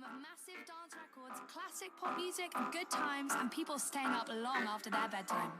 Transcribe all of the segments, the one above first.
of massive dance records, classic pop music, good times, and people staying up long after their bedtime.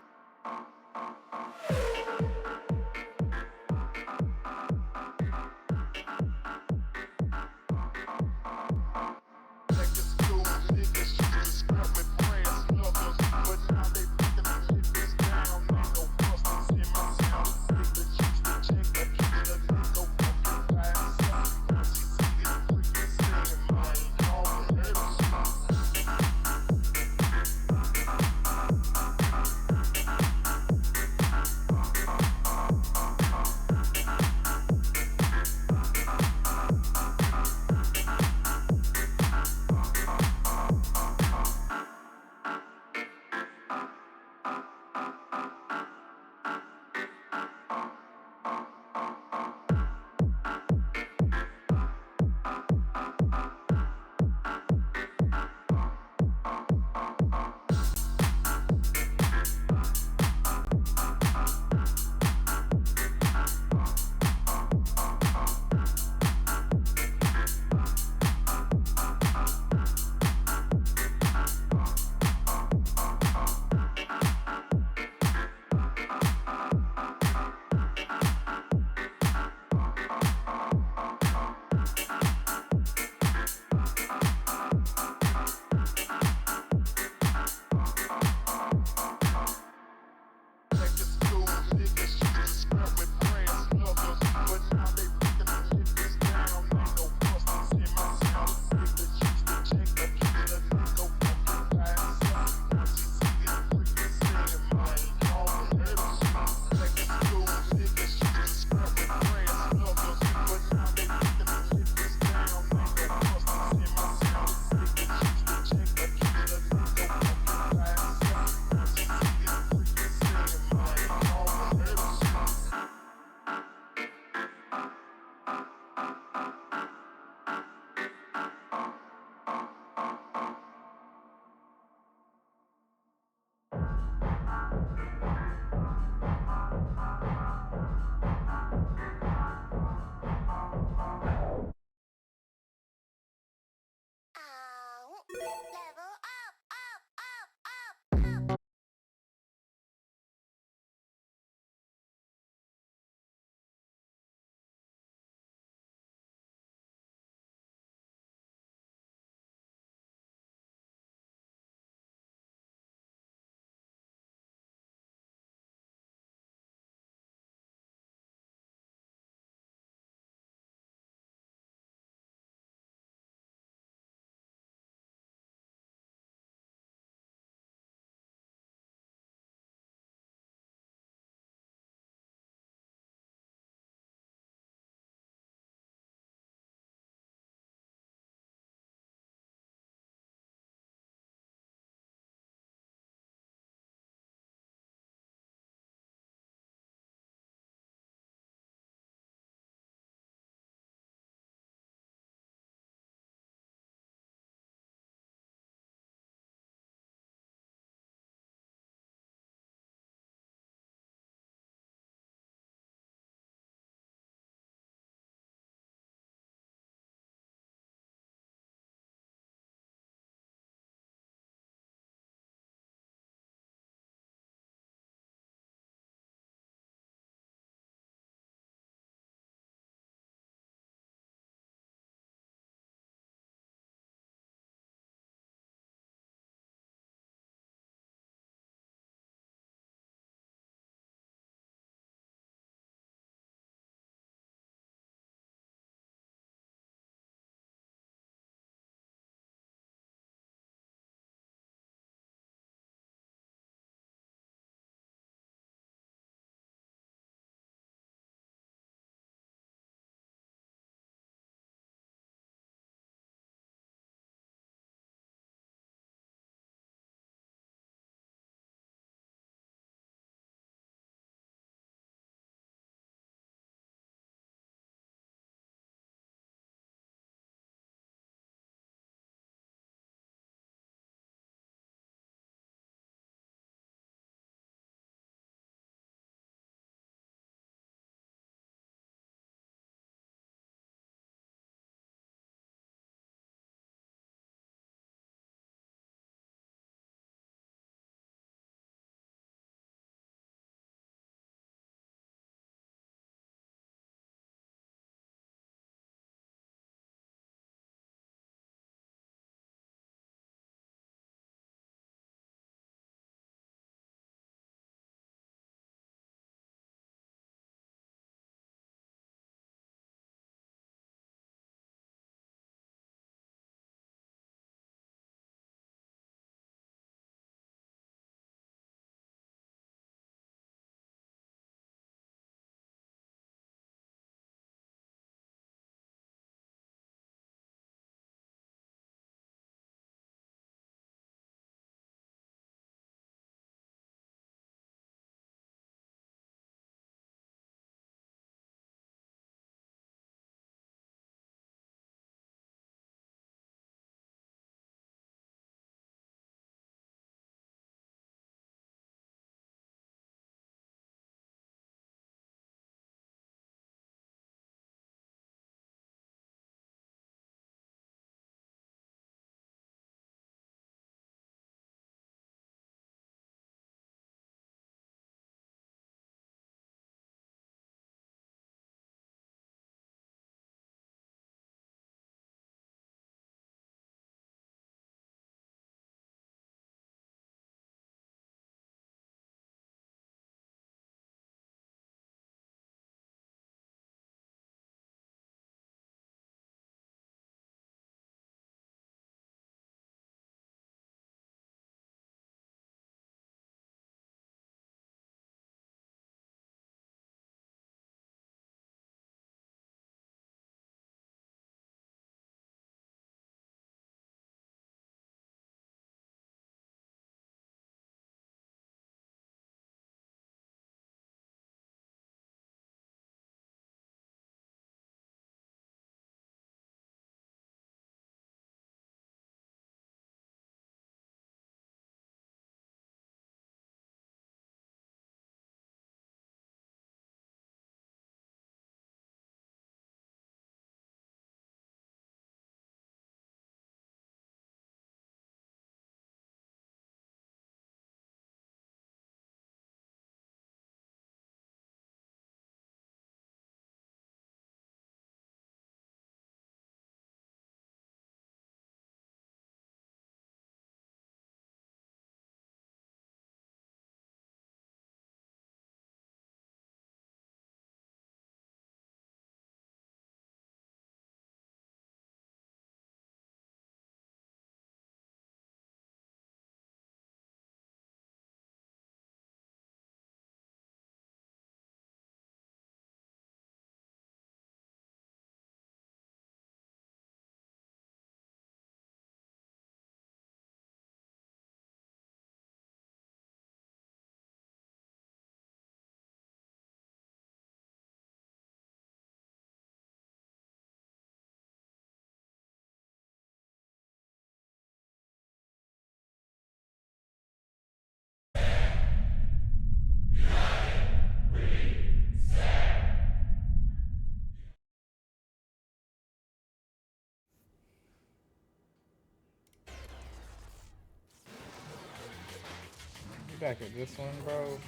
back at this one, bro.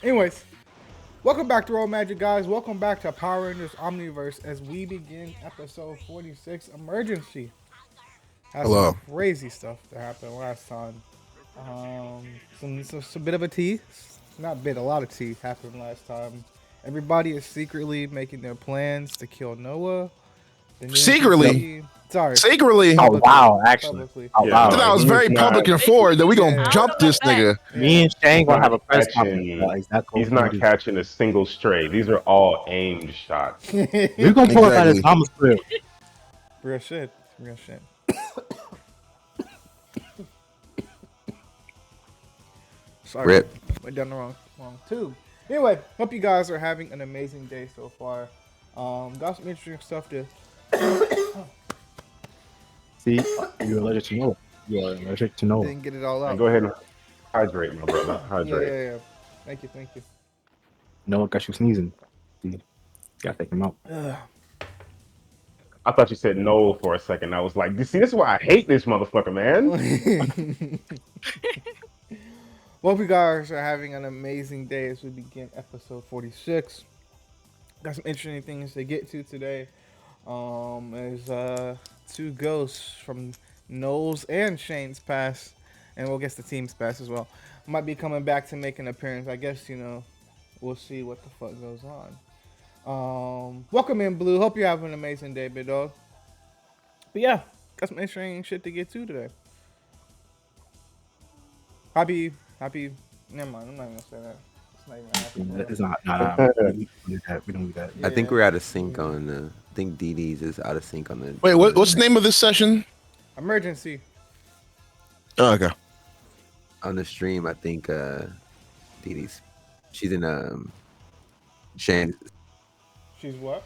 Anyways, welcome back to Roll Magic, guys. Welcome back to Power Rangers Omniverse as we begin episode 46, Emergency. Had some Hello. crazy stuff that happened last time. Some bit of a tea. Not bit, a lot of tea happened last time. Everybody is secretly making their plans to kill Noah. The new Secretly? NPC. Sorry. Secretly? Oh Publicly. wow, actually. Publicly. Oh Yeah, I wow. thought no, I was he very is public not. and forward that we gonna Yeah. jump this nigga. Me and Shane He's gonna not have a press conference catching. about exactly what He's we're gonna not do. catching a single stray. These are all aimed shots. We're gonna pull up at his Exactly. mama's crib. Real shit. Real shit. Sorry. Rip. Went down the wrong tube. Anyway, hope you guys are having an amazing day so far. Got some interesting stuff to. See, you're allergic to Noah. You are allergic to Noah. Didn't get it all out. And go ahead and hydrate, my brother. Hydrate. Yeah. Thank you. Noah got you sneezing. You gotta take him out. I thought you said no for a second. I was like, see, this is why I hate this motherfucker, man. Well, you guys are having an amazing day as we begin episode 46. Got some interesting things to get to today. There's two ghosts from Noel's and Shane's past, and we'll guess the team's past as well. Might be coming back to make an appearance. I guess, we'll see what the fuck goes on. Welcome in, Blue. Hope you're having an amazing day, big dog. But yeah, got some interesting shit to get to today. Happy. Never mind. I'm not even gonna say that. It's not even happy. It's not. Nah. We don't do that. Yeah. I think we're out of sync on the. I think DD's is out of sync on the. Wait, what's the name of this session? Emergency. Oh, okay. On the stream, I think DD's. She's in Shane. She's what?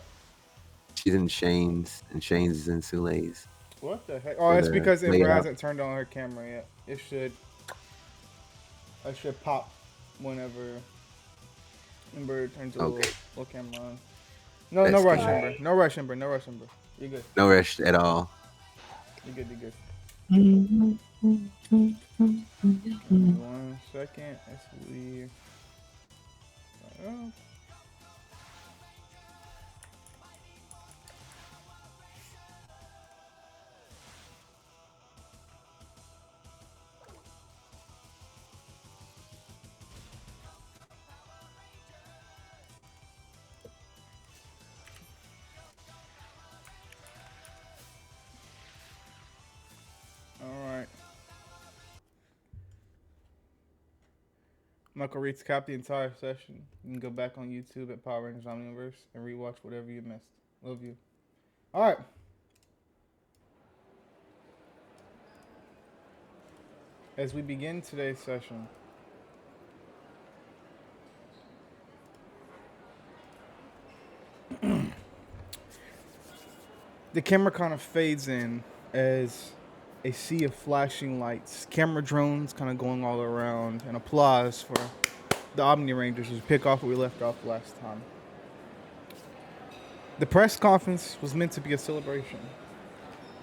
She's in Shane's, and Shane's is in Sule's. What the heck? Oh, it's the because Ember layout. hasn't turned on her camera yet. It should pop whenever Ember turns the Okay. little camera on. No That's rush, good. Ember. No rush, Ember. You're good. No rush at all. You're good. Give me 1 second. As we. Oh. Alright. I'm not gonna recap the entire session. You can go back on YouTube at Power Rangers Omniverse and rewatch whatever you missed. Love you. Alright. As we begin today's session, the camera kind of fades in as a sea of flashing lights, camera drones kind of going all around, and applause for the Omni Rangers as we pick off where we left off last time. The press conference was meant to be a celebration.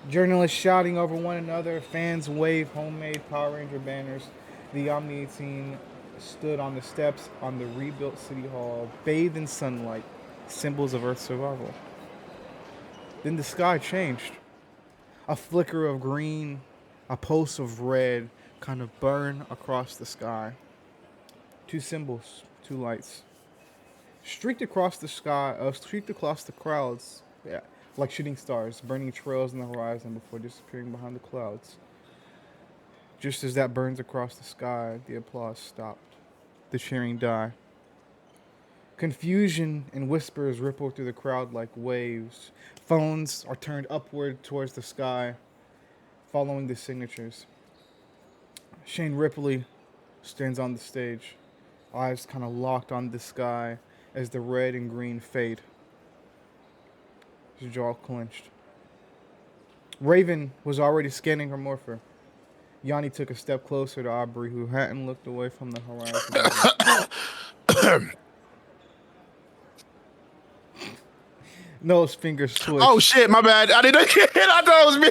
Journalists shouting over one another, fans wave homemade Power Ranger banners. The Omni team stood on the steps on the rebuilt City Hall, bathed in sunlight, symbols of Earth's survival. Then the sky changed. A flicker of green, a pulse of red kind of burn across the sky. Two symbols, two lights. Streaked across the sky, streaked across the clouds, yeah, like shooting stars, burning trails in the horizon before disappearing behind the clouds. Just as that burns across the sky, the applause stopped. The cheering died. Confusion and whispers ripple through the crowd like waves. Phones are turned upward towards the sky, following the signatures. Shane Ripley stands on the stage, eyes kind of locked on the sky as the red and green fade. His jaw clenched. Raven was already scanning her morpher. Yanni took a step closer to Aubrey, who hadn't looked away from the horizon. Nose fingers switch. Oh shit, my bad. I didn't get it. I thought it was me.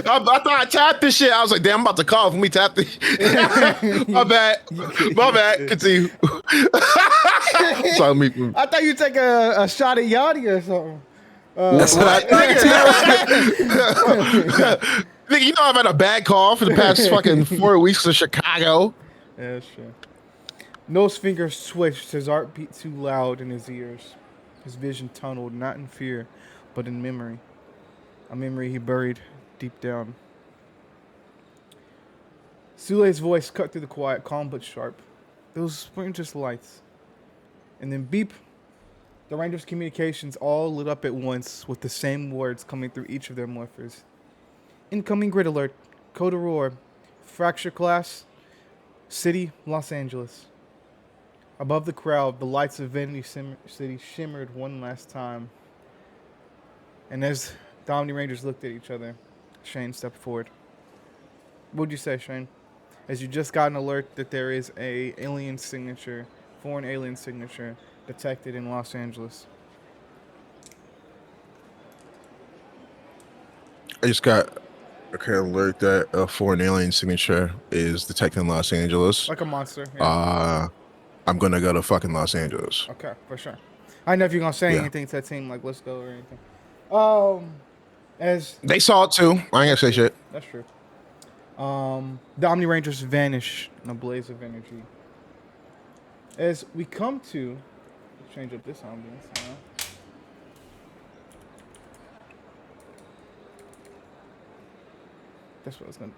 I thought I tapped this shit. I was like, damn, I'm about to call when we tap this. My bad. My bad. Continue. So me. I thought you'd take a shot at Yachty or something. That's what I Nigga, you know I've had a bad call for the past fucking 4 weeks in Chicago. Yeah, that's true. Nose fingers switched. His heart beat too loud in his ears. His vision tunneled, not in fear, but in memory. A memory he buried deep down. Sule's voice cut through the quiet, calm but sharp. Those weren't just lights. And then beep. The Rangers' communications all lit up at once with the same words coming through each of their morphers. Incoming grid alert. Code Aurora. Fracture class. City, Los Angeles. Above the crowd, the lights of Vanity City shimmered one last time. And as the Omni Rangers looked at each other, Shane stepped forward. What would you say, Shane? As you just got an alert that there is a alien signature, foreign alien signature, detected in Los Angeles. I just got a alert that a foreign alien signature is detected in Los Angeles. Like a monster. Yeah. I'm gonna go to fucking Los Angeles. Okay, for sure. I don't know if you're gonna say anything to that team, like let's go or anything. As They saw it too. I ain't gonna say shit. that's true. The Omni Rangers vanish in a blaze of energy. As we come to change up this ambience, that's what I was gonna.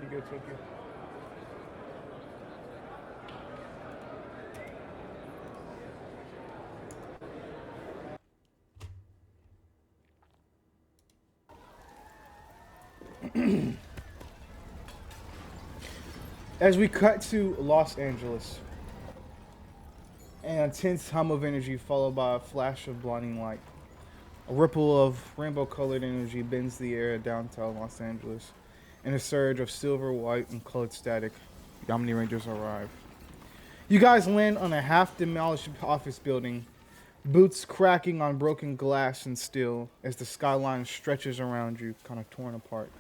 You go, Tokyo. As we cut to Los Angeles, an intense hum of energy followed by a flash of blinding light. A ripple of rainbow-colored energy bends the air at downtown Los Angeles. In a surge of silver, white, and colored static, the Omni Rangers arrive. You guys land on a half-demolished office building, boots cracking on broken glass and steel as the skyline stretches around you, kind of torn apart.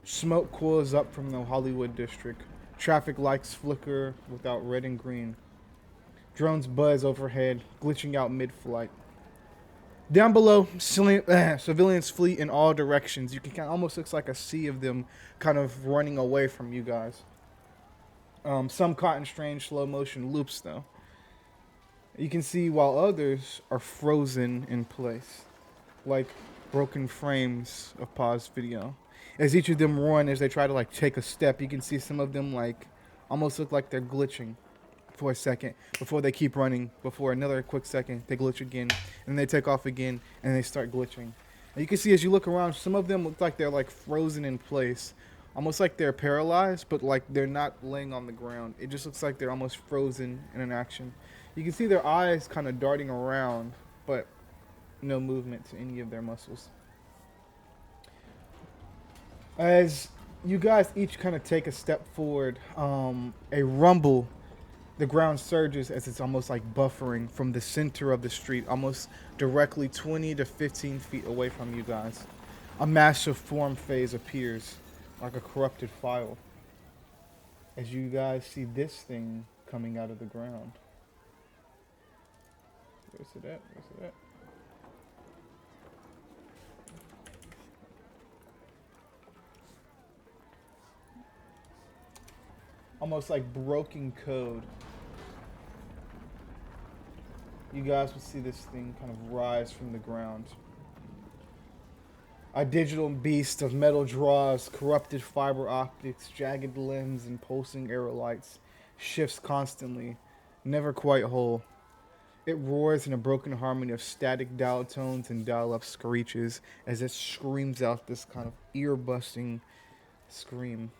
Smoke coils up from the Hollywood district. Traffic lights flicker without red and green. Drones buzz overhead, glitching out mid-flight. Down below, civilians flee in all directions. You can almost looks like a sea of them kind of running away from you guys. Some caught in strange slow motion loops though. You can see while others are frozen in place, like broken frames of paused video. As each of them run, as they try to like take a step, you can see some of them like almost look like they're glitching for a second before they keep running. Before another quick second, they glitch again, and they take off again, and they start glitching. And you can see as you look around, some of them look like they're like frozen in place, almost like they're paralyzed, but like they're not laying on the ground. It just looks like they're almost frozen in an action. You can see their eyes kind of darting around, but no movement to any of their muscles. As you guys each kind of take a step forward, a rumble, the ground surges as it's almost like buffering from the center of the street, almost directly 20 to 15 feet away from you guys. A massive form phase appears, like a corrupted file, as you guys see this thing coming out of the ground. Where's it at? Where's it at? Almost like broken code. You guys will see this thing kind of rise from the ground. A digital beast of metal draws, corrupted fiber optics, jagged limbs, and pulsing arrow lights shifts constantly, never quite whole. It roars in a broken harmony of static dial tones and dial up screeches as it screams out this kind of ear busting scream.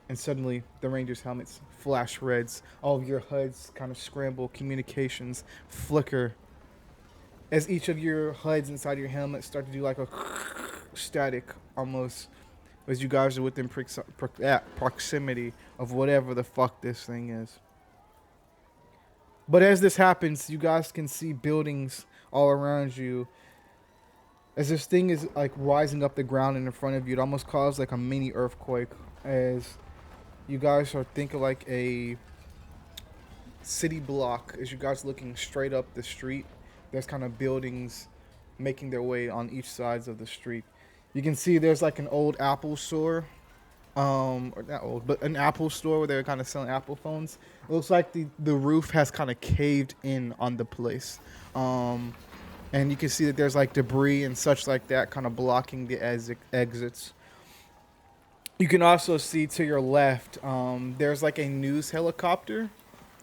And suddenly, the Rangers' helmets flash reds. All of your HUDs kind of scramble, communications flicker as each of your HUDs inside your helmet start to do like a static almost as you guys are within proximity of whatever the fuck this thing is. But as this happens, you guys can see buildings all around you. As this thing is like rising up the ground in front of you, it almost causes like a mini earthquake. As you guys are thinking like a city block, as you guys looking straight up the street, there's kind of buildings making their way on each sides of the street. You can see there's like an old Apple store, or not old, but an Apple store where they're kind of selling Apple phones. It looks like the roof has kind of caved in on the place. And you can see that there's like debris and such like that kind of blocking the exits. You can also see to your left, there's like a news helicopter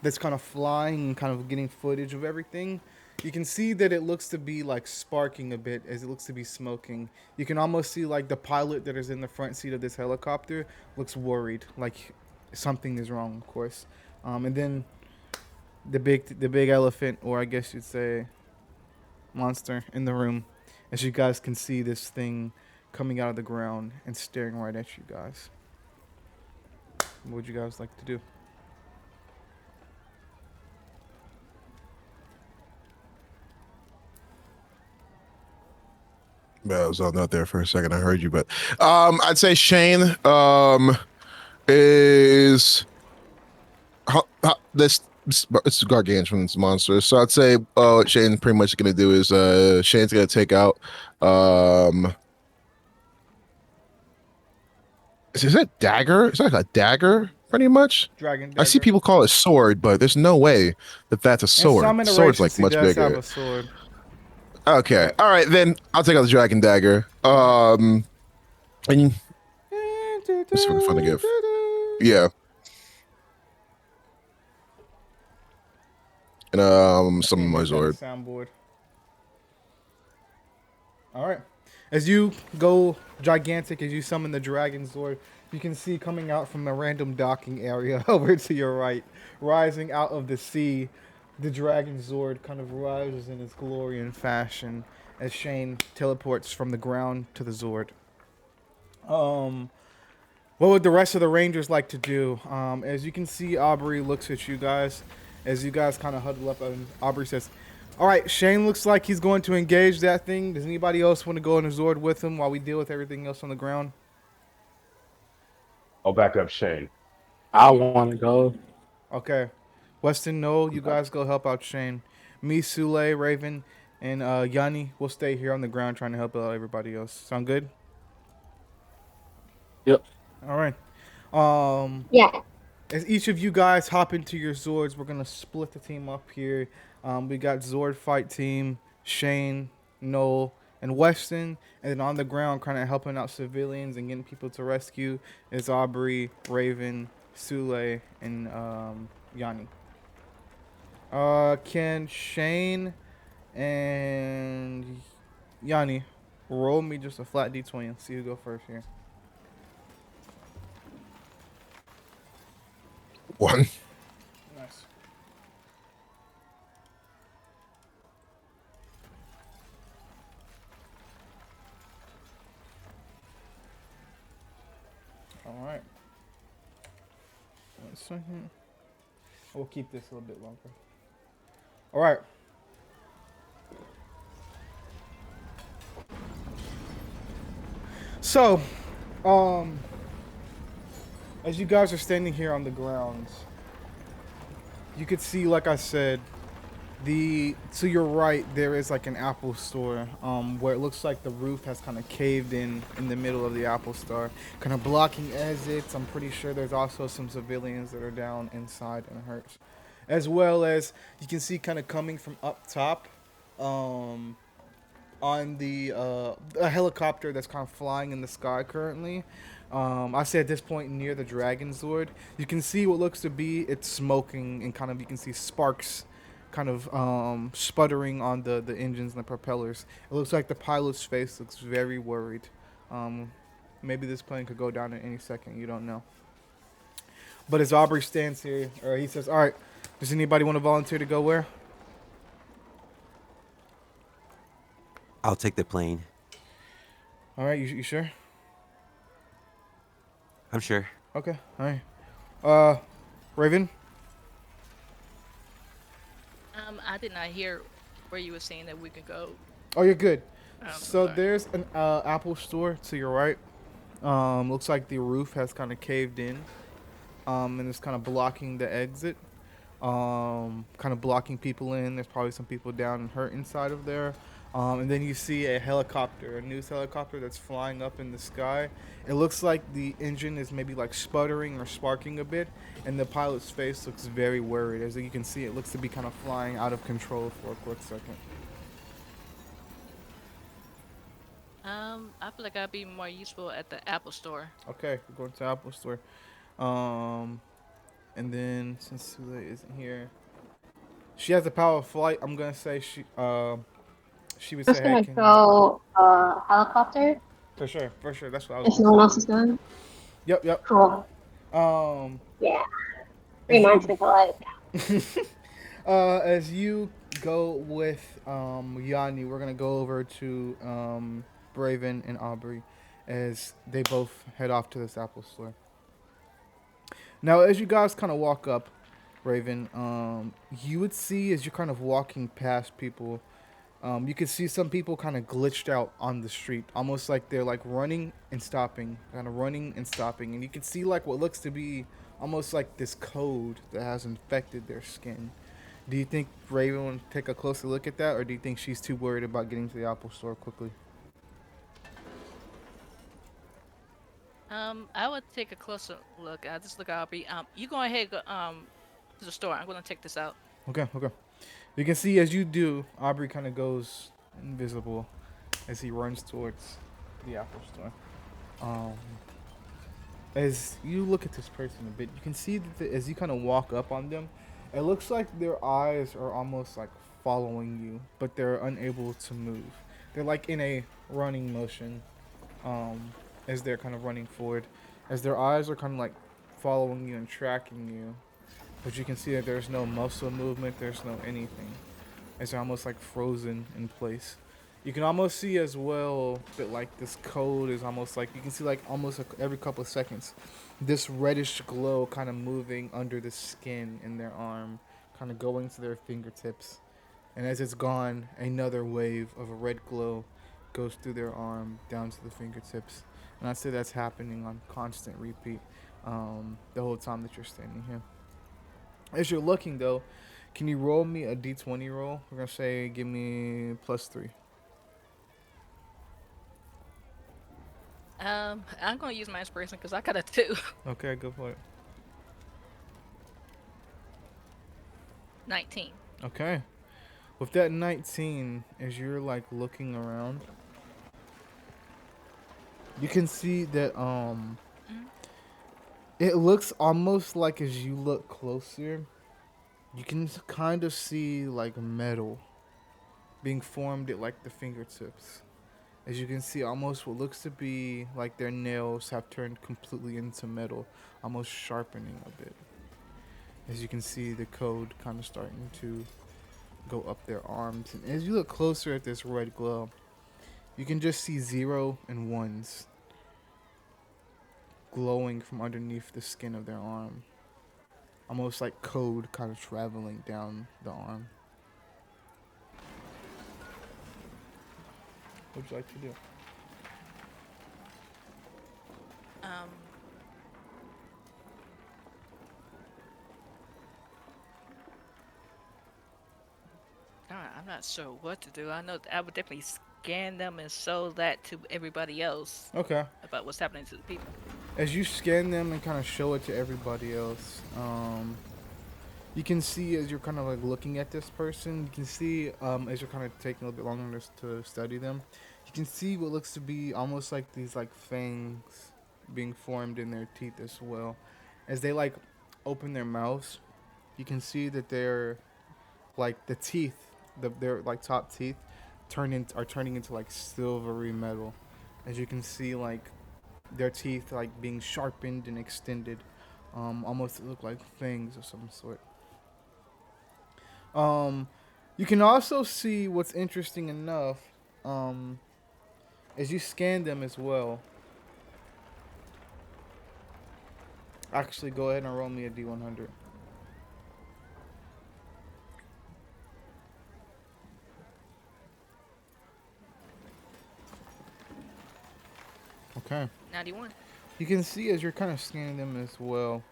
that's kind of flying and kind of getting footage of everything. You can see that it looks to be like sparking a bit as it looks to be smoking. You can almost see like the pilot that is in the front seat of this helicopter looks worried, like something is wrong, of course. And then the big elephant, or I guess you'd say monster in the room, as you guys can see this thing coming out of the ground and staring right at you guys. What would you guys like to do? Yeah, I was not there for a second. I heard you, but I'd say Shane is this it's gargantuan, it's monstrous. So I'd say what Shane's pretty much gonna do is Shane's gonna take out is that dagger? Is that like a dagger? Pretty much. Dragon I see dagger. people call it sword, but there's no way that that's a sword. And Sword's like he much does have bigger. a sword. Okay, all right then. I'll take out the dragon dagger. And it's fucking fun to give. Yeah. And summon my sword. Soundboard. All right. As you go gigantic, as you summon the dragon sword, you can see coming out from a random docking area over to your right, rising out of the sea, the dragon sword kind of rises in its glory and fashion as Shane teleports from the ground to the Zord. What would the rest of the Rangers like to do? As you can see, Aubrey looks at you guys as you guys kind of huddle up, and Aubrey says, all right, Shane looks like he's going to engage that thing. Does anybody else want to go in the Zord with him while we deal with everything else on the ground? I'll back up Shane. I want to go. Okay. Weston, Noel, you guys go help out Shane. Me, Sule, Raven, and Yanni will stay here on the ground trying to help out everybody else. Sound good? Yep. All right. Yeah. As each of you guys hop into your Zords, we're going to split the team up here. We got Zord fight team, Shane, Noel, and Weston. And then on the ground, kind of helping out civilians and getting people to rescue is Aubrey, Raven, Sule, and Yanni. Can Shane and Yanni roll me just a flat D20 and see who go first here? 1. Nice. All right. 1 second. We'll keep this a little bit longer. All right. So, as you guys are standing here on the grounds, you could see, like I said, to your right there is like an Apple store, where it looks like the roof has kind of caved in the middle of the Apple store, kind of blocking exits. I'm pretty sure there's also some civilians that are down inside and hurt, as well as you can see kind of coming from up top, on the a helicopter that's kind of flying in the sky currently. I say at this point near the Dragon Zord, you can see what looks to be it's smoking and kind of you can see sparks kind of sputtering on the engines and the propellers. It looks like the pilot's face looks very worried. Um, maybe this plane could go down at any second. You don't know. But as Aubrey stands here, or he says, "All right, does anybody want to volunteer to go where?" I'll take the plane. All right, you sure? I'm sure. Okay, all right. Raven. I did not hear where you were saying that we could go. Oh, you're good. So Sorry. there's an Apple store to your right. Looks like the roof has kind of caved in. And it's kind of blocking the exit. Kind of blocking people in. There's probably some people down and hurt inside of there. And then you see a helicopter, a news helicopter that's flying up in the sky. It looks like the engine is maybe like sputtering or sparking a bit, and the pilot's face looks very worried. As you can see, it looks to be kind of flying out of control for a quick second. I feel like I'd be more useful at the Apple store. Okay, we're going to Apple Store. And then since Sule isn't here, she has the power of flight. I'm gonna say she would I'm say, just "Hey, gonna can you?" go helicopter For sure, for sure. That's what I was. if Gonna no one say. else is going. Yep. Cool. Um, Yeah. as Reminds you, me of like. as you go with Yanni, we're gonna go over to Braven and Aubrey, as they both head off to this Apple store. Now, as you guys kind of walk up, Raven, you would see as you're kind of walking past people, you could see some people kind of glitched out on the street, almost like they're like running and stopping, kind of running and stopping, and you can see like what looks to be almost like this code that has infected their skin. Do you think Raven would take a closer look at that, or do you think she's too worried about getting to the Apple store quickly? I would take a closer look. I just look at Aubrey. You go ahead, go, to the store. I'm gonna check this out. Okay. You can see as you do, Aubrey kind of goes invisible as he runs towards the Apple store. Um, as you look at this person a bit, you can see that as you kind of walk up on them, it looks like their eyes are almost like following you, but they're unable to move. They're like in a running motion, as they're kind of running forward, as their eyes are kind of like following you and tracking you. But you can see that there's no muscle movement, there's no anything. It's almost like frozen in place. You can almost see as well that like this code is almost like you can see like almost like every couple of seconds this reddish glow kind of moving under the skin in their arm, kind of going to their fingertips. And as it's gone, another wave of a red glow goes through their arm down to the fingertips. And I'd say that's happening on constant repeat the whole time that you're standing here. As you're looking though, can you roll me a d20 roll? We're gonna say give me +3. I'm gonna use my inspiration because I got a 2. Okay, go for it. 19. Okay. With that 19, as you're like looking around, you can see that it looks almost like as you look closer, you can kind of see like metal being formed at like the fingertips. As you can see, almost what looks to be like their nails have turned completely into metal, almost sharpening a bit. As you can see, the code kind of starting to go up their arms. And as you look closer at this red glow, you can just see 0 and 1s glowing from underneath the skin of their arm. Almost like code kind of traveling down the arm. What would you like to do? I'm not sure what to do. I know I would definitely scan them and show that to everybody else Okay. about what's happening to the people. As you scan them and kind of show it to everybody else, You can see as you're kind of like looking at this person, you can see as you're kind of taking a little bit longer to study them, you can see what looks to be almost like these like fangs being formed in their teeth as well. As they like open their mouths, you can see that they're like the teeth, their like top teeth, are turning into like silvery metal. As you can see, like their teeth like being sharpened and extended, almost look like fangs of some sort. Um, you can also see what's interesting enough, um, as you scan them as well. Actually, go ahead and roll me a D100. Okay. 91. You can see as you're kind of scanning them as well.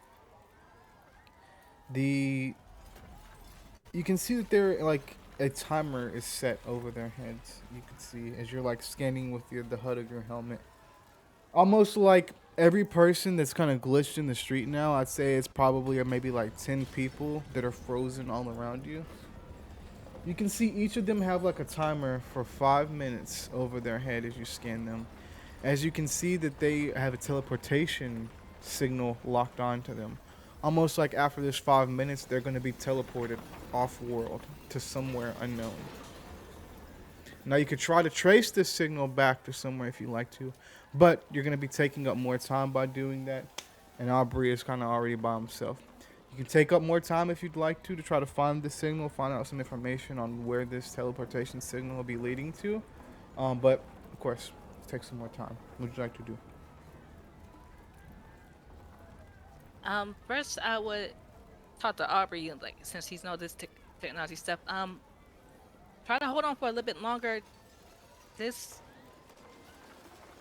The You can see that they're like a timer is set over their heads. You can see as you're like scanning with the HUD of your helmet. Almost like every person that's kind of glitched in the street now, I'd say it's probably maybe like 10 people that are frozen all around you. You can see each of them have like a timer for 5 minutes over their head as you scan them. As you can see that they have a teleportation signal locked onto them. Almost like after this 5 minutes, they're going to be teleported off-world to somewhere unknown. Now you could try to trace this signal back to somewhere if you like to, but you're going to be taking up more time by doing that, and Aubrey is kind of already by himself. You can take up more time if you'd like to try to find the signal, find out some information on where this teleportation signal will be leading to, but of course, take some more time. What would you like to do? First I would talk to Aubrey, like since he's know this technology stuff. Try to hold on for a little bit longer. This,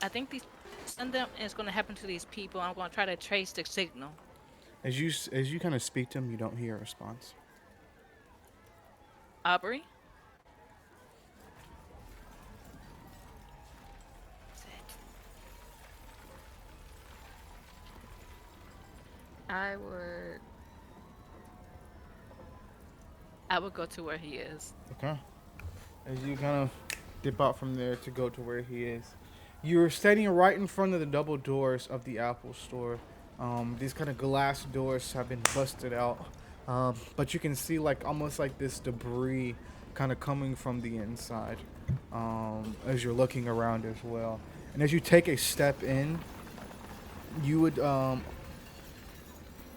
I think these something is going to happen to these people. I'm going to try to trace the signal. As you kind of speak to him, you don't hear a response. Aubrey. I would go to where he is. Okay. As you kind of dip out from there to go to where he is, you're standing right in front of the double doors of the Apple store. These kind of glass doors have been busted out, but you can see like almost like this debris kind of coming from the inside as you're looking around as well. And as you take a step in, you would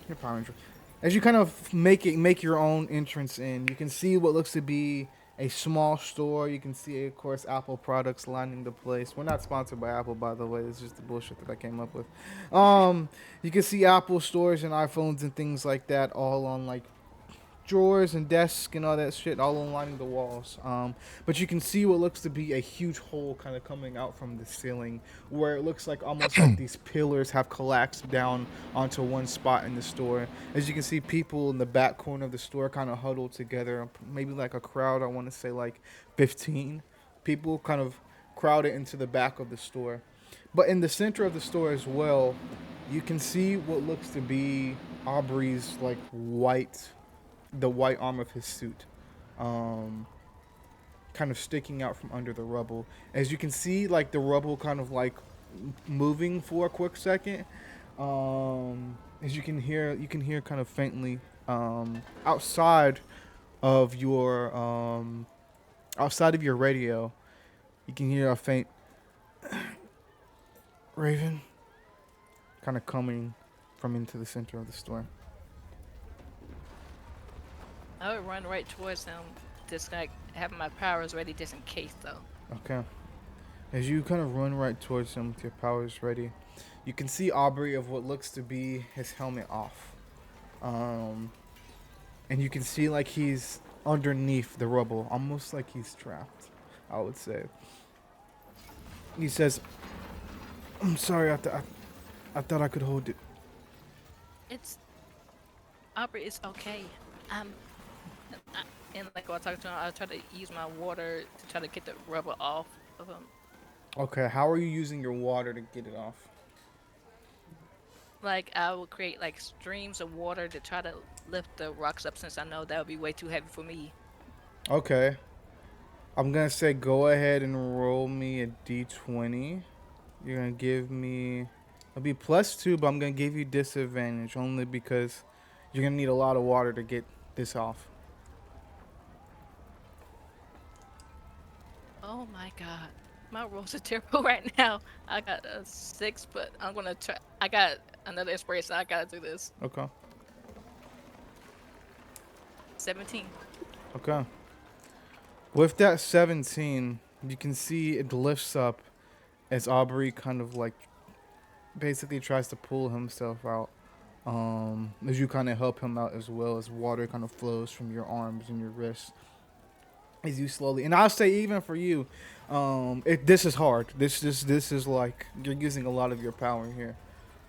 your Power Ranger. As you kind of make your own entrance in, you can see what looks to be a small store. You can see, of course, Apple products lining the place. We're not sponsored by Apple, by the way. It's just the bullshit that I came up with. You can see Apple stores and iPhones and things like that all on like drawers and desks and all that shit all lining the walls. But you can see what looks to be a huge hole kind of coming out from the ceiling where it looks like almost like these pillars have collapsed down onto one spot in the store. As you can see, people in the back corner of the store kind of huddled together, maybe like a crowd, I want to say like 15 people kind of crowded into the back of the store. But in the center of the store as well, you can see what looks to be Aubrey's like the white arm of his suit, kind of sticking out from under the rubble. As you can see, like the rubble kind of like moving for a quick second. As you can hear kind of faintly outside of your radio, you can hear a faint Raven kind of coming from into the center of the store. I would run right towards him, just like having my powers ready just in case, though. Okay. As you kind of run right towards him with your powers ready, you can see Aubrey of what looks to be his helmet off. And you can see like he's underneath the rubble, almost like he's trapped, I would say. He says, "I'm sorry, I thought I could hold it." It's Aubrey. It's okay. And like while talking to him, I'll try to use my water to try to get the rubber off of him. Okay, how are you using your water to get it off? like I will create like streams of water to try to lift the rocks up since I know that would be way too heavy for me. Okay. I'm gonna say go ahead and roll me a d20. You're gonna give me. It'll be +2, but I'm gonna give you disadvantage only because you're gonna need a lot of water to get this off. Oh my god. My rolls are terrible right now. I got a 6, but I'm gonna try. I got another inspiration. I gotta do this. Okay. 17. Okay. With that 17, you can see it lifts up as Aubrey kind of like basically tries to pull himself out. As you kind of help him out as well, as water kind of flows from your arms and your wrists as you slowly. And I'll say even for you, this is hard. This is like you're using a lot of your power here,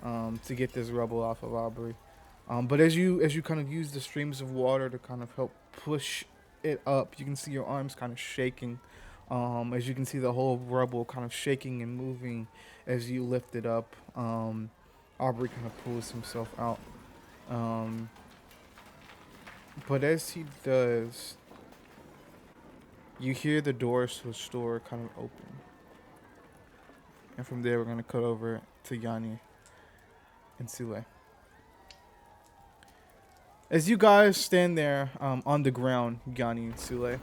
to get this rubble off of Aubrey. But as you kind of use the streams of water to kind of help push it up, you can see your arms kind of shaking. As you can see the whole rubble kind of shaking and moving as you lift it up. Aubrey kind of pulls himself out. Um, but as he does, you hear the doors to the store kind of open. And from there, we're going to cut over to Yanni and Sule. As you guys stand there on the ground, Yanni and Sule,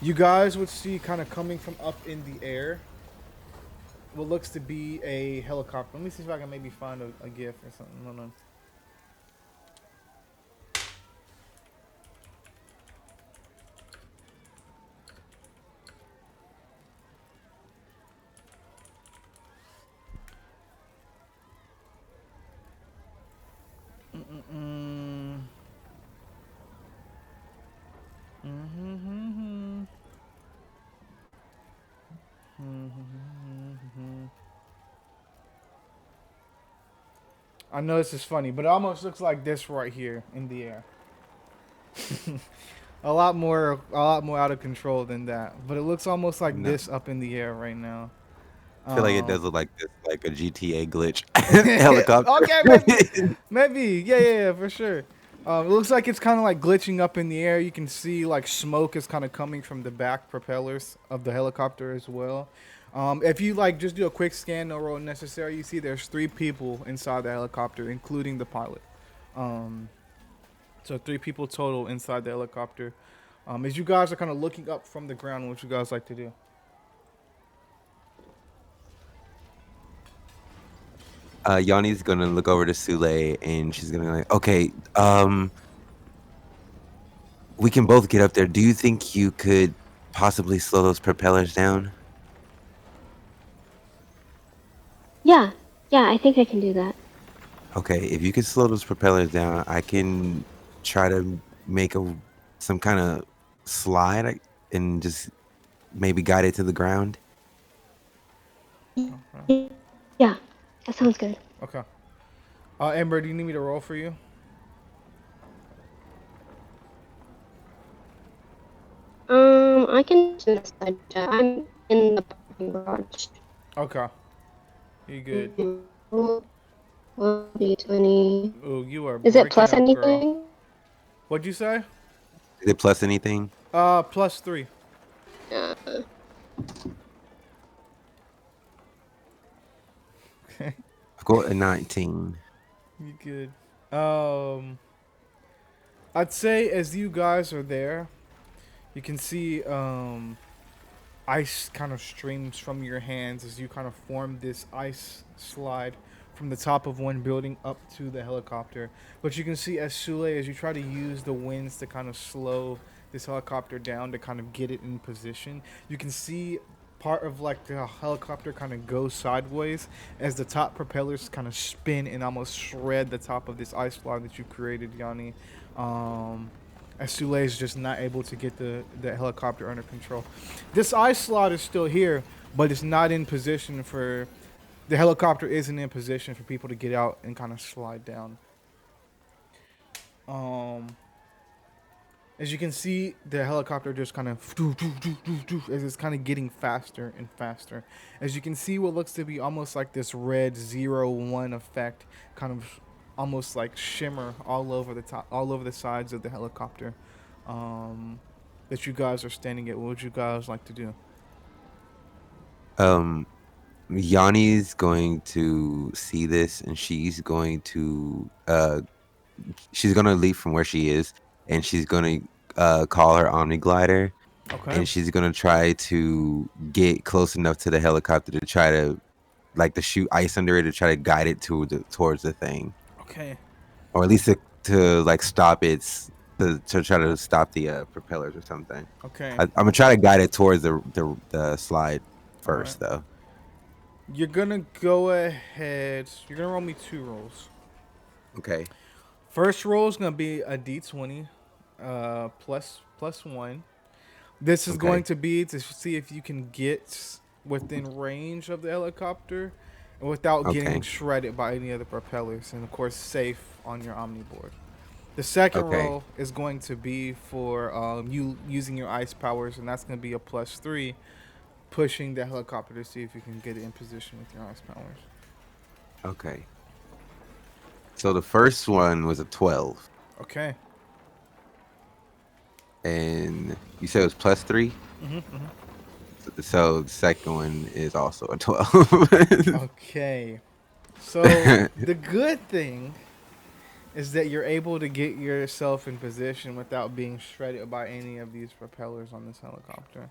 you guys would see kind of coming from up in the air what looks to be a helicopter. Let me see if I can maybe find a GIF or something. Hold on. I know this is funny, but it almost looks like this right here in the air. a lot more out of control than that. But it looks almost like No. this up in the air right now. I feel like it does look like this, like a GTA glitch helicopter. Okay, maybe, yeah, for sure. It looks like it's kind of like glitching up in the air. You can see like smoke is kind of coming from the back propellers of the helicopter as well. If you like just do a quick scan, no roll necessary, you see there's 3 people inside the helicopter, including the pilot. So 3 people total inside the helicopter. As you guys are kind of looking up from the ground, what you guys like to do? Yanni's gonna look over to Sule and she's gonna be like, okay, we can both get up there. Do you think you could possibly slow those propellers down? Yeah, I think I can do that. Okay, if you could slow those propellers down, I can try to make some kind of slide and just maybe guide it to the ground. Okay. Yeah, that sounds good. Okay. Amber, do you need me to roll for you? I can do this side. I'm in the parking garage. Okay. You good? Will be 20. Ooh, you are Is it breaking plus up, girl. anything? What'd you say? Is it plus anything? +3. Uh, Okay. I've got a 19. You good? I'd say as you guys are there, you can see ice kind of streams from your hands as you kind of form this ice slide from the top of one building up to the helicopter. But you can see as Sule, as you try to use the winds to kind of slow this helicopter down to kind of get it in position, you can see part of like the helicopter kind of goes sideways as the top propellers kind of spin and almost shred the top of this ice slide that you created, Yanni. As Sule is just not able to get the helicopter under control. This ice slide is still here, but it's not in position for the helicopter isn't in position for people to get out and kind of slide down. As you can see, the helicopter just kind of as it's kind of getting faster and faster. As you can see, what looks to be almost like this red 0-1 effect, kind of almost like shimmer all over the top, all over the sides of the helicopter. Um, that you guys are standing at. What would you guys like to do? Um, Yanni's going to see this, and she's gonna leave from where she is, and she's gonna call her Omni glider, Okay. and she's gonna try to get close enough to the helicopter to try to to shoot ice under it to try to guide it towards the thing, Okay. or at least to like stop its to try to stop the propellers or something. Okay. I'm gonna try to guide it towards the slide All right. first though. You're gonna go ahead. You're gonna roll me 2 rolls. Okay. First roll is gonna be a d20, plus 1. This is Okay. going to be to see if you can get within range of the helicopter and without getting Okay. shredded by any of the propellers, and of course safe on your Omni board. The second Okay. roll is going to be for you using your ice powers, and that's going to be a +3, pushing the helicopter to see if you can get it in position with your ice powers. Okay. So the first one was a 12, Okay. and you said it was +3. So the second one is also a 12. Okay. So the good thing is that you're able to get yourself in position without being shredded by any of these propellers on this helicopter.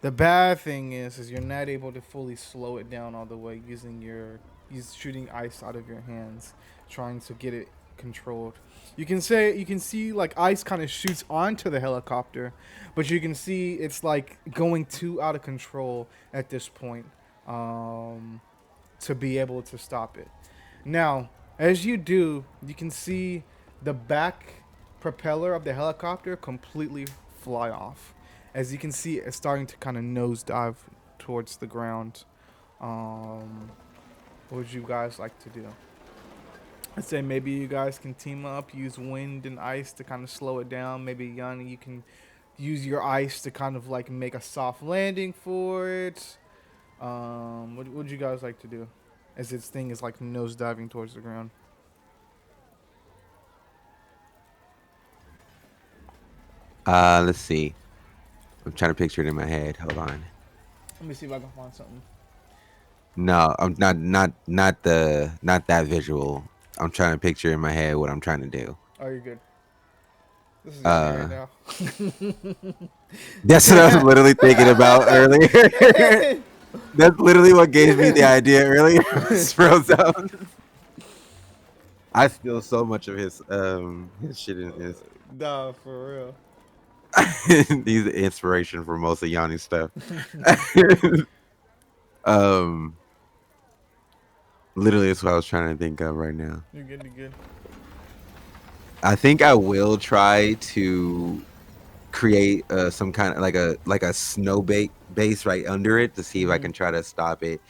The bad thing is you're not able to fully slow it down all the way using shooting ice out of your hands, trying to get it controlled. You can see like ice kind of shoots onto the helicopter, but you can see it's like going too out of control at this point to be able to stop it. Now, as you do, you can see the back propeller of the helicopter completely fly off. As you can see, it's starting to kind of nosedive towards the ground. What would you guys like to do? I'd say maybe you guys can team up, use wind and ice to kind of slow it down. Maybe Yanni, you can use your ice to kind of like make a soft landing for it. What would you guys like to do? As this thing is like nosediving towards the ground. Let's see. I'm trying to picture it in my head. Hold on. Let me see if I can find something. No, I'm not that visual. I'm trying to picture in my head what I'm trying to do. Oh, you're good. This is Yanni right Uh, now. that's what I was literally thinking about earlier. That's literally what gave me the idea earlier. Froze out. I steal so much of his shit in his. Nah, for real. He's the inspiration for most of Yanni's stuff. Literally, that's what I was trying to think of right now. You're good. You're good. I think I will try to create some kind of like a snow base right under it to see if I can try to stop it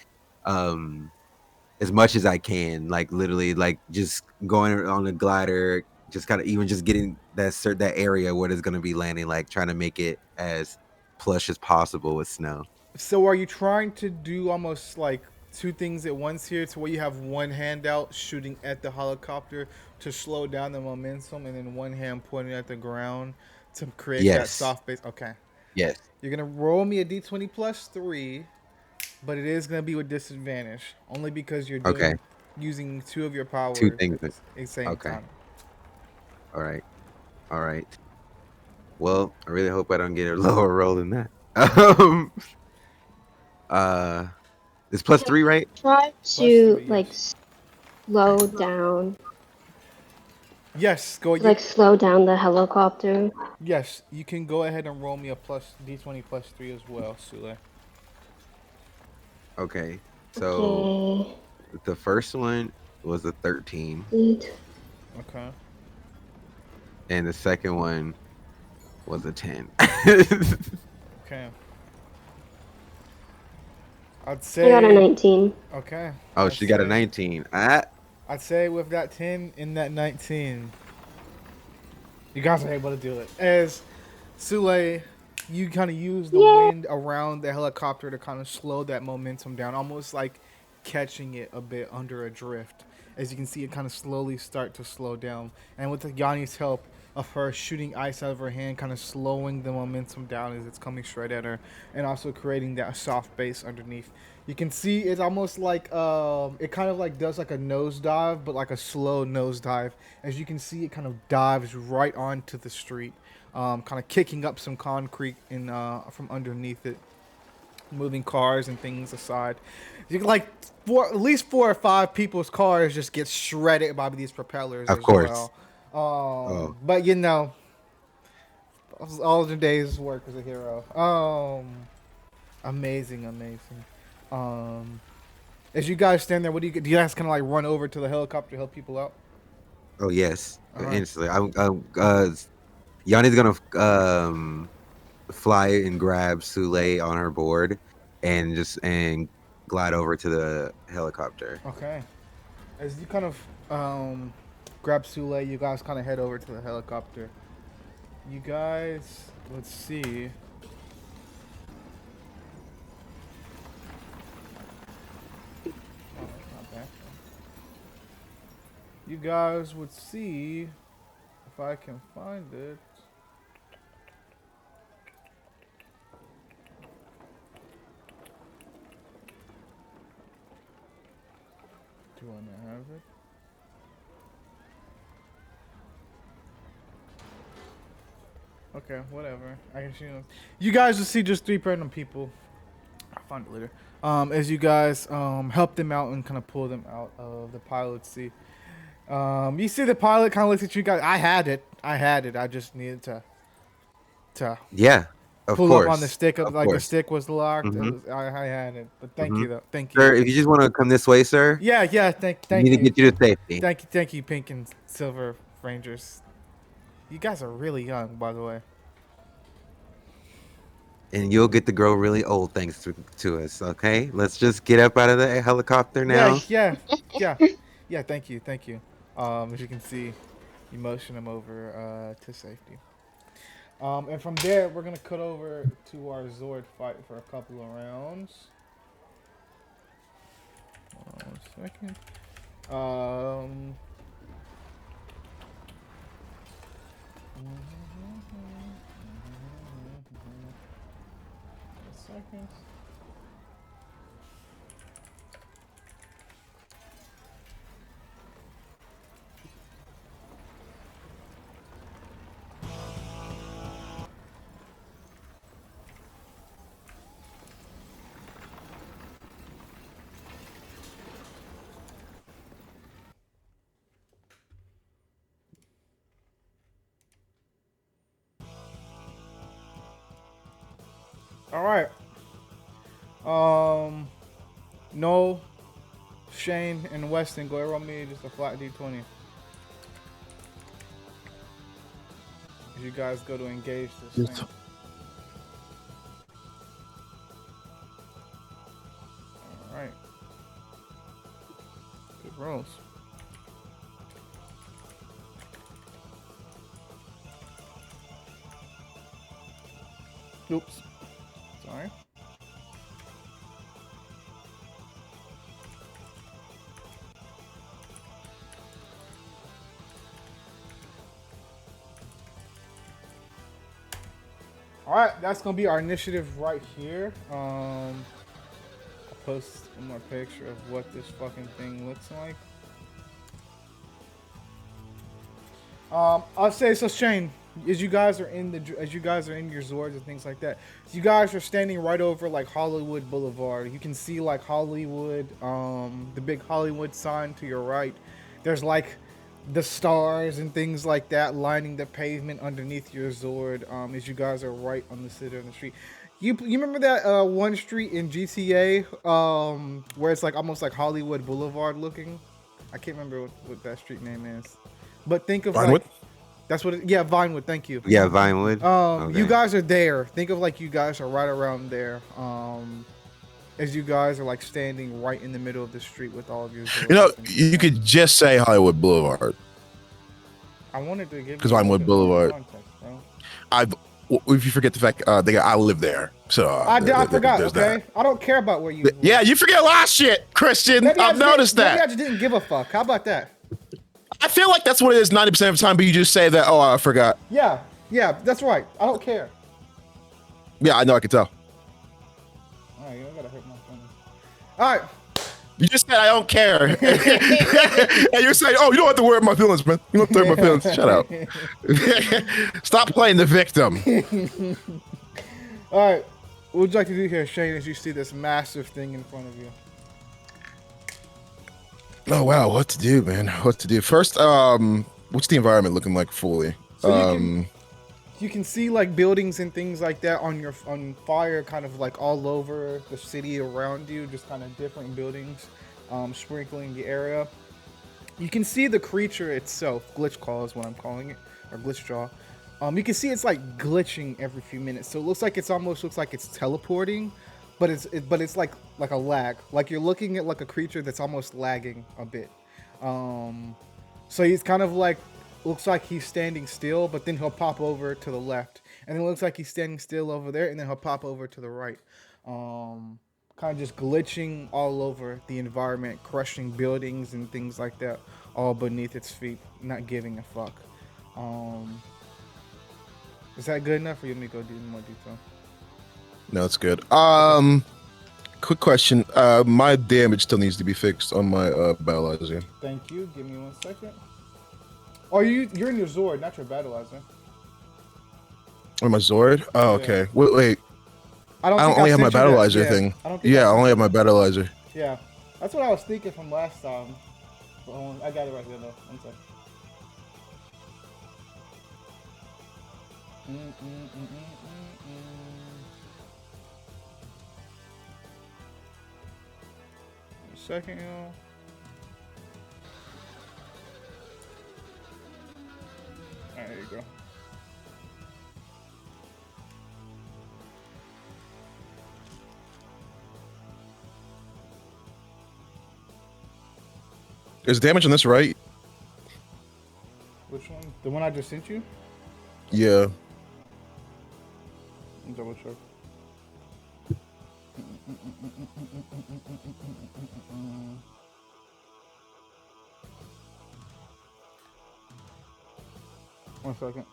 as much as I can. Like literally, like just going on a glider, just kind of even just getting that area where it's gonna be landing, like trying to make it as plush as possible with snow. So are you trying to do almost like 2 things at once here, to where you have one hand out shooting at the helicopter to slow down the momentum, and then one hand pointing at the ground to create that Yes. soft base? Okay. Yes. You're gonna roll me a d20 +3, but it is gonna be with disadvantage, only because you're Okay. using 2 of your powers Two things. at the same Okay. time. All right. All right. Well, I really hope I don't get a lower roll than that. It's +3, right? Try to 3, like yes. slow down, Yes, go. like slow down the helicopter. Yes, you can go ahead and roll me a d20 +3 as well, Sule. Okay. So Okay. the first one was a 13, Okay. and the second one was a 10. Okay. I'd I say. got a 19. Okay. Oh, I'd she got a say- 19. I'd say with that 10 in that 19, You guys are able to do it. As Sule, you kind of use the Yeah. wind around the helicopter to kind of slow that momentum down, almost like catching it a bit under a drift. As you can see, it kind of slowly start to slow down. And with Yanni's help of her shooting ice out of her hand, kind of slowing the momentum down as it's coming straight at her, and also creating that soft base underneath. You can see it's almost like it kind of like does like a nosedive, but like a slow nosedive. As you can see, it kind of dives right onto the street, kind of kicking up some concrete in from underneath it, moving cars and things aside. You can, like at least 4 or 5 people's cars just get shredded by these propellers Of as course. well. Oh, But you know, all the days work as a hero. Amazing, amazing. Um, as you guys stand there, what do you guys kind of like run over to the helicopter to help people out? oh yes. All right. Instantly. Yanni's gonna fly and grab Sule on her board, and glide over to the helicopter. Okay. As you kind of grab Sule, you guys kind of head over to the helicopter. You guys, let's see. Oh, that's not bad. You guys would see if I can find it. Do I not have it? Okay, whatever. I can show you. You guys will see just 3 random people. I'll find it later. As you guys help them out and kind of pull them out of the pilot's seat. You see the pilot kind of looks at you guys. I had it. I just needed to Yeah, of pull course. up on the stick. Of Like the course. stick was locked. Mhm. I had it. But thank Mhm. you though. Thank you. Sir, if you just want to come this way, sir, Yeah. we Thank need to you. get you to safety. Thank you, Pink and Silver Rangers. You guys are really young, by the way. And you'll get to grow really old thanks to us. Okay, let's just get up out of the helicopter now. Yeah. Thank you. As you can see, you motion them over to safety. And from there, we're gonna cut over to our Zord fight for a couple of rounds. 1 second. Um. A second. All right. No, Shane and Weston, go ahead roll me just a flat D20. As you guys go to engage this thing. All right. Good rolls. Oops. Sorry. All right, that's gonna be our initiative right here. I'll post one more picture of what this fucking thing looks like. I'll say so, Shane. As you guys are in your Zords and things like that, you guys are standing right over like Hollywood Boulevard. You can see like Hollywood, the big Hollywood sign to your right. There's like the stars and things like that lining the pavement underneath your Zord. As you guys are right on the center of the street. You remember that one street in GTA where it's like almost like Hollywood Boulevard looking? I can't remember what that street name is. But think of Vinewood? like that's what it, yeah, Vinewood, thank you. Yeah, Vinewood. You Okay. guys are there. Think of like you guys are right around there. As you guys are like standing right in the middle of the street with all of your You know, Zords and- you could just say Hollywood Boulevard. I wanted to give 'Cause you Vinewood some Boulevard. context, bro. If you forget the fact, I live there, so I forgot. there's Okay, I don't care about where you. Yeah, you forget a lot of shit, Christian. Maybe I've noticed Maybe I that. just didn't give a fuck. How about that? I feel like that's what it is 90% of the time, but you just say that. Oh, I forgot. Yeah, that's right. I don't care. Yeah, I know. I can tell. All right, you don't gotta hurt my feelings. All right. You just said I don't care, and you're saying, "Oh, you don't have to worry about my feelings, man. You don't have to hurt my feelings." Shut up. Stop playing the victim. All right. What would you like to do here, Shane, as you see this massive thing in front of you? Oh wow, what to do, man? What to do? First, what's the environment looking like fully? So you can see like buildings and things like that on fire, kind of like all over the city around you, just kind of different buildings, sprinkling the area. You can see the creature itself, glitch claw is what I'm calling it, or glitch jaw. You can see it's like glitching every few minutes, so it looks like almost looks like it's teleporting, but it's like a lag. Like you're looking at like a creature that's almost lagging a bit. So he's kind of like looks like he's standing still, but then he'll pop over to the left, and then it looks like he's standing still over there, and then he'll pop over to the right. Kind of just glitching all over the environment, crushing buildings and things like that, all beneath its feet, not giving a fuck. Is that good enough, or you want me to go do more detail? No, it's good. Quick question. My damage still needs to be fixed on my battleizer. Thank you. Give me 1 second. Oh, you're in your Zord, not your battleizer. Or my Zord? Oh, okay. Wait. I don't only have my battleizer thing. I only have my battleizer. Yeah, that's what I was thinking from last time. I got it right here though. 1 second. Second, y'all. Alright, there you go. Is damage on this right? Which one? The one I just sent you? Yeah. Let me double check. One second.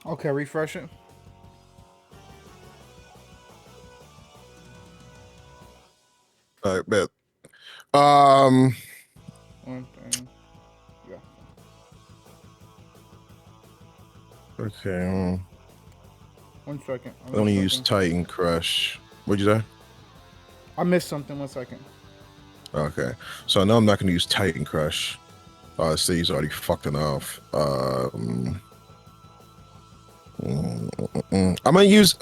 Okay, refresh it. All right, bet. One thing. Yeah. Okay. 1 second. I only use Titan Crush. What'd you say? I missed something. 1 second. Okay. So I know I'm not gonna use Titan Crush. City's already fucked enough. I'm gonna use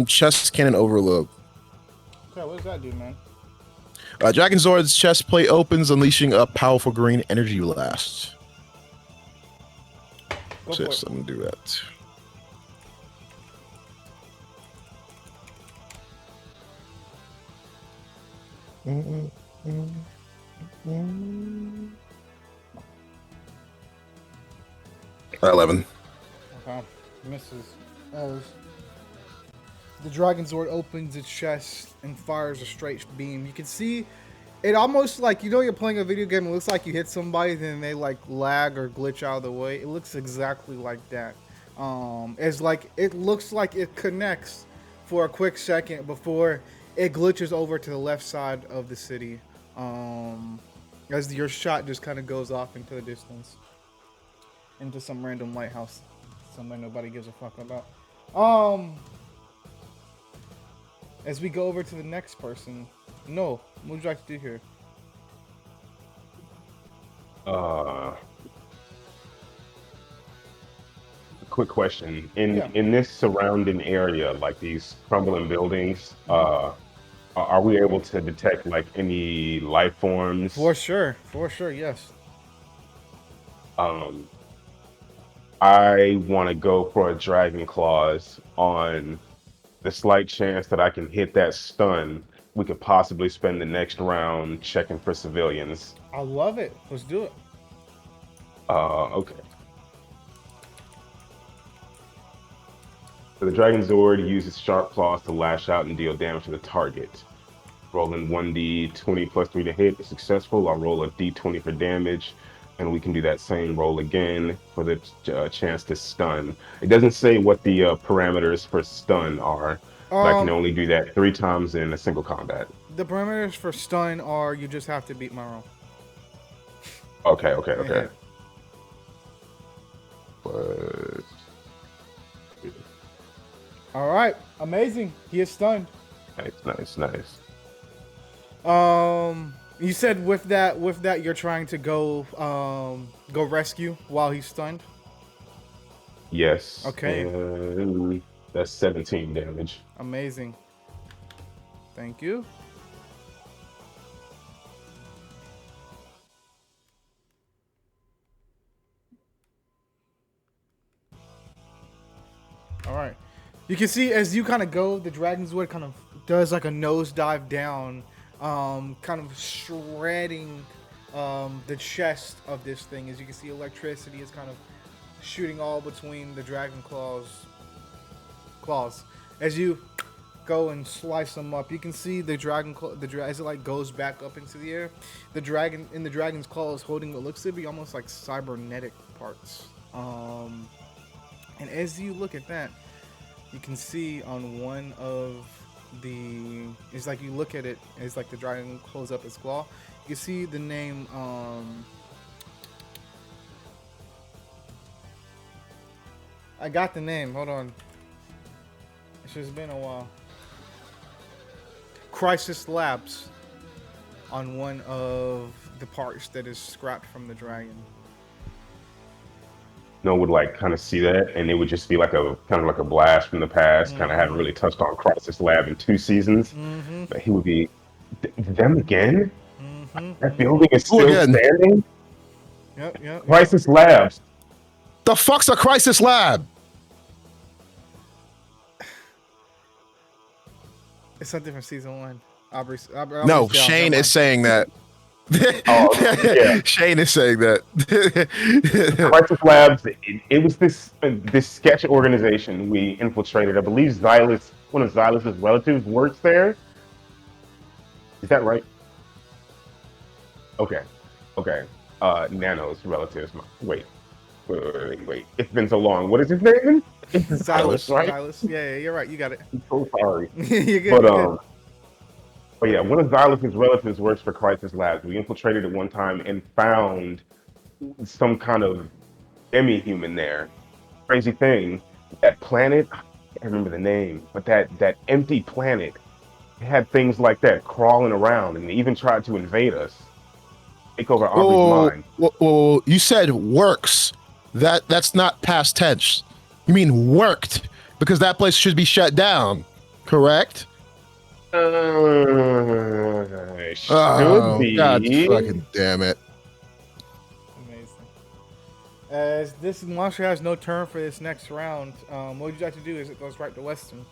Chest Cannon Overload. Okay, what does that do, man? Dragon Zord's chest plate opens, unleashing a powerful green energy blast. Go for Yes, it. I'm gonna do that. Mm. 11. Okay. Misses. As the Dragon Zord opens its chest and fires a straight beam. You can see it almost like, you know, you're playing a video game, it looks like you hit somebody, then they like lag or glitch out of the way. It looks exactly like that. It's like, it looks like it connects for a quick second before it glitches over to the left side of the city. As your shot just kind of goes off into the distance. Into some random lighthouse. Something nobody gives a fuck about. As we go over to the next person. No, what would you like to do here? Quick question. In Yeah. in this surrounding area, like these crumbling buildings, are we able to detect like any life forms? For sure, yes. I want to go for a dragon claws on the slight chance that I can hit that stun. We could possibly spend the next round checking for civilians. I love it. Let's do it. Okay. So the Dragon Zord uses sharp claws to lash out and deal damage to the target. Rolling 1d20 plus 3 to hit is successful. I'll roll a d20 for damage, and we can do that same roll again for the chance to stun. It doesn't say what the parameters for stun are, but I can only do that 3 times in a single combat. The parameters for stun are you just have to beat my roll. Okay. But... All right, amazing. He is stunned. Nice. You said with that you're trying to go rescue while he's stunned. Yes. Okay. And that's 17 damage. Amazing. Thank you. All right. You can see as you kind of go, the Dragon's Wood kind of does like a nosedive down, kind of shredding the chest of this thing. As you can see, electricity is kind of shooting all between the dragon claws. As you go and slice them up, you can see the dragon as it like goes back up into the air. The dragon's claw is holding what looks to be almost like cybernetic parts. And as you look at that, you can see on one of the, it's like you look at it, it's like the dragon closes up its claw. You can see the name, I got the name, hold on. It's just been a while. Crisis Labs on one of the parts that is scrapped from the dragon. No one would like kind of see that, and it would just be like a kind of like a blast from the past. Kind of haven't really touched on Crisis Lab in 2 seasons, but he would be them again. That building is still standing. Yep. Crisis Labs. The fuck's a Crisis Lab? It's something from season 1. Aubrey's No, down, Shane never is saying that. Oh, yeah. Shane is saying that. Crisis Labs. It was this sketch organization we infiltrated. I believe Xylus, one of Xylus's relatives, works there. Is that right? Okay. Nano's relatives. Wait. It's been so long. What is his name? It's Xylus, right? Xylus. Yeah, you're right. You got it. I'm so sorry. You're good. But yeah, one of Xylus's relatives works for Crisis Labs. We infiltrated it one time and found some kind of demi-human there. Crazy thing, that planet, I can't remember the name, but that empty planet had things like that crawling around, and they even tried to invade us. Take over Aubrey's mind. Whoa, you said works. That's not past tense. You mean worked, because that place should be shut down, correct? Should be. God fucking damn it. Amazing. As this monster has no turn for this next round, what would you like to do? Is it goes right to Western?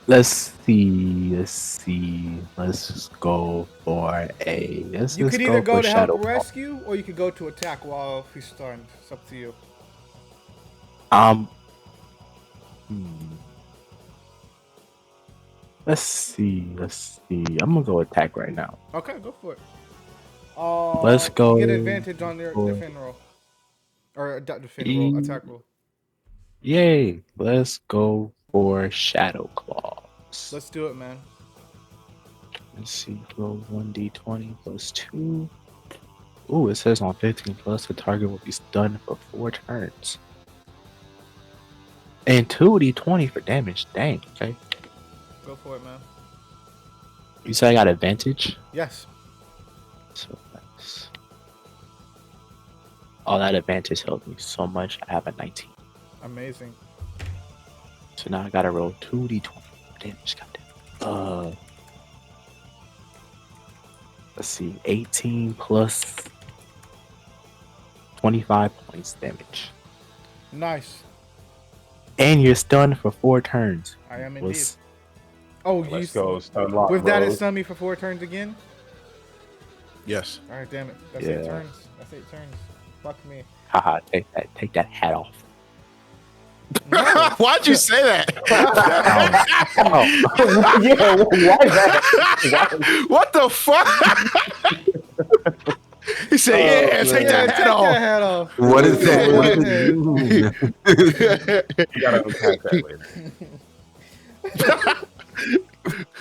Let's see. Let's see. Let's just go for a. Let's You just could either go for to help Shadow Claw. rescue, or you could go to attack while he's stunned. It's up to you. Um. hmm. Let's see. Let's see. I'm gonna go attack right now. Okay, go for it. Let's go. You get advantage on your for- defend roll. Or defend roll, attack roll. Yay! Let's go for Shadow Claws. Let's do it, man. Let's see. Roll 1d20 plus 2. Ooh, it says on 15 plus the target will be stunned for 4 turns. And 2d20 for damage. Dang, okay. Go for it, man. You said I got advantage? Yes. So nice. Oh, that advantage helped me so much. I have a 19. Amazing. So now I gotta roll 2d20 damage. Goddamn. Let's see. 18 plus 25 points damage. Nice. And you're stunned for 4 turns. I am indeed. Oh, Let's go. Stun lock, with that, bro. it stun me for 4 turns again? Yes. Alright, damn it. That's Yeah. 8 turns. That's 8 turns. Fuck me. Haha, take that hat off. No. Why'd you say that? Yeah, why that? What the fuck? He said, "Yeah, take that hat Take off." that hat off. What is that? Yeah, What yeah, does it mean? You gotta unpack that later.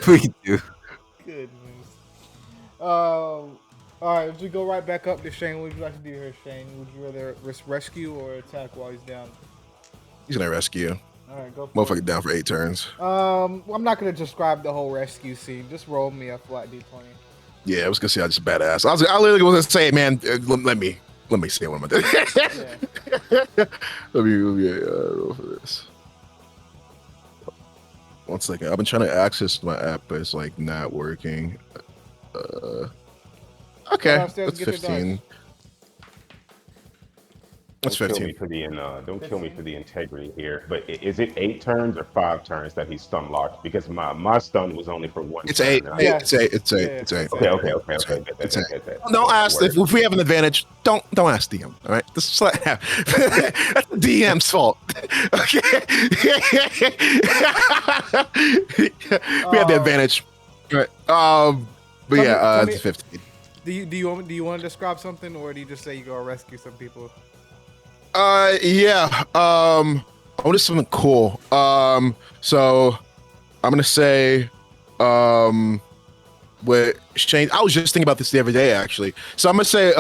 We do. Goodness. Alright, if we go right back up to Shane, what would you like to do here, Shane? Would you rather rescue or attack while he's down? He's gonna rescue. Alright, go for Motherfucker down for 8 turns. it. I'm not gonna describe the whole rescue scene. Just roll me a flat d20. Yeah, I was gonna say I just badass. I literally was gonna say, man, let me say what I'm gonna do. Yeah. let me roll for this. 1 second. I've been trying to access my app, but it's like not working. Okay, downstairs that's and get your 15. That's Don't kill me 15. for the don't kill me for the integrity here. But is it 8 turns or 5 turns that he's stun locked? Because my stun was only for 1 It's turn. 8. and Yeah. It's 8. It's 8. Yeah, It's 8. Okay. It's 8. Don't ask if we have an advantage. Don't ask DM. All right, this is like that's the DM's fault. Okay, we have the advantage. All right. But Tell yeah, me- it's 15. Do you want to describe something, or do you just say you go rescue some people? Yeah. I want to something cool. So I'm gonna say, what Shane. I was just thinking about this the other day, actually. So I'm gonna say,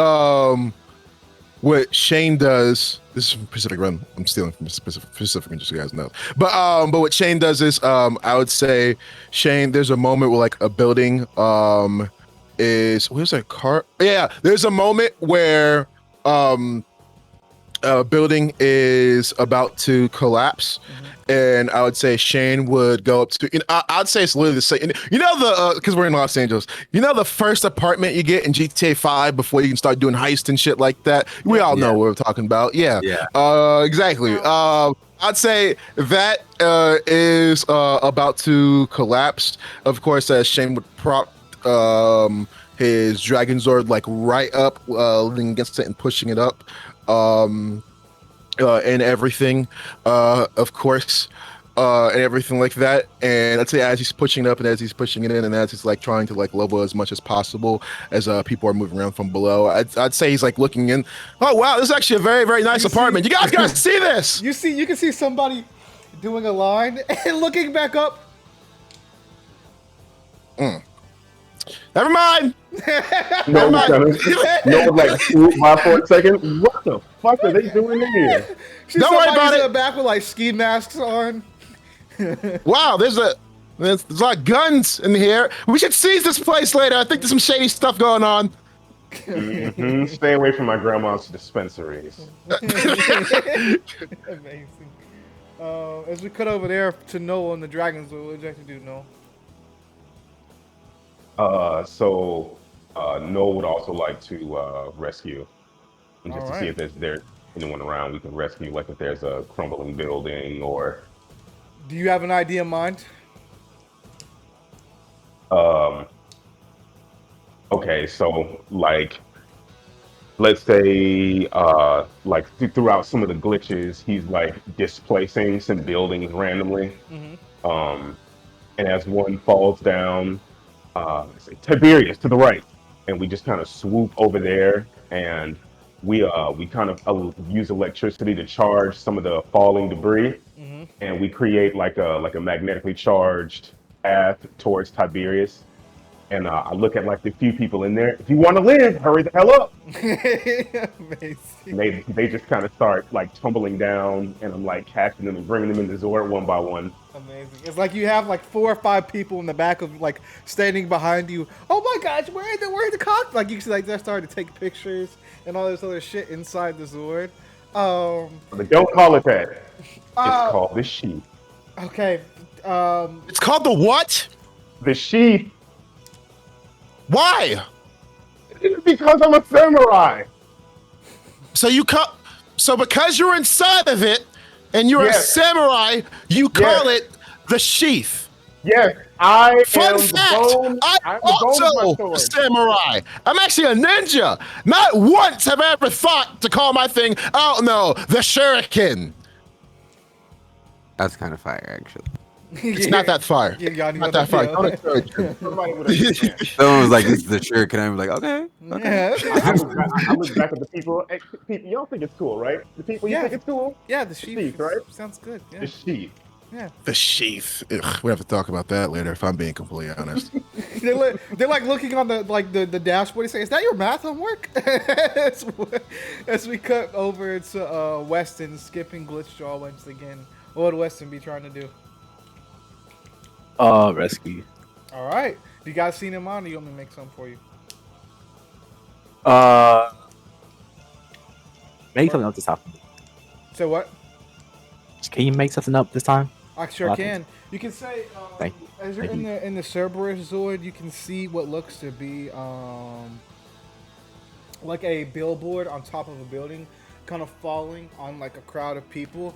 what Shane does. This is from Pacific Rim. I'm stealing from Pacific Rim, just so you guys know. But what Shane does is, I would say, Shane. There's a moment where like a building, is where's that car? Yeah, there's a moment where, a building is about to collapse, and I would say Shane would go up to. I'd say it's literally the same. You know the because we're in Los Angeles. You know the first apartment you get in GTA 5 before you can start doing heists and shit like that. We all know what we're talking about. Yeah. Exactly. I'd say that is about to collapse. Of course, Shane would prop his Dragon Zord like right up, leaning against it and pushing it up. And everything, of course, and everything like that. And I'd say as he's pushing it up and as he's pushing it in and as he's like trying to like level as much as possible as people are moving around from below, I'd say he's like looking in. Oh wow, this is actually a very, very nice apartment. You guys gotta see this. You can see somebody doing a line and looking back up. Never mind. No, like my 4 seconds. What the fuck are they doing in here? Don't worry about in it. the back with like ski masks on. Wow, there's a lot of guns in here. We should seize this place later. I think there's some shady stuff going on. Stay away from my grandma's dispensaries. Amazing. As we cut over there to Noah and the dragons, what would you like to do, Noah? So Noah would also like to rescue, and All just to see right. if there's anyone around we can rescue, like if there's a crumbling building or Do you have an idea in mind? um. Okay, so like let's say like throughout some of the glitches, he's like displacing some buildings randomly. Mm-hmm. Um, and as one falls down, let's say Tiberius to the right, and we just kind of swoop over there, and we kind of use electricity to charge some of the falling debris, Mm-hmm. and we create like a magnetically charged path towards Tiberius. And I look at like the few people in there. If you want to live, hurry the hell up. Amazing. And they just kind of start like tumbling down, and I'm like catching them and bringing them into Zord one by one. Amazing. It's like you have like 4 or 5 people in the back of like standing behind you. Oh my gosh, where are the cops? Like you see, like they're starting to take pictures and all this other shit inside the Zord. But don't call it that. It's Uh, called the sheath. okay. It's called the what? The sheath. Why? Because I'm a samurai. So so because you're inside of it and you're Yes. a samurai, you call Yes. it the sheath. Yes, I Fun am fact, the bone. I'm I'm the bone of also my a sword. samurai. I'm actually a ninja. Not once have I ever thought to call my thing, oh no, the shuriken. That's kind of fire, actually. It's not that far. Yeah, Yanni, Not that far. yeah. Don't encourage you. Somebody would understand. Someone was like, "This is the shirt," and I'm like, "Okay." Yeah, I look back at the people. Hey, people, y'all think it's cool, right? The people, you Yeah. think it's cool? yeah, the sheep sheath, right? sounds good. Yeah, The sheath. yeah. The sheath. Ugh, we have to talk about that later if I'm being completely honest. They're like looking on the dashboard. They say, "Is that your math homework?" as we cut over to Weston skipping glitch jaw once again. What would Weston be trying to do? Rescue. All right. You guys seen him on? Or you want me to make some for you? Make something up this time. So what? Can you make something up this time? I sure Nothing. can. You can say Thank as you're thank in the Cerberus Zord, you can see what looks to be like a billboard on top of a building, kind of falling on like a crowd of people.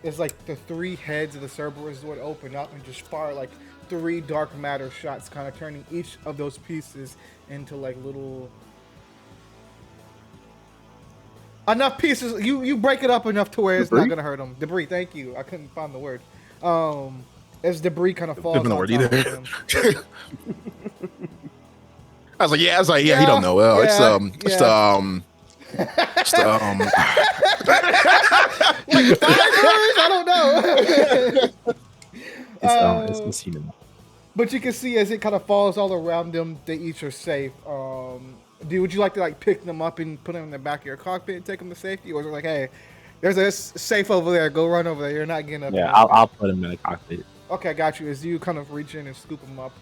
As like the 3 heads of the Cerberus Zord open up and just fire like 3 dark matter shots, kind of turning each of those pieces into like little. Enough pieces. You break it up enough to where it's not gonna hurt them. Debris. Thank you. I couldn't find the word. As debris kind of falls Couldn't on word top either. of them. I was like, yeah, he don't know. Well, it's yeah. Like 5 words? I don't know. It's human. But you can see as it kind of falls all around them, they each are safe. Would you like to like pick them up and put them in the back of your cockpit and take them to safety, or is it like, hey, there's a safe over there, go run over there, you're not getting up? Yeah, I'll put him in the cockpit. Okay, got you. As you kind of reach in and scoop them up.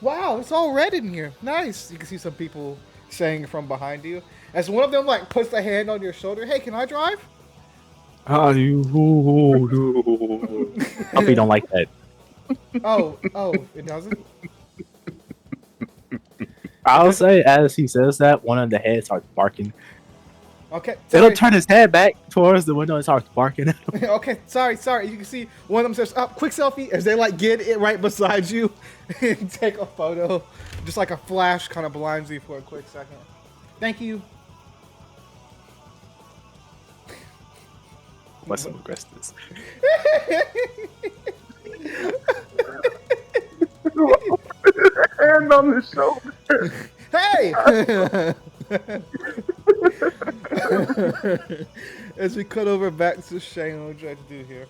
Wow, it's all red in here. Nice. You can see some people saying from behind you. As one of them like puts a hand on your shoulder, hey, can I drive? Hope you don't like that. Oh, it doesn't? I'll say as he says that, one of the heads starts barking. Okay. It'll Sorry. turn his head back towards the window and starts barking. Okay, sorry. You can see one of them says, "Oh, quick selfie," as they like get it right beside you and take a photo. Just like a flash kind of blinds you for a quick second. Thank you. What's some regress this? Hand on the shoulder. Hey! As we cut over back to Shane, what would you like to do here?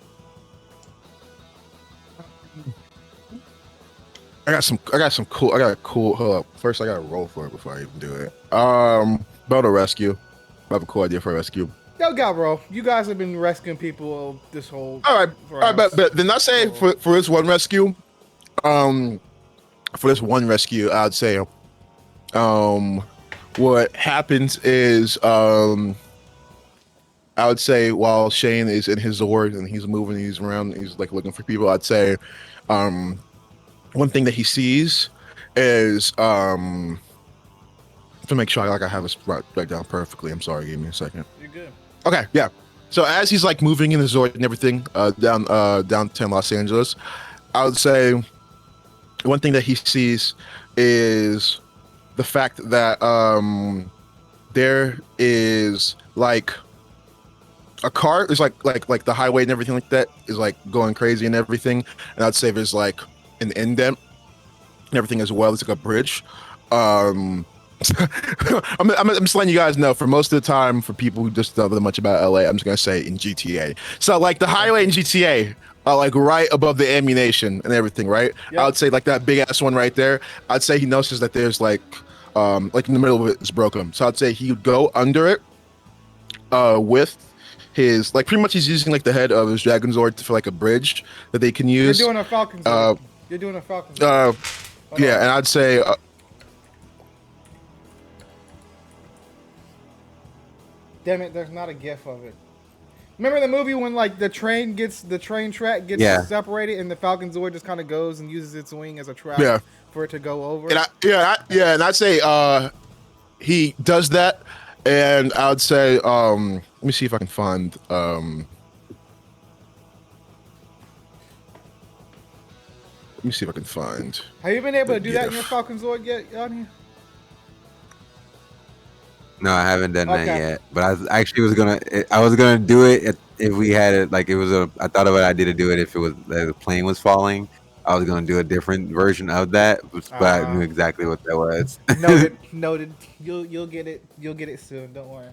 I got a cool, hold up. First, I got to roll for it before I even do it. About a rescue. I have a cool idea for a rescue. Yo, bro. You guys have been rescuing people this whole. All right, but then I say for this one rescue, I'd say, what happens is, I would say while Shane is in his Zord and he's moving, he's around, he's like looking for people. I'd say, one thing that he sees is, To make sure I have this right down perfectly. I'm sorry, give me a second. You're good. Okay, yeah. So as he's like moving in the Zord and everything downtown Los Angeles, I would say one thing that he sees is the fact that there is like a car is like the highway and everything like that is like going crazy and everything, and I'd say there's like an indent and everything as well. It's like a bridge. I'm just letting you guys know, for most of the time, for people who just don't know much about LA, I'm just gonna say in GTA. So like the highway in GTA are like right above the ammunition and everything, right? Yep. I would say like that big ass one right there. I'd say he notices that there's like in the middle of it is broken. So I'd say he would go under it with his like pretty much he's using like the head of his Dragon Zord for like a bridge that they can use. You're doing a Falcon Zord. You're doing a Falcon Zord. Yeah, and I'd say damn it, there's not a gif of it. Remember the movie when like the train track gets Yeah. separated and the Falcon Zord just kind of goes and uses its wing as a track for it to go over? and and I'd say he does that, and I would say let me see if I can find let me see if I can find. Have you been able to do that in gif. your Falcon Zord yet, Yanni? No, I haven't done that Okay. yet. But I actually was gonna do it if we had it. Like it was I thought of an idea to do it if it was the plane was falling. I was gonna do a different version of that, but I knew exactly what that was. Noted. You'll get it. You'll get it soon. Don't worry.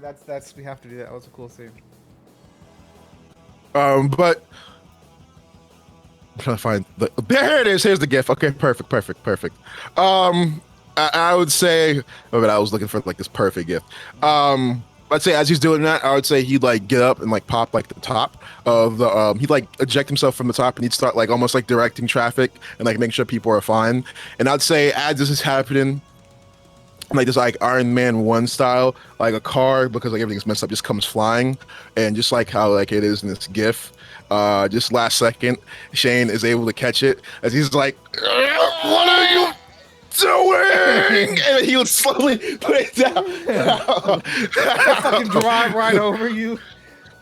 That's we have to do that. That was a cool scene. But I'm trying to find there it is. Here's the gif. Okay, perfect. I would say, but I was looking for like this perfect gift. I'd say as he's doing that, I would say he'd like get up and like pop like the top of the he'd like eject himself from the top and he'd start like almost like directing traffic and like make sure people are fine. And I'd say as this is happening, like this like Iron Man 1 style, like a car, because like everything's messed up, just comes flying, and just like how like it is in this gif, just last second, Shane is able to catch it as he's like, "What are you doing?" And he would slowly put it down. Fucking drive right over you.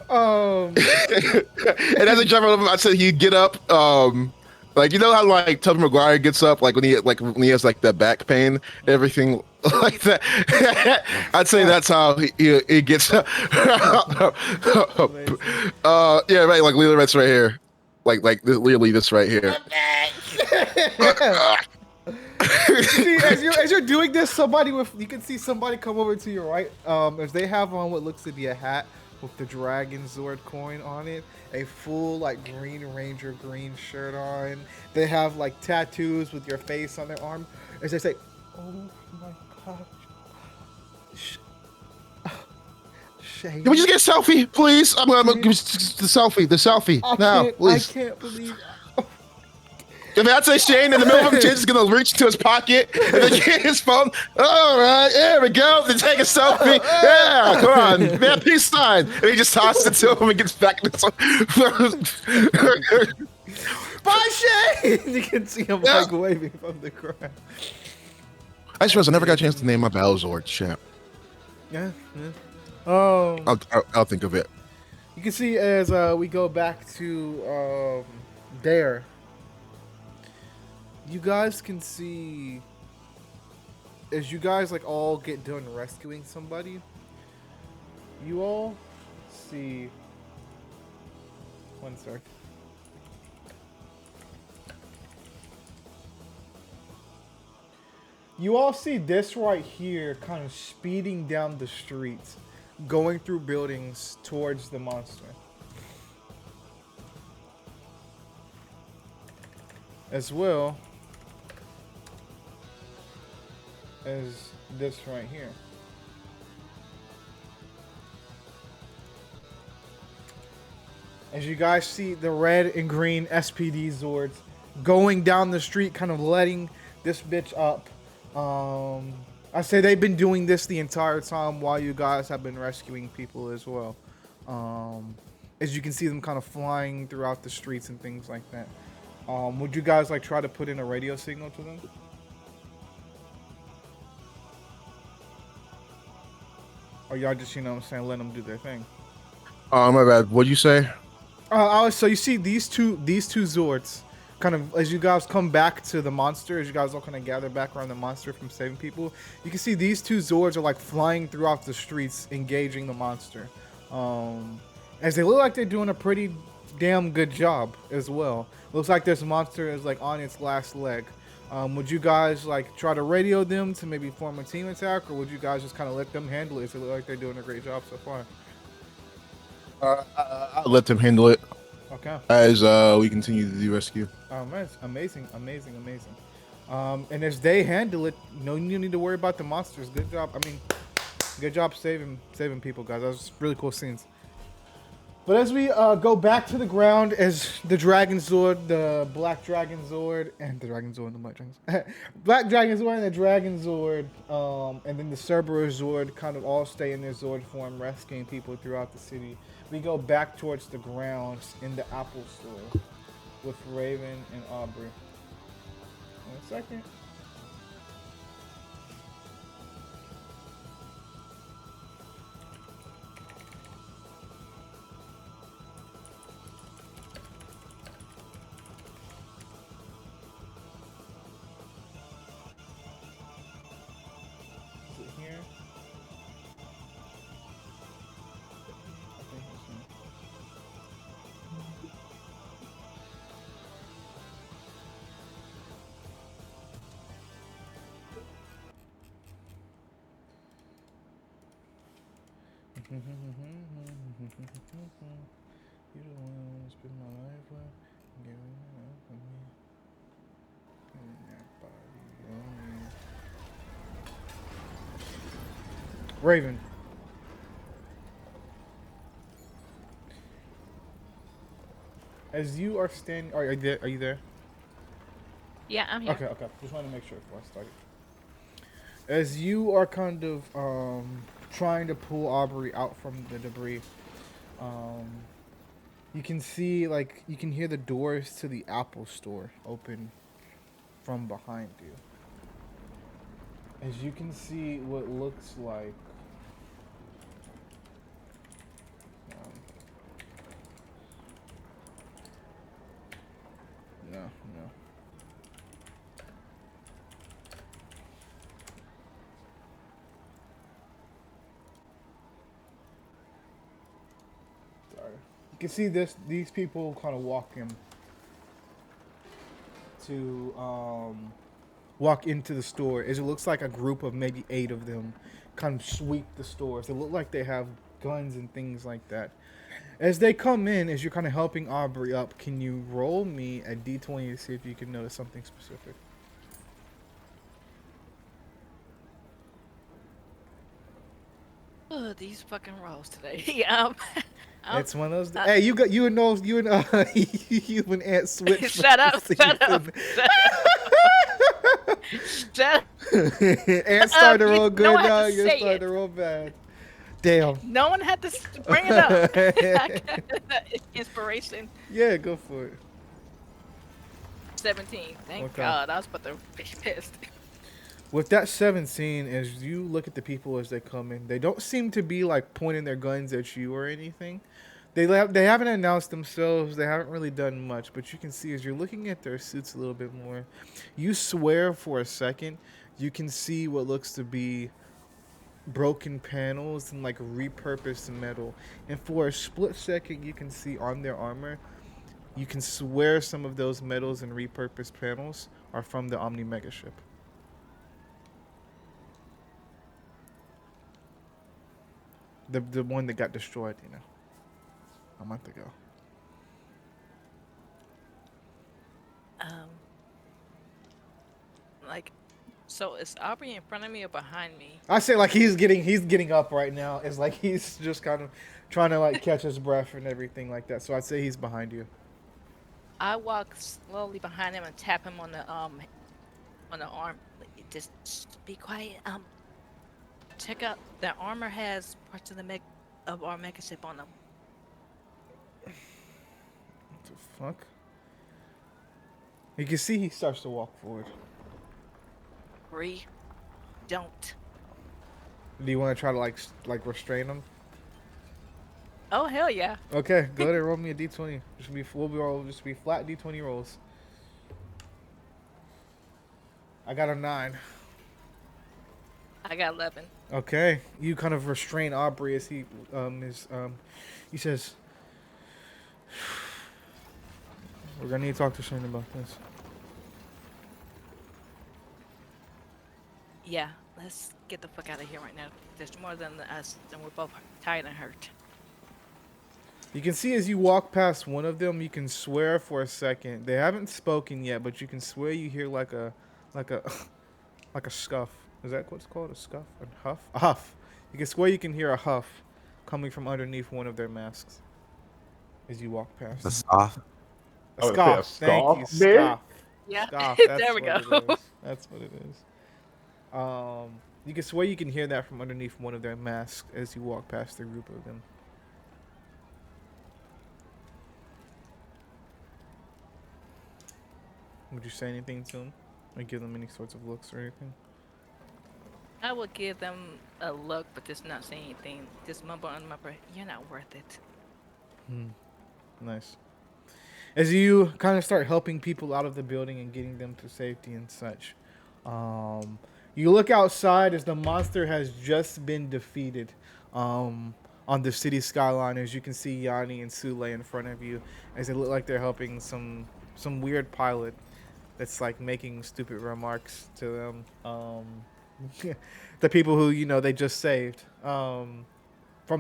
And as I drive over, I said he'd get up. Like, you know how like Tobey Maguire gets up, like when he has like that back pain, everything like that. I'd say that's how he gets up. Yeah, right. Like literally that's right here. Like literally this right here. See, as you're doing this, you can see somebody come over to your right. As they have on what looks to be a hat with the Dragon Zord coin on it, a full like Green Ranger green shirt on. They have like tattoos with your face on their arm. As they say, "Oh my gosh, Shane, Can we just get a selfie, please? I'm gonna give us the selfie now, please." I can't believe." If I'd say Shane in the middle of him, James is gonna reach into his pocket and then get his phone. All right, there we go. Then take a selfie. Yeah, come on, man, peace sign. And he just tosses it to him and gets back in the Bye, Shane. You can see him like waving from the crowd. I just realized I never got a chance to name my Balzord champ. Yeah. I'll think of it. You can see as we go back to there. You guys can see as you guys like all get done rescuing somebody, you all see one sec. You all see this right here kind of speeding down the streets, going through buildings towards the monster. As well as this right here. As you guys see the red and green SPD Zords going down the street, kind of letting this bitch up. I say they've been doing this the entire time while you guys have been rescuing people as well. As you can see them kind of flying throughout the streets and things like that. Would you guys like try to put in a radio signal to them? Or y'all just, you know what I'm saying, let them do their thing? My bad. What'd you say? So you see these two Zords, kind of as you guys come back to the monster, as you guys all kind of gather back around the monster from saving people, you can see these two Zords are like flying throughout the streets, engaging the monster. As they look like they're doing a pretty damn good job as well. Looks like this monster is like on its last leg. Would you guys like try to radio them to maybe form a team attack, or would you guys just kind of let them handle it? It look like they're doing a great job so far. I'll let them handle it Okay. as we continue to do rescue. Man, amazing. And as they handle it, no need to worry about the monsters. Good job. I mean, good job saving people, guys. That was really cool scenes. But as we go back to the ground, as the Dragon Zord, the Black Dragon Zord, and the Dragon Zord and the Black Dragon Zord, Black Dragon Zord and the Dragon Zord, and then the Cerberus Zord kind of all stay in their Zord form, rescuing people throughout the city. We go back towards the grounds in the Apple Store with Raven and Aubrey. 1 second. Is it here? I think it's here. You don't want to spend my life with. Give me up for me. Give me that body on me. Raven. As you are standing, are you there? Are you there? Yeah, I'm here. Okay. Just wanted to make sure before I started. As you are kind of trying to pull Aubrey out from the debris, you can see, like, you can hear the doors to the Apple Store open from behind you. As you can see what looks like no. Sorry. You can see these people kind of walk into the store, as it looks like a group of maybe 8 of them kind of sweep the stores. They look like they have guns and things like that. As they come in, as you're kind of helping Aubrey up, can you roll me a d20 to see if you can notice something specific? Oh, these fucking rolls today. Yeah. It's one of those. Hey, you and you and Aunt Switch. Shut up. Shut up. Aunt started to roll good No one had now. to You're say starting it. to roll bad. Damn. No one had to bring it up. Inspiration. Yeah, go for it. 17. Thank Okay. God. I was about to be pissed. With that 17, as you look at the people as they come in, they don't seem to be like pointing their guns at you or anything. They haven't announced themselves. They haven't really done much, but you can see as you're looking at their suits a little bit more, you swear for a second you can see what looks to be broken panels and like repurposed metal. And for a split second, you can see on their armor, you can swear some of those metals and repurposed panels are from the Omni Mega Ship. The one that got destroyed, a month ago. Like, so is Aubrey in front of me or behind me? I say like he's getting up right now. It's like he's just kind of trying to like catch his breath and everything like that. So I'd say he's behind you. I walk slowly behind him and tap him on the arm. Just be quiet. Check out their armor has parts of our mega ship on them. What the fuck? You can see he starts to walk forward. Bree, don't. Do you want to try to like restrain them? Oh hell yeah! Okay, go ahead and roll me a d20. Just be flat d20 rolls. I got a 9. I got 11. Okay, you kind of restrain Aubrey as he says, "We're gonna need to talk to Shane about this." Yeah, let's get the fuck out of here right now. There's more than us, and we're both tired and hurt. You can see as you walk past one of them, you can swear for a second. They haven't spoken yet, but you can swear you hear like a like a scuff. Is that what's called? A scuff? A huff? A huff. You can swear you can hear a huff coming from underneath one of their masks as you walk past. The soft. A I would say scoff. a Thank you. scoff, man? Scoff. Yeah, Scoff. there we What go. it is. That's what it is. You can swear you can hear that from underneath one of their masks as you walk past the group of them. Would you say anything to them? Or give them any sorts of looks or anything? I would give them a look, but just not say anything. Just mumble under my breath. You're not worth it. Nice. As you kind of start helping people out of the building and getting them to safety and such, you look outside as the monster has just been defeated on the city skyline. As you can see Yanni and Sule in front of you, as they look like they're helping some weird pilot that's like making stupid remarks to them. The people who they just saved from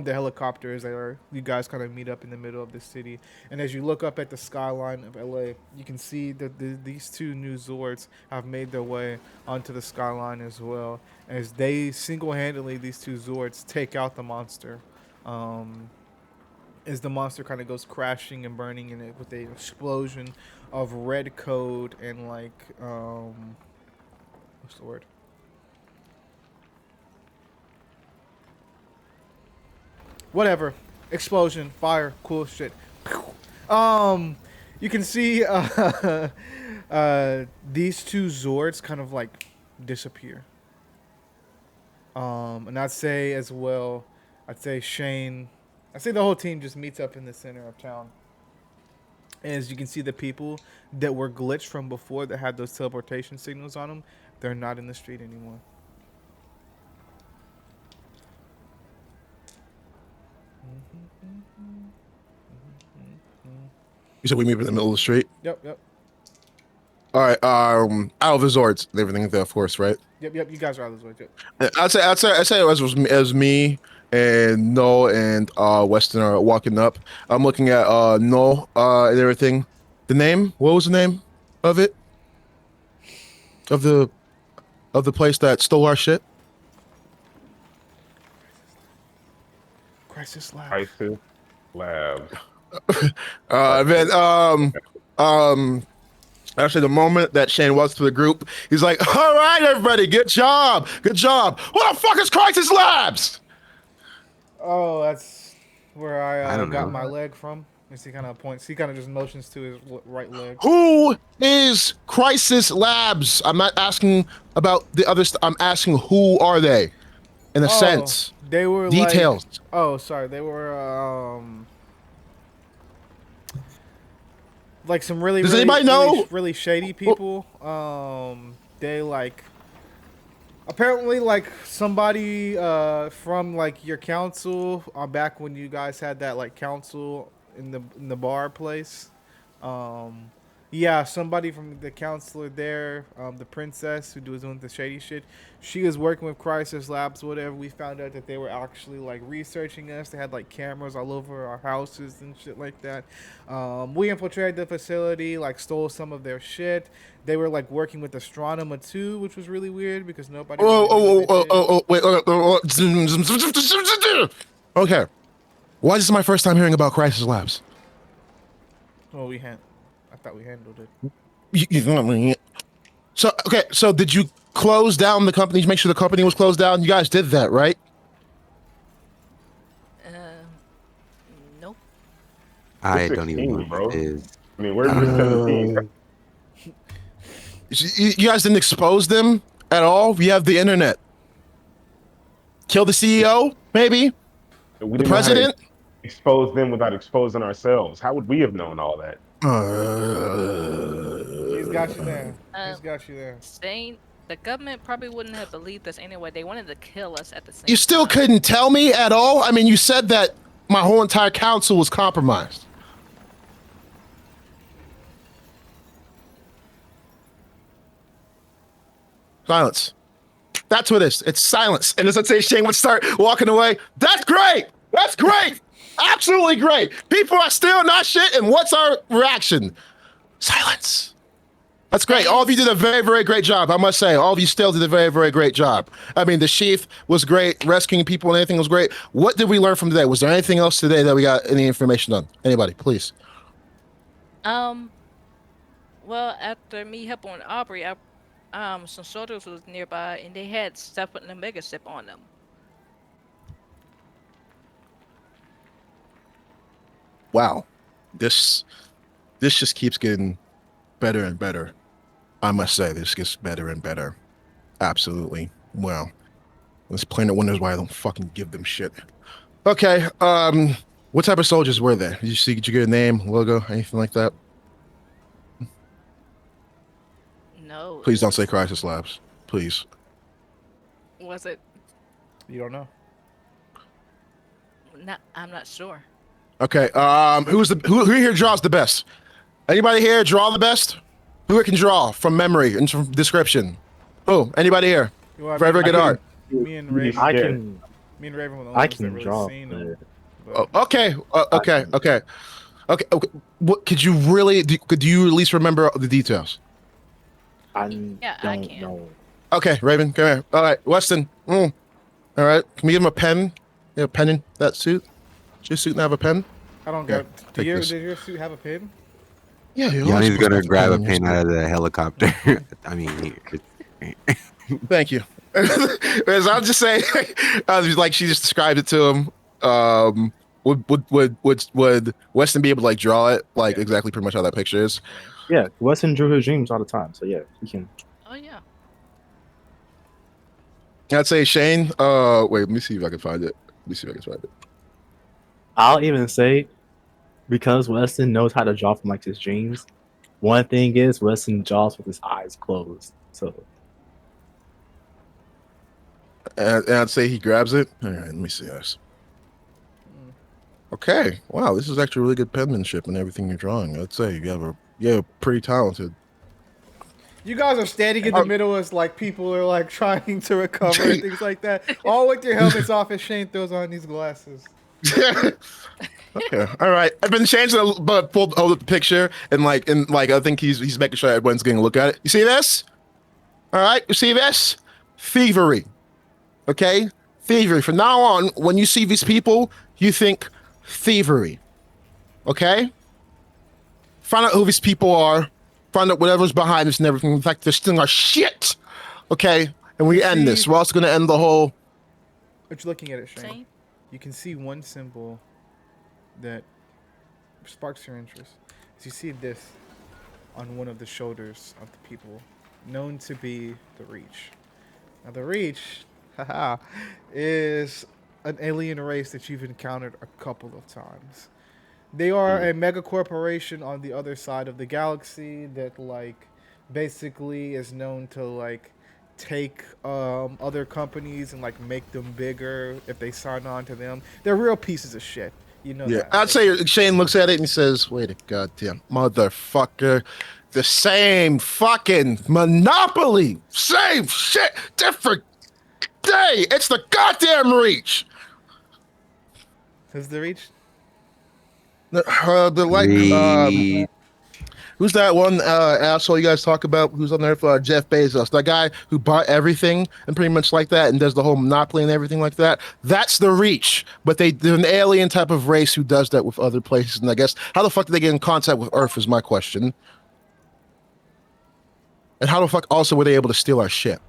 the helicopters. You guys kind of meet up in the middle of the city, and as you look up at the skyline of LA, you can see that these two new Zords have made their way onto the skyline as well, as they single-handedly, these two Zords, take out the monster. As the monster kind of goes crashing and burning in it with an explosion of red code and what's the word? Whatever. Explosion, fire, cool shit. You can see these two Zords kind of like disappear. And I'd say as well, Shane, I'd say the whole team just meets up in the center of town. As you can see, the people that were glitched from before that had those teleportation signals on them, they're not in the street anymore. You said we meet in the middle of the street. Yep. All right. Out of resorts and everything there, of course, right? Yep. You guys are out of this way. Yep. I'd say as me and Noel and Weston are walking up. I'm looking at Noel and everything. The name? What was the name of it? Of the place that stole our shit? Crisis Lab. Crisis Labs. Actually, the moment that Shane walks to the group, he's like, "All right, everybody, good job. What the fuck is Crisis Labs?" Oh, that's where I don't got know. my leg from. As he kind of points, he kind of just motions to his right leg. Who is Crisis Labs? I'm not asking about the other I'm asking who are they, in a sense. They were Details. Sorry, they were like some really. Does really, anybody know? really, really shady people? They apparently somebody from your council back when you guys had that council in the bar place. Yeah, somebody from the counselor there, the princess who was doing the shady shit. She was working with Crisis Labs, whatever. We found out that they were actually researching us. They had cameras all over our houses and shit like that. We infiltrated the facility, stole some of their shit. They were working with Astronema too, which was really weird because nobody. Wait. Okay. Why is this my first time hearing about Crisis Labs? Well, I thought we handled it. So did you close down the company to make sure the company was closed down? You guys did that, right? Nope. I You're don't 16, even know bro. what it is. I mean, where's your 17? You guys didn't expose them at all? We have the internet. Kill the CEO, maybe We the didn't know how to president. expose them without exposing ourselves. How would we have known all that? He's got you there. He's Um, got you there. saying the government probably wouldn't have believed us anyway. They wanted to kill us at the same time. You still couldn't tell me at all? I mean, you said that my whole entire council was compromised. Silence. That's what it is. It's silence. And as I say, Shane would start walking away. That's great. That's great. Absolutely great. People are still not shit. And what's our reaction? Silence. That's great. All of you did a very, very great job. I must say, all of you still did a very, very great job. I mean, the chief was great. Rescuing people and everything was great. What did we learn from today? Was there anything else today that we got any information on? Anybody, please. Well, after me helping Aubrey, some soldiers was nearby and they had stuff with the mega sip on them. Wow. This just keeps getting better and better. I must say, this gets better and better. Absolutely. Well, this planet wonders why I don't fucking give them shit. Okay, what type of soldiers were there? Did you get a name, logo, anything like that? No. Please don't say Crisis Labs. Please. Was it? You don't know. I'm not sure. Okay, who here draws the best? Anybody here draw the best? Who here can draw from memory and from description? Oh, anybody here? Well, Very good art. Me and Raven. I can. Me and Raven were the I only ones that can really draw. seen them. Oh, okay. What could you really? Could you at least remember the details? I Yeah, I don't can. Oh, know. Okay, Raven, come here. All right, Weston. All right, can we give him a pen? You have a pen in that suit? Does your suit not have a pen? I don't Here, get. take this. Did your suit have a pin? Yeah, Yanni's gonna grab a pen out of the helicopter. I mean, here. Thank you. As I'll just say, like she just described it to him. Would Weston be able to like draw it like exactly pretty much how that picture is? Yeah, Weston drew his dreams all the time, so yeah, he can. Oh yeah. I'd say Shane. Wait, let me see if I can find it. I'll even say, because Weston knows how to draw from like his dreams. One thing is Weston draws with his eyes closed. So And I'd say he grabs it. All right, let me see this. Okay, wow, this is actually really good penmanship and everything you're drawing. I'd say you're pretty talented. You guys are standing in the middle as like people are like trying to recover and things like that. All with your helmets off as Shane throws on these glasses. Okay, all right. I've been changing, but hold up the picture and like I think he's making sure everyone's getting a look at it. You see this? All right, you see this? Thievery. Okay, thievery. From now on, when you see these people, you think thievery. Okay. Find out who these people are. Find out whatever's behind this and everything. In fact, they're stealing our shit. Okay, and we end this. We're also gonna end the whole. But you're looking at it, Shane. Same. You can see one symbol that sparks your interest. As you see this on one of the shoulders of the people known to be the Reach. Now the Reach, is an alien race that you've encountered a couple of times. They are a mega corporation on the other side of the galaxy that like basically is known to like take other companies and like make them bigger if they sign on to them. They're real pieces of shit. You know that. I'd say Shane looks at it and he says, "Wait a goddamn motherfucker. The same fucking monopoly. Same shit. Different day. It's the goddamn Reach." Who's the Reach? Who's that one asshole you guys talk about? Who's on there for Jeff Bezos? That guy who bought everything and pretty much like that and does the whole monopoly and everything like that. That's the Reach, but they're an alien type of race who does that with other places. And I guess how the fuck did they get in contact with Earth is my question. And how the fuck also were they able to steal our ship?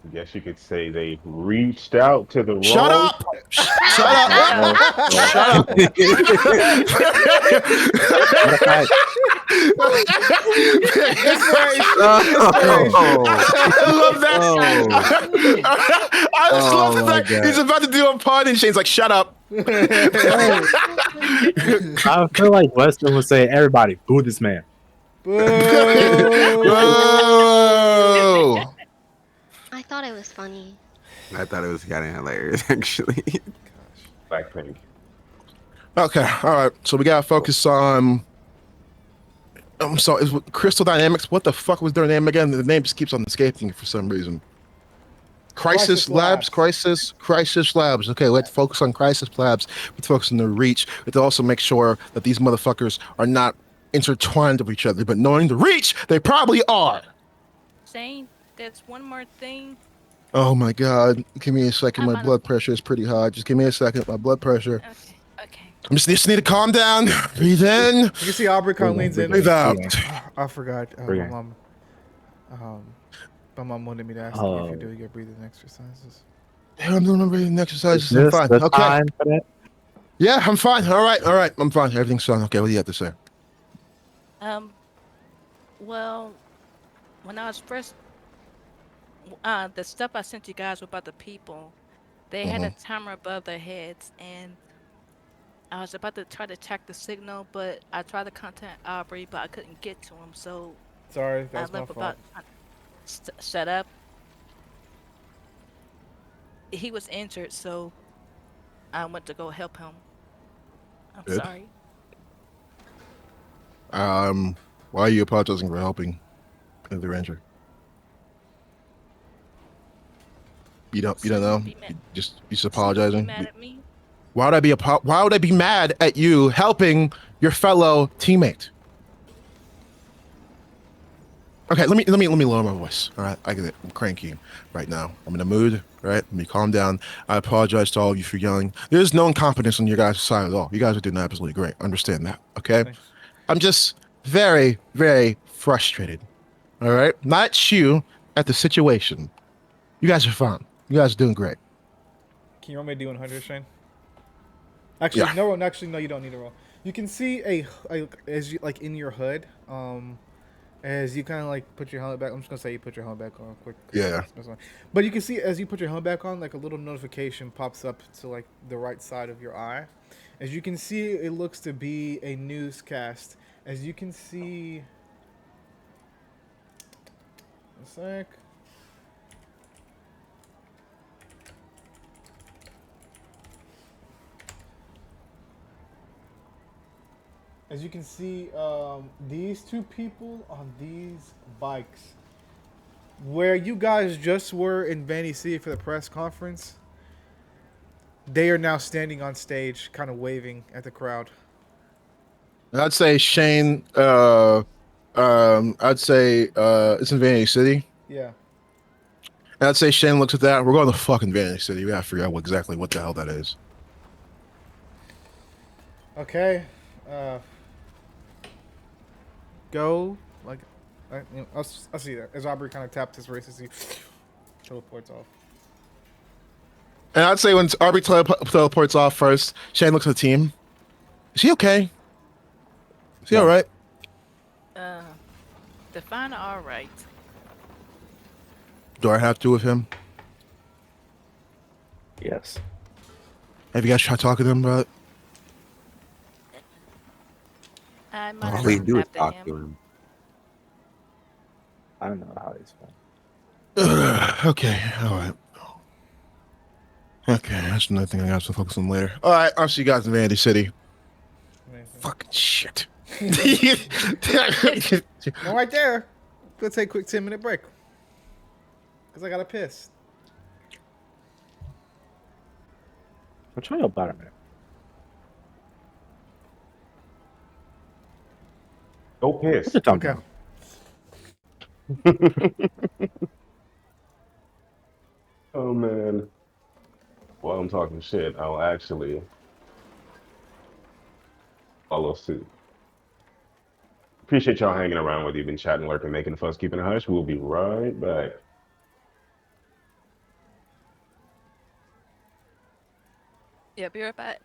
I guess you could say they reached out to the Shut wrong- up! Shut up! Shut up! Oh, I love that. oh, I just love the oh my fact he's god. about to do a pun and Shane's like, "Shut up." Right. I feel like Weston would say, "Everybody, boo this man." Boo! Whoa. I thought it was funny. I thought it was kind of hilarious, actually. Blackpink. Okay, all right. So we gotta focus on. So is Crystal Dynamics. What the fuck was their name again? The name just keeps on escaping for some reason. Crisis Labs. Crisis Labs. Okay, let's focus on Crisis Labs. Let's focus on the reach. Let's also make sure that these motherfuckers are not intertwined with each other. But knowing the reach, they probably are. Shane, there's one more thing. Oh my god. Give me a second. My I'm blood pressure is pretty high. Just give me a second. My blood pressure. Okay. Just need to calm down. Breathe in. You can see Aubrey Carlene's in. Breathe out. I forgot. Bring My it. mom. My mom wanted me to ask you if you're doing your breathing exercises. Yeah, I'm doing my breathing exercises. Is I'm this fine. the Okay. time for that? Yeah, I'm fine. All right. I'm fine. Everything's fine. Okay, what do you have to say? Well, when I was first, the stuff I sent you guys about the people, they had a timer above their heads, and I was about to try to track the signal, but I tried to contact Aubrey, but I couldn't get to him, so Sorry, I that's my left fault. about shut up. He was injured, so I went to go help him. I'm Good. sorry. Why are you apologizing for helping the ranger? You don't know? Be mad. You just Shouldn't you be apologizing? mad at me? Why would I be mad at you helping your fellow teammate? Okay, let me lower my voice. All right, I get it. I'm cranky right now. I'm in a mood. Right, let me calm down. I apologize to all of you for yelling. There's no incompetence on your guys' side at all. You guys are doing absolutely great. Understand that, okay? Thanks. I'm just very, very frustrated. All right, not you at the situation. You guys are fine. You guys are doing great. Can you roll me a D100, Shane? Actually, Yeah. no. Actually, no. You don't need to roll. You can see a as you like in your hood. As you kind of like put your helmet back. I'm just gonna say you put your helmet back on quick. Yeah. But you can see as you put your helmet back on, like a little notification pops up to like the right side of your eye. As you can see, it looks to be a newscast. As you can see, a sec. As you can see, these two people on these bikes, where you guys just were in Vanity City for the press conference, they are now standing on stage, kind of waving at the crowd. I'd say Shane. I'd say it's in Vanity City. Yeah. And I'd say Shane looks at that. We're going to fucking Vanity City. We gotta figure out exactly what the hell that is. Okay. Go like, I'll see that as Aubrey kind of tapped his race as he teleports off. And I'd say when Arby teleports off first, Shane looks at the team. Is he okay? Is he all right? Define all right. Do I have to with him? Yes. Have you guys tried talking to him about it? I might All we have do is after talk him. to him. I don't know how he's feeling. Okay, all right. Okay, that's another thing I got to focus on later. All right, I'll see you guys in Vanity City. Amazing. Fucking shit. No, right there. Go take a quick 10-minute break. Cause I gotta piss. I'm trying to bottom it. Go piss. Put your thumb Okay. down. Oh man. While I'm talking shit, I'll actually follow suit. Appreciate y'all hanging around, whether you've been chatting, lurking, making fuss, keeping it hush. We'll be right back. Yeah, be right back.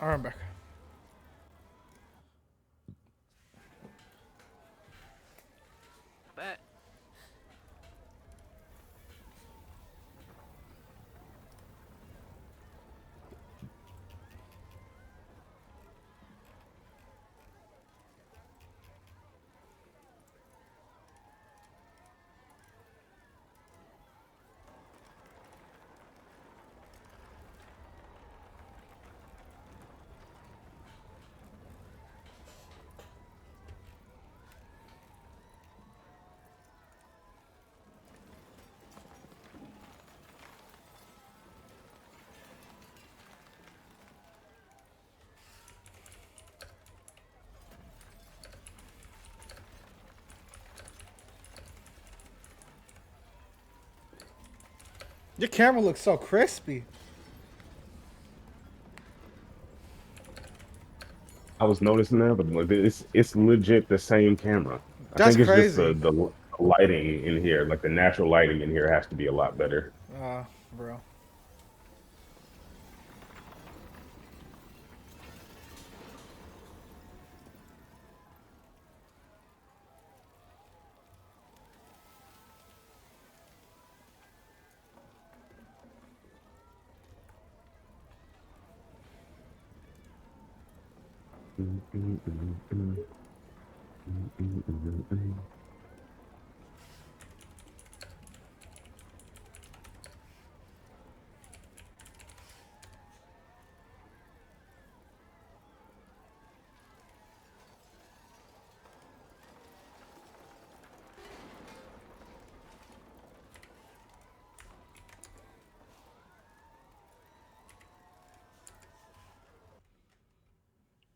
All right, I'm back. But Your camera looks so crispy. I was noticing that, but it's legit the same camera. I That's think it's just crazy. the lighting in here, like the natural lighting in here has to be a lot better. Bro.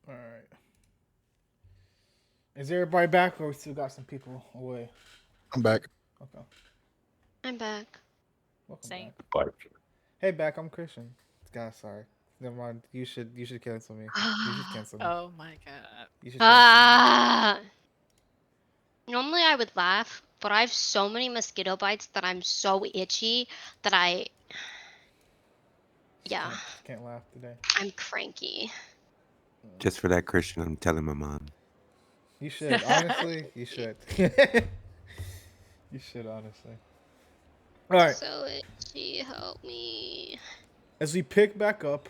All right. Is everybody back, or we still got some people away? I'm back. Okay. I'm back. Welcome same. back. Like, Hey, back. I'm Christian. God, sorry. Never mind. You should cancel me. You should cancel me. Oh my god. You should cancel me. Ah. Normally I would laugh, but I have so many mosquito bites that I'm so itchy that yeah, Can't laugh today. I'm cranky. Just for that, Christian, I'm telling my mom. You should. Honestly, you should. You should, honestly. All right. So itchy, help me. As we pick back up,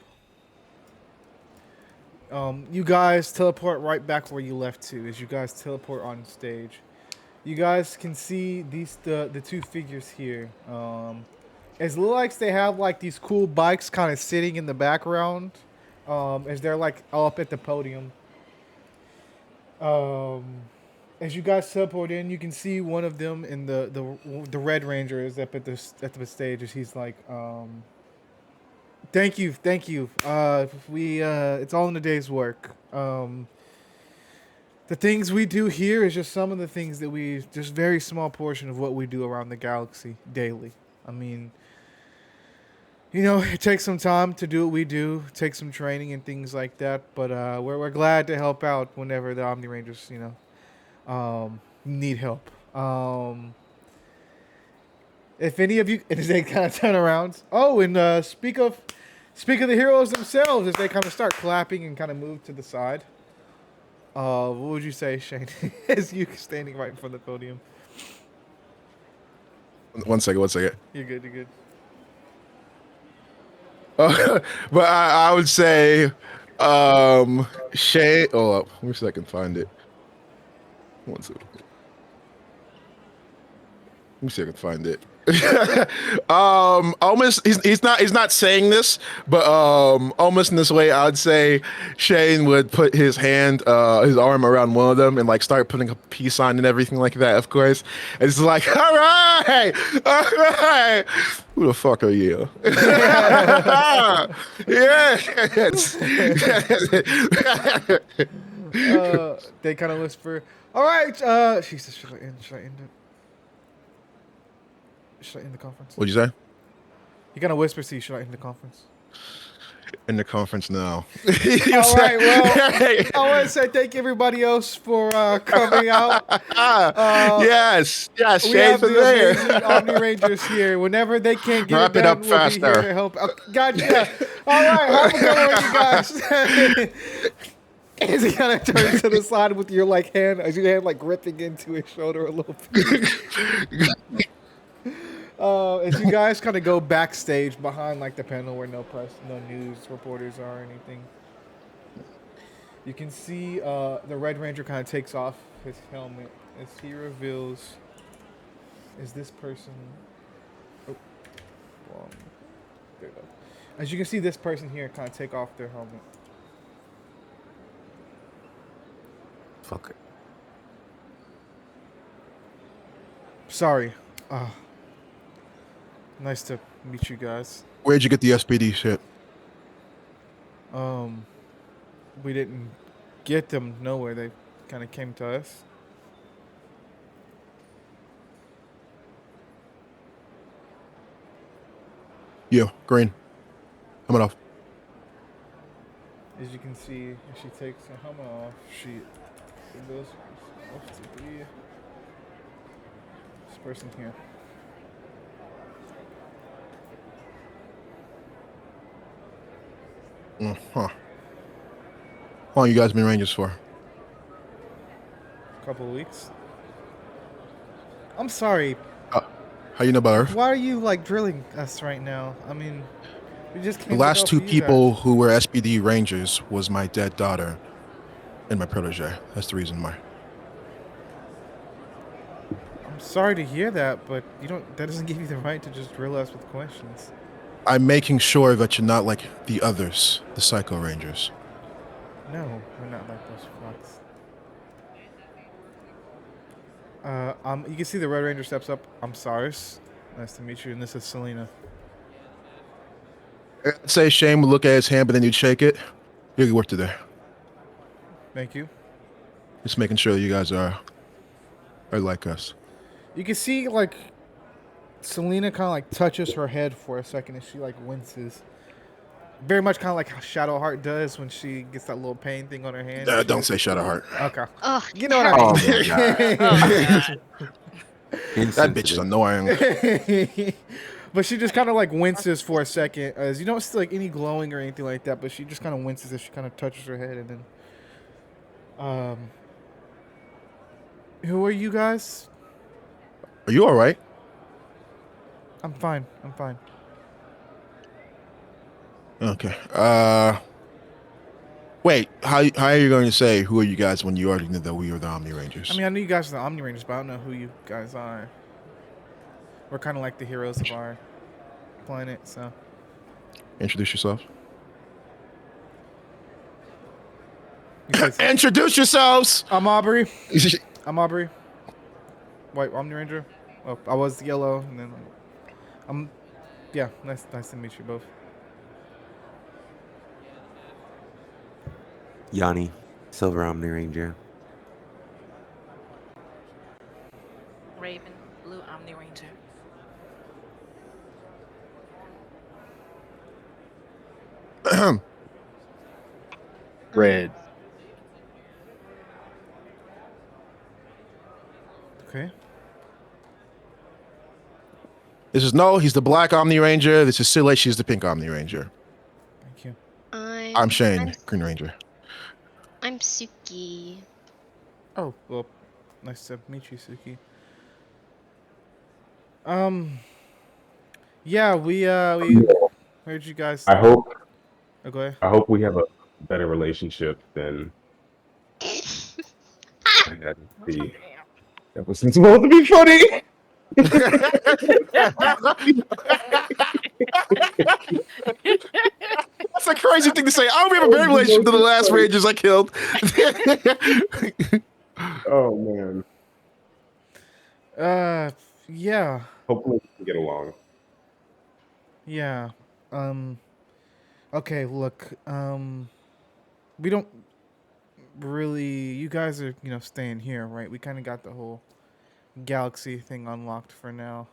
you guys teleport right back where you left to. As you guys teleport on stage, you guys can see the two figures here. It looks like they have like these cool bikes kind of sitting in the background, as they're like up at the podium. Um, as you guys teleport in, you can see one of them in the Red Ranger is up at the stage as he's like, thank you. We it's all in a day's work. The things we do here is just some of the things that just very small portion of what we do around the galaxy daily. I mean, it takes some time to do what we do, takes some training and things like that. But we're glad to help out whenever the Omni Rangers, need help. If any of you, and they kind of turn around. Oh, and speak of the heroes themselves, as they kind of start clapping and kind of move to the side. What would you say, Shane? As you standing right in front of the podium. One second. You're good. But I would say, Shay. Oh, let me see if I can find it. One second. Let me see if I can find it. Almost he's not saying this, but almost in this way, I'd say Shane would put his arm around one of them and like start putting a peace sign and everything like that. Of course, and it's like, all right, who the fuck are you? They kind of whisper, all right, Jesus, should I end the conference? What'd you say? You kind of whisper, see, should I end the conference? in the conference now. All right, well, I want to say thank everybody else for coming out. Yes, We Shane's have the there. amazing Omni Rangers here. Whenever they can't get Wrap it it up done, we'll be here faster. to help. Gotcha. All right, have a good one, you guys. As he kind of turns to the side with your like hand, as your hand like gripping into his shoulder a little bit. As you guys kind of go backstage behind like the panel where no press, no news reporters are or anything, you can see the Red Ranger kind of takes off his helmet as he reveals, is this person? Oh, wrong. There you go. As you can see, this person here kind of take off their helmet. Fuck it. Sorry. Nice to meet you guys. Where'd you get the SPD shit? We didn't get them nowhere. They kind of came to us. You, Green. Helmet off. As you can see, as she takes her helmet off, she goes off to be this person here. Huh. How long you guys been Rangers for? A couple of weeks. I'm sorry. How you know about Earth? Why are you like drilling us right now? I mean, we just came The to last help two you people guys. who were SPD Rangers was my dead daughter and my protege. That's the reason why. I'm sorry to hear that, but you don't. That doesn't give you the right to just drill us with questions. I'm making sure that you're not like the others, the Psycho Rangers. No, we're not like those fucks. You can see the Red Ranger steps up. I'm Cyrus. Nice to meet you. And this is Selena. I'd say Shane would look at his hand, but then you'd shake it. You good work today. Thank you. Just making sure you guys are like us. You can see like Selena kind of like touches her head for a second, and she like winces. Very much kind of like how Shadowheart does when she gets that little pain thing on her hand. Don't say Shadowheart. Okay. Oh, You know what I Oh mean. my god. Oh my god. That bitch is annoying. But she just kind of like winces for a second, as you don't see like any glowing or anything like that. But she just kind of winces as she kind of touches her head, and then, who are you guys? Are you all right? I'm fine. I'm fine. Okay. Wait. How are you going to say who are you guys when you already knew that we were the Omni Rangers? I mean, I know you guys are the Omni Rangers, but I don't know who you guys are. We're kind of like the heroes of our planet, so. Introduce yourselves. You guys- Introduce yourselves. I'm Aubrey. I'm Aubrey. White Omni Ranger. Well, I was yellow, and then I'm. Yeah, nice to meet you both. Yanni, Silver Omni Ranger. Raven, Blue Omni Ranger. Red. Okay. This is No. He's the Black Omni Ranger. This is Silhouette. She's the Pink Omni Ranger. Thank you. I'm Shane, Green Ranger. I'm Suki. Oh, well, nice to meet you, Suki. Yeah, we heard you guys. I hope Oh, go ahead. I hope we have a better relationship than I had with the. That was supposed to be funny. That's a crazy thing to say. I don't have a bad relationship to the last Rangers I killed. Oh man. Yeah, Hopefully we can get along. yeah. Okay, look, we don't really. You guys are, staying here, right? We kind of got the whole galaxy thing unlocked for now.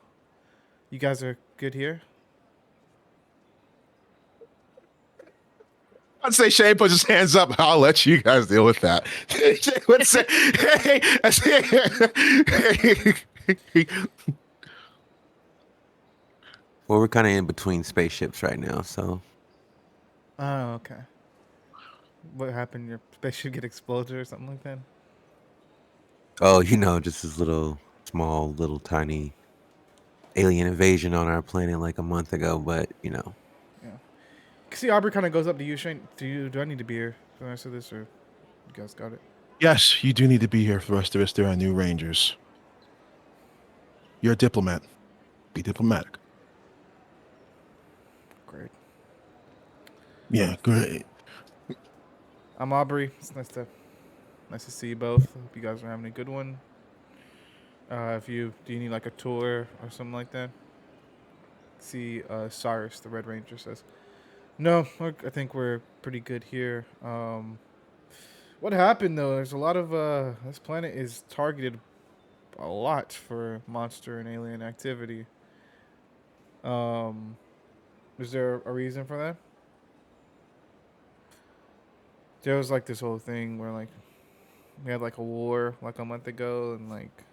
You guys are good here? I'd say Shane puts his hands up. I'll let you guys deal with that. Shane would say, hey, Well, we're kind of in between spaceships right now, so Oh, okay. What happened? Your spaceship get exploded or something like that? just this little, small, little, tiny alien invasion on our planet like a month ago. But Yeah. See, Aubrey kind of goes up to you, Shane. Do I need to be here for the rest of this, or you guys got it? yes, you do need to be here for the rest of us. There are new Rangers. You're a diplomat. Be diplomatic. Great. Yeah, great. I'm Aubrey. It's nice to see you both. Hope you guys are having a good one. Do you need like a tour or something like that? See, Cyrus, the Red Ranger says, "No, I think we're pretty good here." What happened though? There's a lot of this planet is targeted a lot for monster and alien activity. Um, is there a reason for that? There was like this whole thing where like we had like a war like a month ago, and like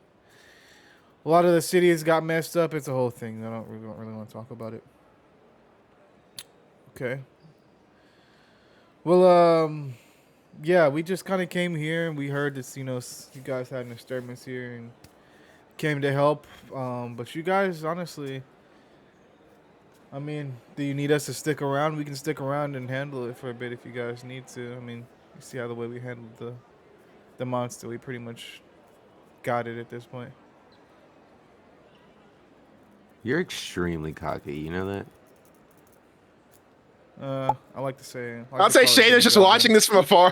a lot of the cities got messed up. It's a whole thing. We don't really want to talk about it. Okay. Well, yeah, we just kind of came here and we heard this. You guys had an disturbance here and came to help. But you guys, honestly, I mean, do you need us to stick around? We can stick around and handle it for a bit if you guys need to. I mean, you see how the way we handled the monster, we pretty much got it at this point. you're extremely cocky. You know that? I like to say. I'd say Shane is just watching this from afar,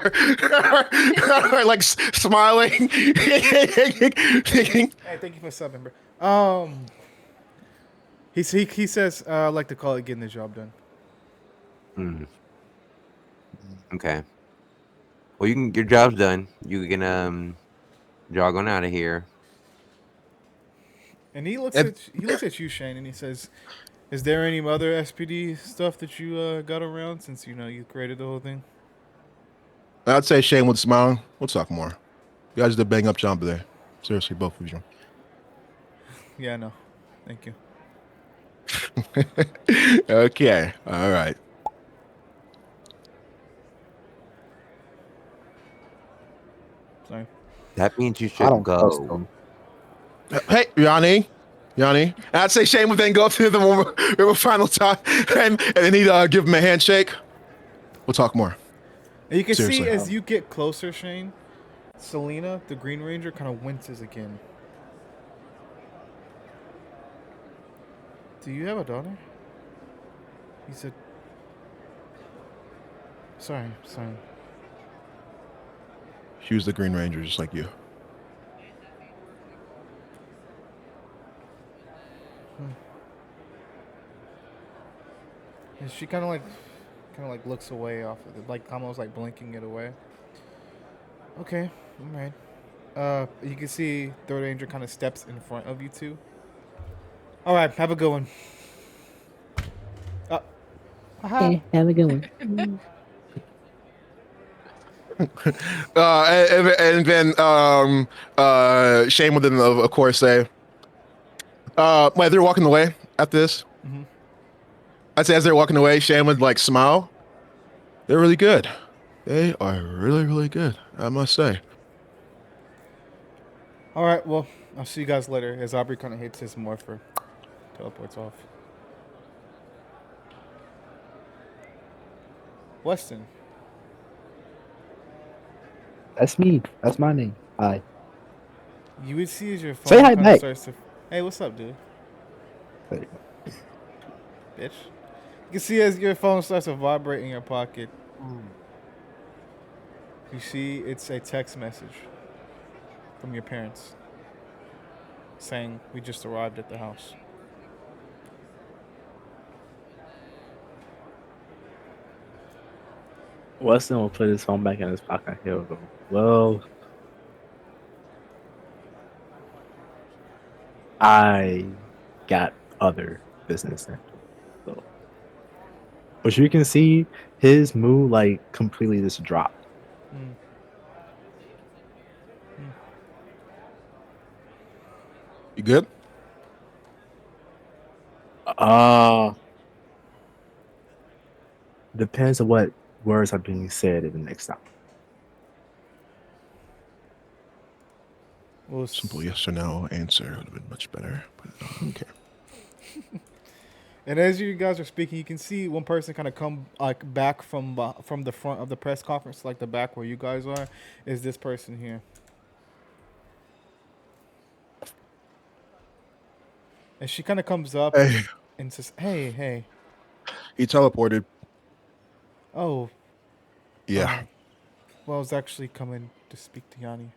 like smiling. Hey, thank you for subbing, bro. He says, "I like to call it getting the job done." Hmm. Okay. Well, your job's done. You can jog on out of here. And he looks at you, Shane, and he says, "Is there any other SPD stuff that you got around since you created the whole thing?" I'd say Shane would smile. We'll talk more. You guys did a bang up job there. Seriously, both of you. Yeah, no, thank you. Okay. All right. Sorry. That means you I should don't trust go. them. Hey, Yanni. And I'd say Shane would then go up to the one final time and then he'd give him a handshake. We'll talk more. And you can Seriously. see as you get closer, Shane, Selena, the Green Ranger, kind of winces again. Do you have a daughter? He said, Sorry. She was the Green Ranger, just like you. And she kind of like looks away off of it, like almost like blinking it away. Okay, all right. You can see Third Ranger kind of steps in front of you two. All right, have a good one. Have a good one. And then Shane would then, of course, say, "Wait, they're walking away after this." Mm-hmm. I'd say as they're walking away, Shane would like smile. They're really good. They are really, really good, I must say. All right, well, I'll see you guys later. As Aubrey kind of hits his morpher, teleports off. Weston. That's me. That's my name. Hi. You would see as your phone Say hi kind of back. starts to. Hey, what's up, dude? There you go. Bitch. You can see as your phone starts to vibrate in your pocket. You see it's a text message from your parents saying, "We just arrived at the house." Weston will put his phone back in his pocket. He'll go, well, I got other business now. So, but you can see his mood like completely just dropped. Mm. You good? Depends on what words are being said in the next time. Well, Simple yes or no answer would have been much better. But okay. and as you guys are speaking, you can see one person kind of come like back from the front of the press conference, like the back where you guys are, is this person here. And she kind of comes up Hey, and says, "Hey, hey, he teleported. oh, Yeah. well, I was actually coming to speak to Yanni.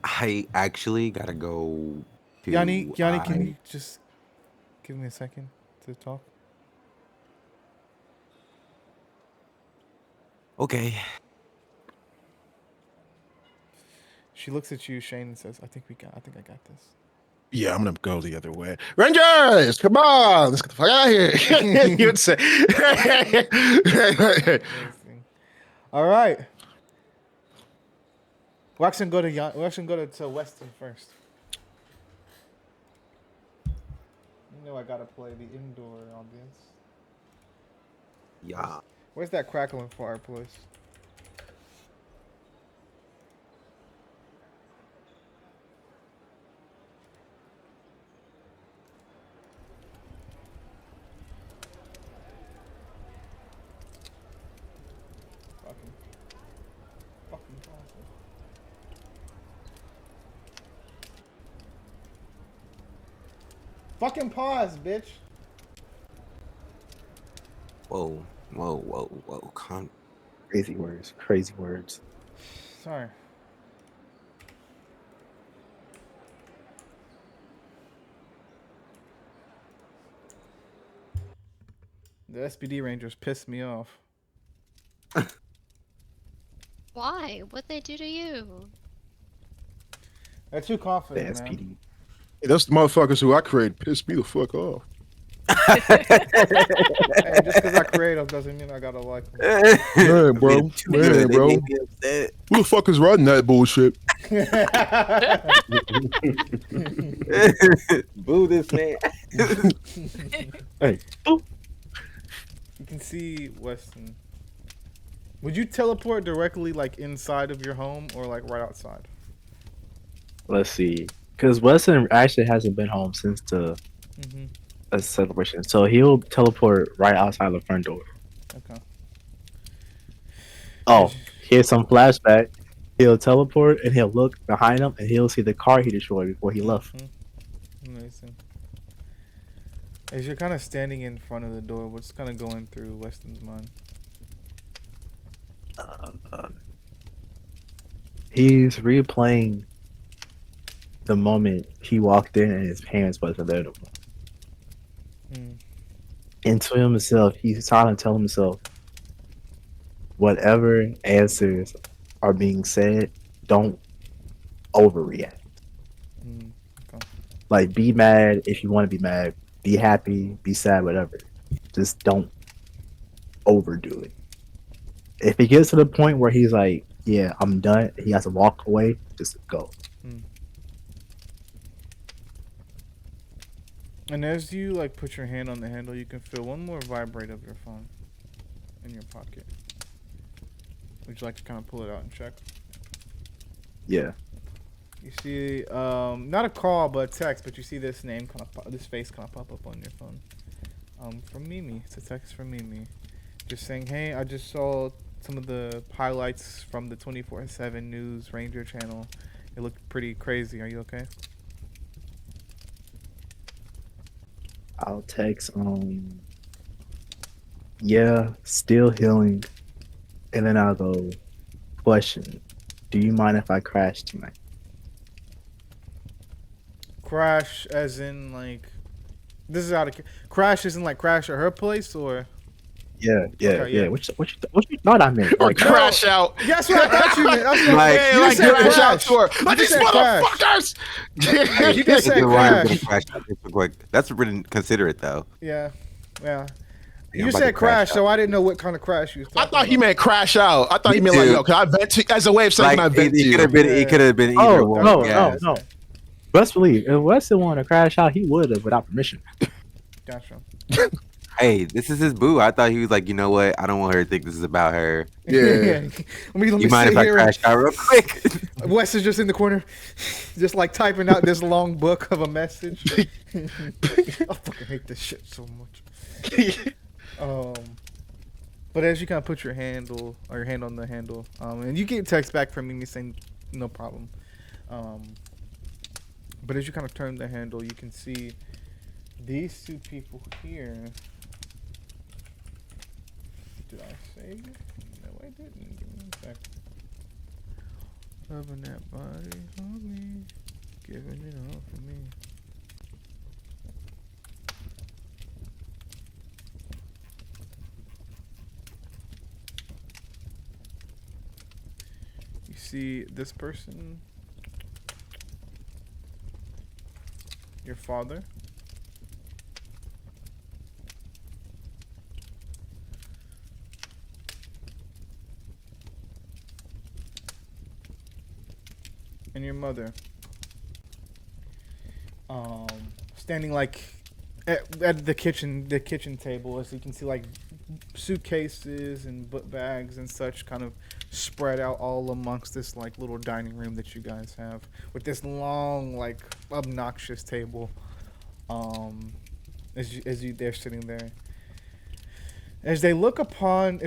I actually gotta go to. Yanni, can you just give me a second to talk?" Okay. She looks at you, Shane, and says, I think I got this." Yeah, I'm gonna go the other way. Rangers, come on, let's get the fuck out of here. You would say. Amazing. All right. We're actually gonna go to Weston first. You know I gotta play the indoor audience. Yeah. Where's that crackling fireplace? Fucking awesome. Fucking pause, bitch. Whoa. Calm. Crazy words. Crazy words. Sorry. The SPD Rangers pissed me off. Why? What'd they do to you? They're too The confident, man. SPD. Hey, those motherfuckers who I created pissed me the fuck off. Hey, just because I create them doesn't mean I gotta like them. Man, bro. Man, bro. They made me upset. Who the fuck is running that bullshit? Boo this man. Hey. You can see Weston. Would you teleport directly like inside of your home or like right outside? Let's see. Because Weston actually hasn't been home since the Mm-hmm. celebration. So he'll teleport right outside the front door. Okay. Oh, here's some flashback. He'll teleport and he'll look behind him and he'll see the car he destroyed before he left. Mm-hmm. Amazing. As you're kind of standing in front of the door, what's kind of going through Weston's mind? He's replaying the moment he walked in and his parents wasn't there no more. And to himself, he's trying to tell himself, whatever answers are being said, don't overreact. Okay. Like, be mad if you want to be mad. Be happy, be sad, whatever. Just don't overdo it. If it gets to the point where he's like, yeah, I'm done, he has to walk away, just go. And as you like put your hand on the handle, you can feel one more vibrate of your phone in your pocket. Would you like to kind of pull it out and check? Yeah. You see, not a call, but a text, but you see this name kind of, this face kind of pop up on your phone. From Mimi. It's a text from Mimi, just saying, "Hey, I just saw some of the highlights from the 24/7 News Ranger channel. It looked pretty crazy. Are you okay?" I'll text, yeah, still healing. And then I'll go, question, do you mind if I crash tonight? Crash, as in like, this is out of crash, isn't like crash at her place, or Yeah. Okay, What you thought I meant? Or Like, crash out. Yes, what I thought you meant. That's what Like, Hey, you like said crash out crash. to her. Like You these said crash. motherfuckers. You just said The Ryan's gonna crash. crash out just real quick. That's really considerate though. Yeah, yeah. I'm You about to said crash, out. so I didn't know what kind of crash you was I talking thought he about. meant crash out. I thought he Me meant like, too. yo, can I vent to as a way of saying can I Like vent to it could you? have been. It could have been either Oh one. That's no, what I Yeah. was no, gonna no. say. Best believe if Weston wanted to crash out, he would have without permission. Gotcha. Hey, this is his boo. I thought he was like, you know what? I don't want her to think this is about her. Yeah. let me You mind sit if I here. crash out real quick? Wes is just in the corner, just like typing out this long book of a message. I fucking hate this shit so much. But as you kind of put your hand on the handle, and you get text back from me saying no problem. But as you kind of turn the handle, you can see these two people here. Did I say it? No, I didn't. Give me a sec. Loving that body on me, giving it all for me. You see this person, your father. And your mother, standing like at the kitchen table, as you can see, like suitcases and book bags and such, kind of spread out all amongst this like little dining room that you guys have, with this long, like obnoxious table. As you they're sitting there. As they look upon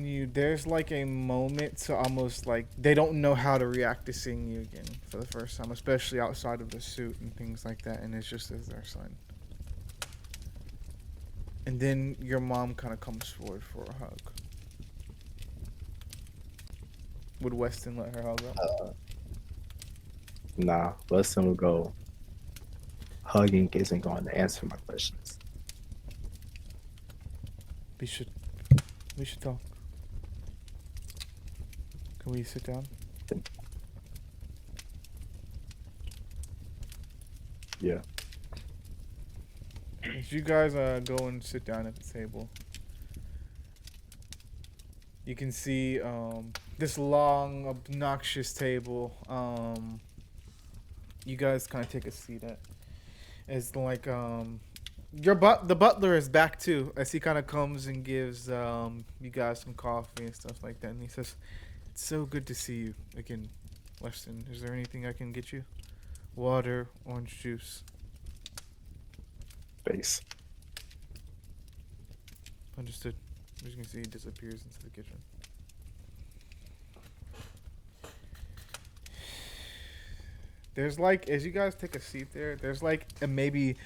you, there's like a moment to almost like they don't know how to react to seeing you again for the first time, especially outside of the suit and things like that, and it's just as their son. And then your mom kind of comes forward for a hug. Would Weston let her hug up? Nah, Weston will go. Hugging isn't going to answer my questions. We should talk. Can we sit down? Yeah. As you guys go and sit down at the table, you can see this long, obnoxious table. You guys kind of take a seat at. It's like the butler is back too, as he kind of comes and gives you guys some coffee and stuff like that, and he says, "It's so good to see you again, Weston. Is there anything I can get you? Water, orange juice." Face. Understood. As you can see, he disappears into the kitchen. There's like, as you guys take a seat there, there's like maybe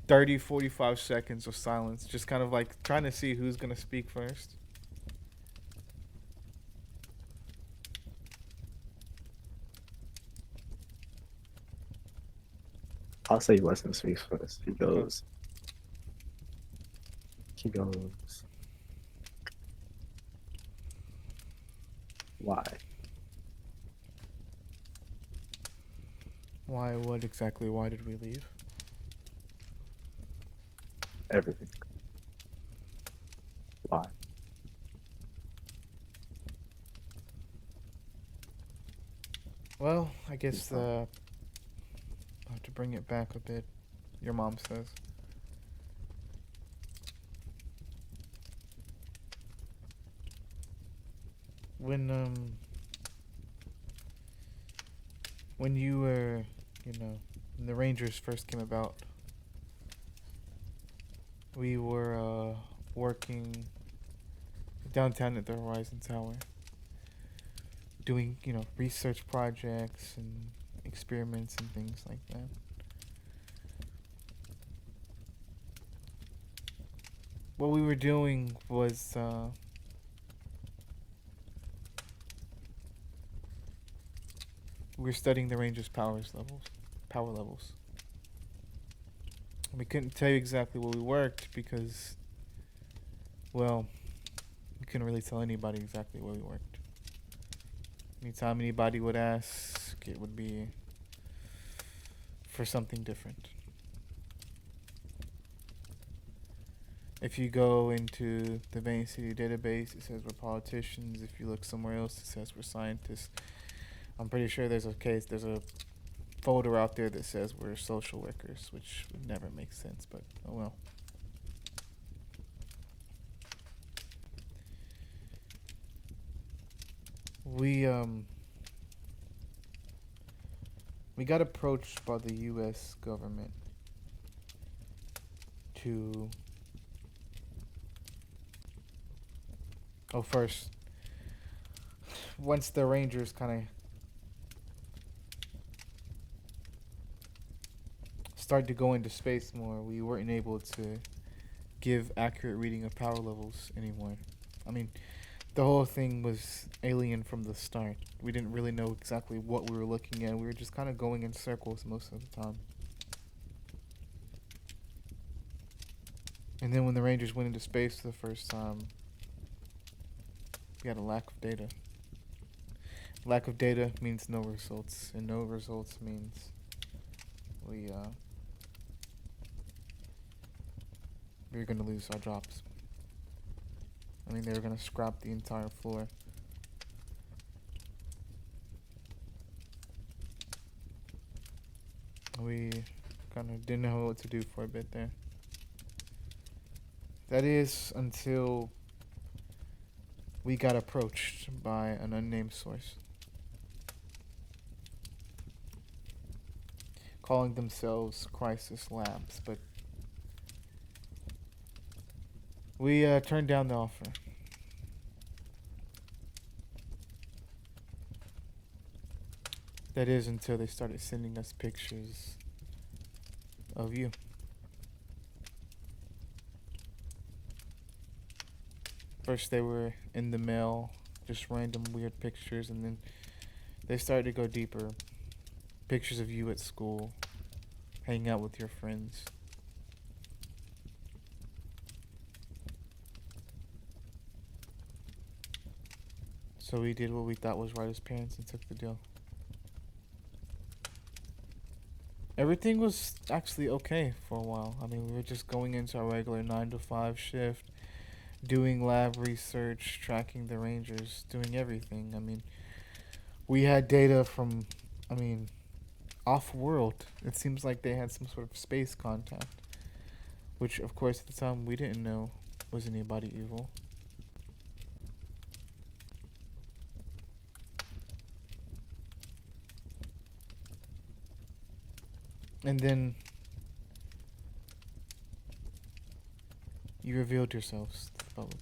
30, 45 seconds of silence, just kind of like trying to see who's going to speak first. I'll say Weston speaks first. He goes. Why? Why? What exactly? Why did we leave? Everything. Why? Well, I guess I'll have to bring it back a bit, your mom says. When you were, when the Rangers first came about, we were working downtown at the Horizon Tower, doing, research projects and experiments and things like that. What we were doing was we were studying the Rangers' power levels. We couldn't tell you exactly where we worked because, well, we couldn't really tell anybody exactly where we worked. Anytime anybody would ask, it would be for something different. If you go into the Main City database, it says we're politicians. If you look somewhere else, it says we're scientists. I'm pretty sure there's a folder out there that says we're social workers, which would never make sense, but oh well. We got approached by the US government to first, once the Rangers kind of started to go into space more, we weren't able to give accurate reading of power levels anymore. I mean, the whole thing was alien from the start. We didn't really know exactly what we were looking at. We were just kind of going in circles most of the time. And then when the Rangers went into space for the first time, we had a lack of data. Lack of data means no results, and no results means we're gonna lose our jobs. I mean, they were gonna scrap the entire floor. We kind of didn't know what to do for a bit there. That is until we got approached by an unnamed source, calling themselves Crisis Labs, but we turned down the offer. That is until they started sending us pictures of you. First they were in the mail, just random weird pictures, and then they started to go deeper. Pictures of you at school, hanging out with your friends. So we did what we thought was right as parents and took the deal. Everything was actually okay for a while. I mean, we were just going into our regular 9 to 5 shift, doing lab research, tracking the Rangers, doing everything. I mean, we had data from, off-world. It seems like they had some sort of space contact, which, of course, at the time we didn't know was anybody evil. And then you revealed yourselves to the public.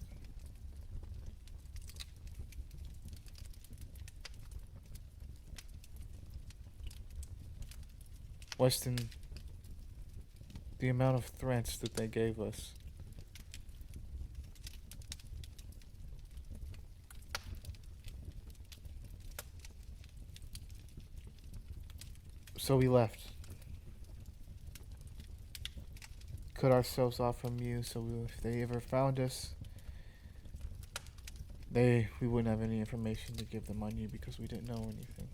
Weston, the amount of threats that they gave us. So we left. Cut ourselves off from you, so if they ever found us, we wouldn't have any information to give them on you because we didn't know anything.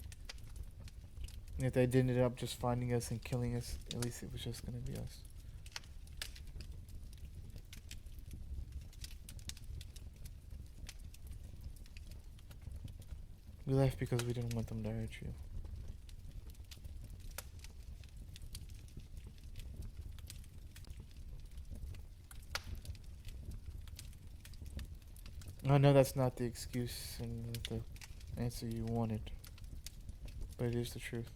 And if they did end up just finding us and killing us, at least it was just gonna be us. We left because we didn't want them to hurt you. I know that's not the excuse and the answer you wanted, but it is the truth.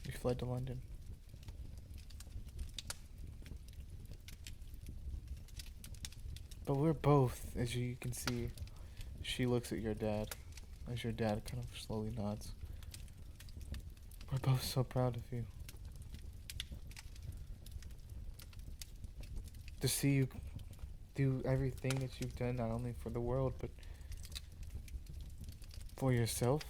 We fled to London. But we're both, as you can see, she looks at your dad, as your dad kind of slowly nods. We're both so proud of you. To see you do everything that you've done, not only for the world, but for yourself.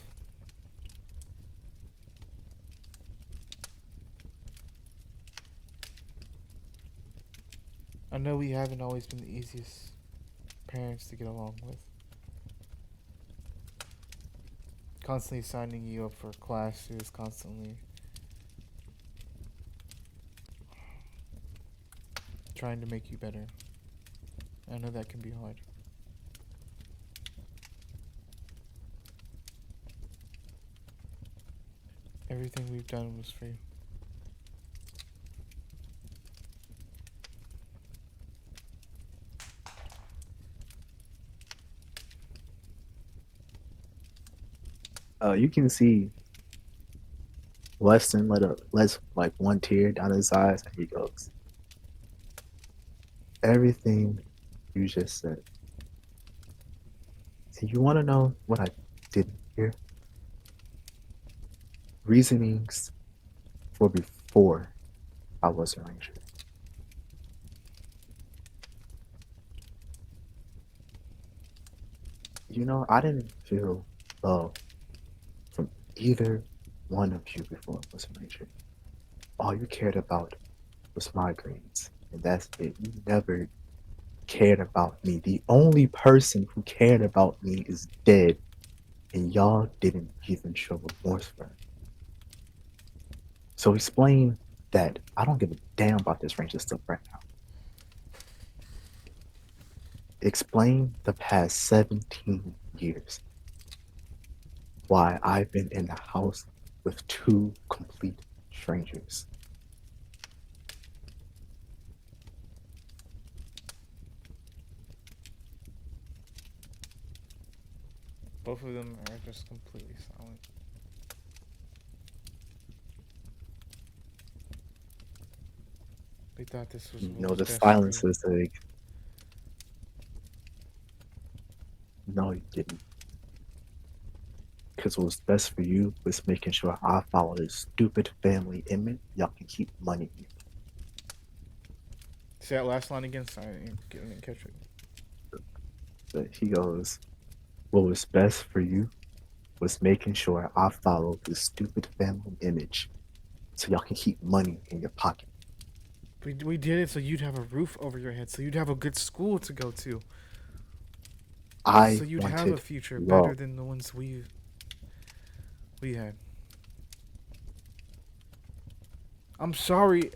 I know we haven't always been the easiest parents to get along with. constantly signing you up for classes, constantly trying to make you better. I know that can be hard. Everything we've done was for you. You can see Weston lets like one tear down his eyes, and he goes, "Everything you just said. And you want to know what I didn't hear? Reasonings for before I was a ranger. I didn't feel love from either one of you before I was a ranger. All you cared about was my grades, and that's it. You never cared about me. The only person who cared about me is dead, and y'all didn't even show remorse for it. So explain that I don't give a damn about this ranger stuff right now. Explain the past 17 years. Why I've been in the house with two complete strangers. Both of them are just completely silent. They thought this was what was The best for you. silence is like, no, you didn't. Because what was best for you was making sure I followed this stupid family image. Y'all can keep money. Say that last line again. Sorry, I didn't catch it. But he goes, what was best for you was making sure I followed this stupid family image so y'all can keep money in your pocket. We did it so you'd have a roof over your head, so you'd have a good school to go to. I So you'd have wanted a future love. better than the ones we had. I'm sorry.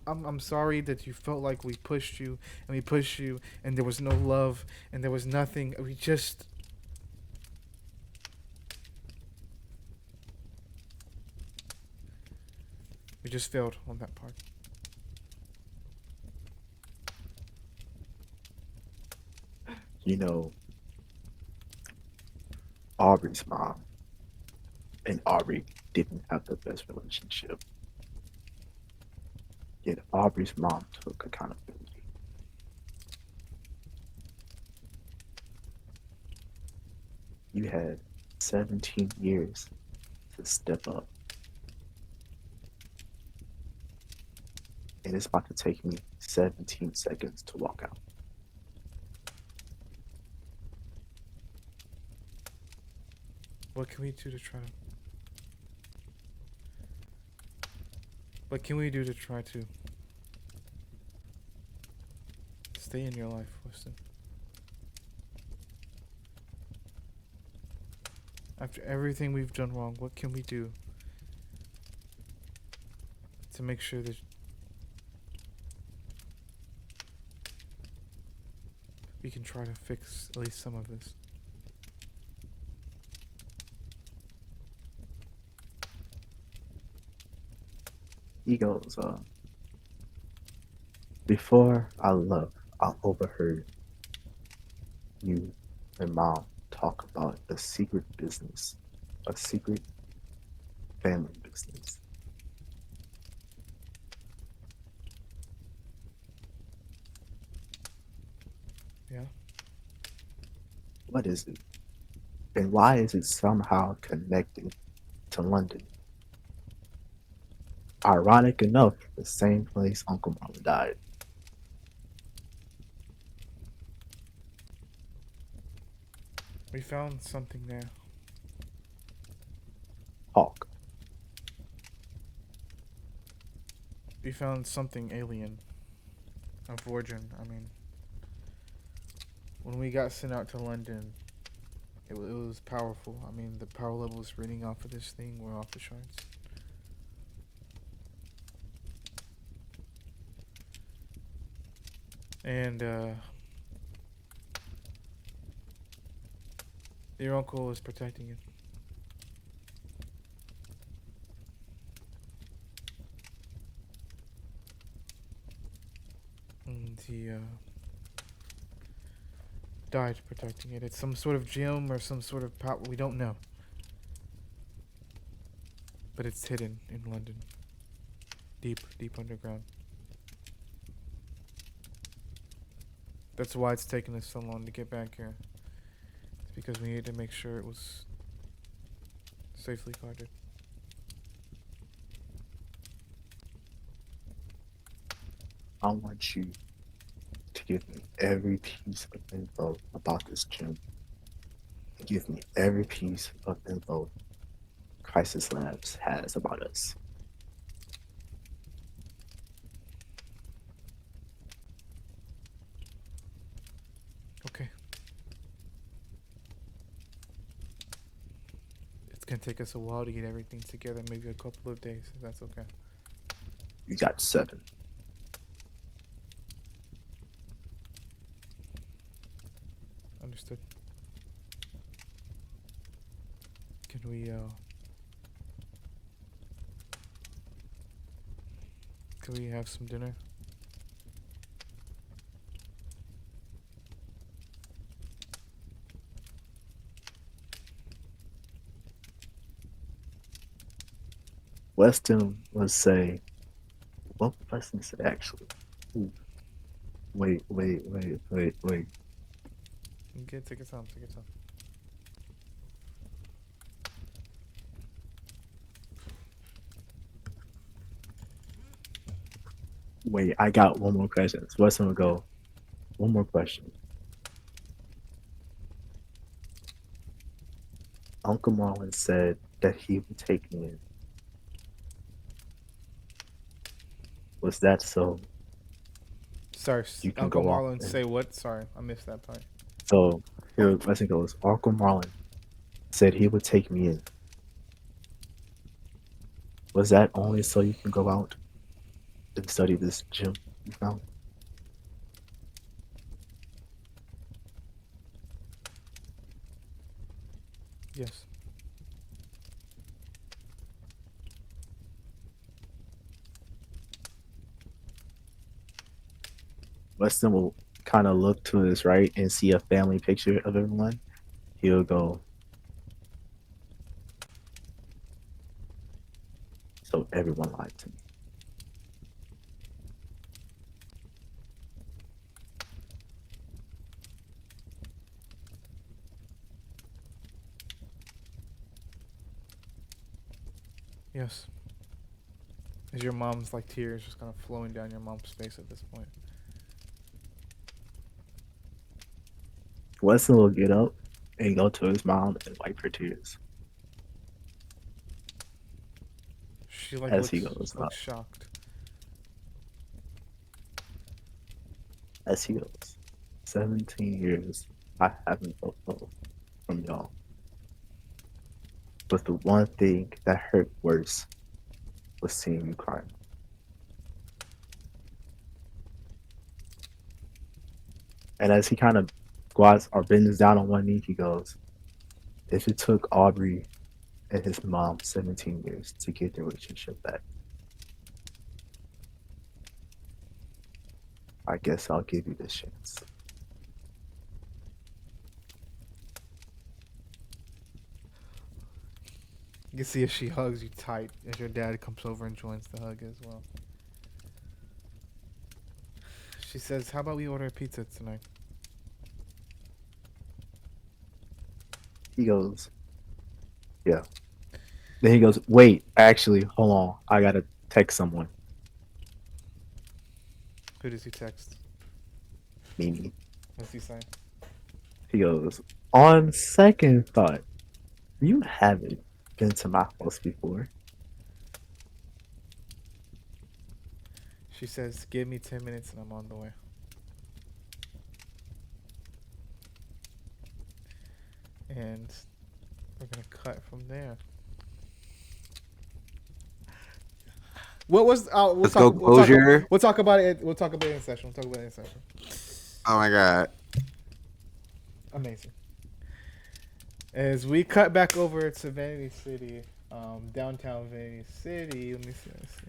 I'm sorry that you felt like we pushed you and we pushed you and there was no love and there was nothing. We just failed on that part. Aubrey's mom and Aubrey didn't have the best relationship. Yet Aubrey's mom took accountability. You had 17 years to step up. And it's about to take me 17 seconds to walk out. What can we do to try to? What can we do to try to stay in your life, Weston? After everything we've done wrong, what can we do to make sure that we can try to fix at least some of this? He goes, before I left, I overheard you and mom talk about a secret business, a secret family business. Yeah. What is it? And why is it somehow connected to London? Ironic enough, the same place Uncle Marlon died. We found something there. Hawk. We found something alien. A Vorgin, I mean. When we got sent out to London, It was powerful. I mean, the power levels reading off of this thing were off the charts. And your uncle is protecting you. And he died protecting it. It's some sort of gem or some sort of power. We don't know. But it's hidden in London. Deep, deep underground. That's why it's taken us so long to get back here. It's because we needed to make sure it was safely guarded. I want you to give me every piece of info about this gym. Give me every piece of info Crisis Labs has about us. Okay. It's gonna take us a while to get everything together, maybe a couple of days, if that's okay. You got 7. Understood. Can we have some dinner? Weston would say, what would Weston say actually? Ooh. Wait. Okay, take your time, take your time. Wait, I got one more question. So Weston would go, one more question. Uncle Marlon said that he would take me in. Was that so Sorry, you can Uncle go off? Marlon, say what? Sorry, I missed that part. So here Weston goes, Uncle Marlon said he would take me in. Was that only so you can go out and study this gym you found? Yes. Weston will kind of look to his right and see a family picture of everyone. He'll go, so everyone lied to me. Yes. Is your mom's like tears just kind of flowing down your mom's face at this point? Weston will get up and go to his mom and wipe her tears She like as he goes up. looks shocked. As he goes, 17 years I haven't felt love from y'all. But the one thing that hurt worse was seeing you crying. And as he kind of squats or bends down on one knee, he goes, if it took Aubrey and his mom 17 years to get their relationship back, I guess I'll give you this chance. You can see if she hugs you tight as your dad comes over and joins the hug as well. She says, how about we order a pizza tonight? He goes, yeah. Then he goes, wait, actually, hold on. I gotta text someone. Who does he text? Mimi. What's he saying? He goes, on second thought, you haven't been to my house before. She says, give me 10 minutes and I'm on the way. and we're gonna cut from there. What was? We'll Let's talk. go closure. We'll talk about it. We'll talk about it in session. We'll talk about it in session. Oh my god. Amazing. As we cut back over to Vanity City, downtown Vanity City. Let me see. Let's see.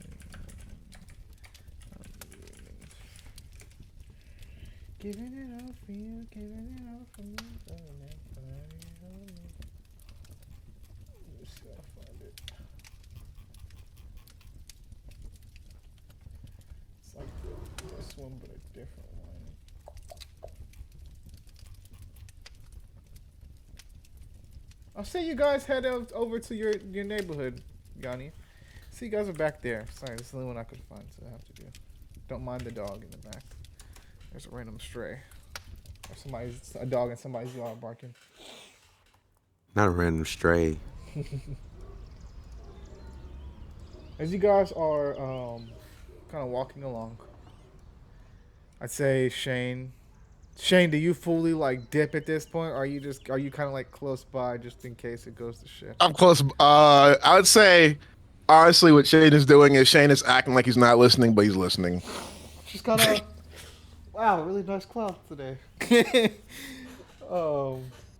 Giving it all for you, giving it all for me. Just gotta find it. It's like this one, but a different one. I'll see you guys head over to your neighborhood, Yanni. See, you guys are back there. Sorry, this is the only one I could find, so I have to do. Don't mind the dog in the back. There's a random stray. Or a dog in somebody's yard barking. Not a random stray. As you guys are kind of walking along, I'd say Shane. Shane, do you fully like dip at this point? Or are you kind of like close by just in case it goes to shit? I'm close. I would say, honestly, what Shane is doing is Shane is acting like he's not listening, but he's listening. She's got a wow, really nice cloud today. In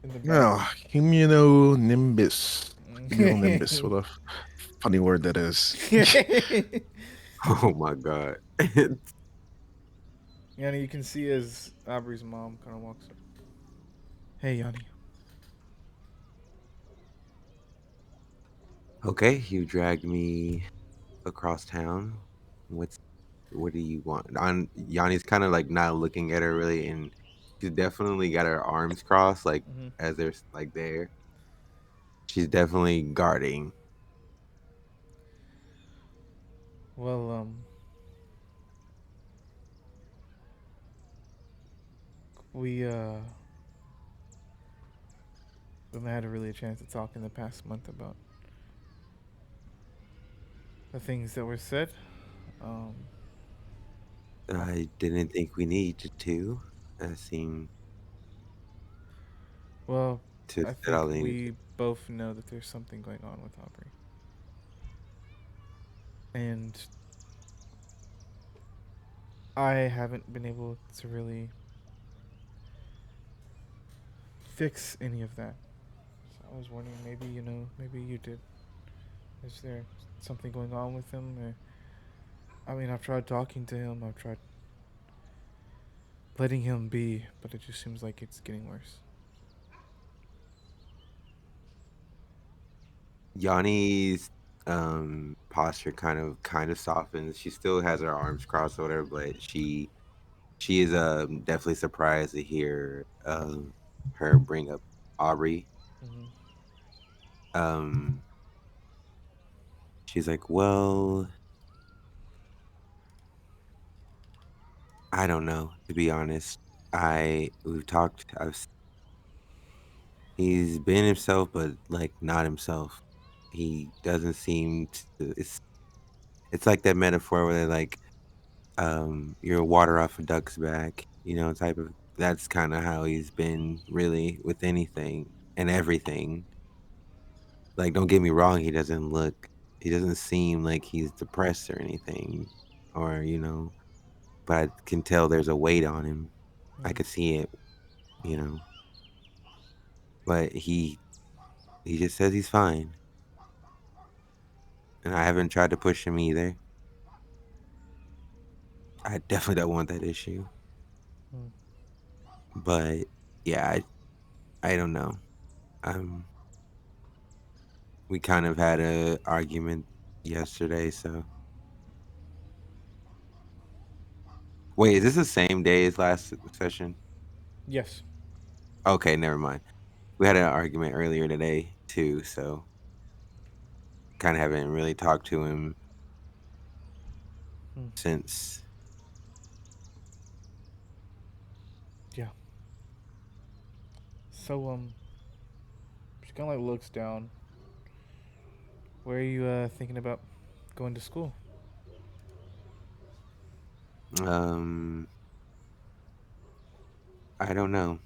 the back. No, cumulonimbus. Cumulonimbus. What a funny word that is. Oh my god. Yanni, you can see as Aubrey's mom kind of walks up. Hey, Yanni. Okay, you dragged me across town. What do you want? Yanni's kind of like not looking at her really, and she's definitely got her arms crossed, like as they're like there. She's definitely guarding. Well, we haven't had really a chance to talk in the past month about the things that were said. I didn't think we needed to. I seem Well, to I said all think they needed we both know that there's something going on with Aubrey. And I haven't been able to really fix any of that. So I was wondering, maybe maybe you did. Is there something going on with him? I mean, I've tried talking to him. I've tried letting him be, but it just seems like it's getting worse. Yanni's posture kind of softens. She still has her arms crossed or whatever, but she is definitely surprised to hear her bring up Aubrey. She's like, well, I don't know, to be honest. We've talked. He's been himself, but like not himself. He doesn't seem to. It's like that metaphor where they're like, you're water off a duck's back, type of. That's kind of how he's been really with anything and everything. Like, don't get me wrong, he doesn't seem like he's depressed or anything, or but I can tell there's a weight on him. I could see it, you know. But he just says he's fine, and I haven't tried to push him either. I definitely don't want that issue. But yeah, I don't know. We kind of had a argument yesterday, so. Wait, is this the same day as last session? Yes. Okay, never mind. We had an argument earlier today too, so kind of haven't really talked to him since. Yeah. So she kind of like looks down. Where are you thinking about going to school? I don't know.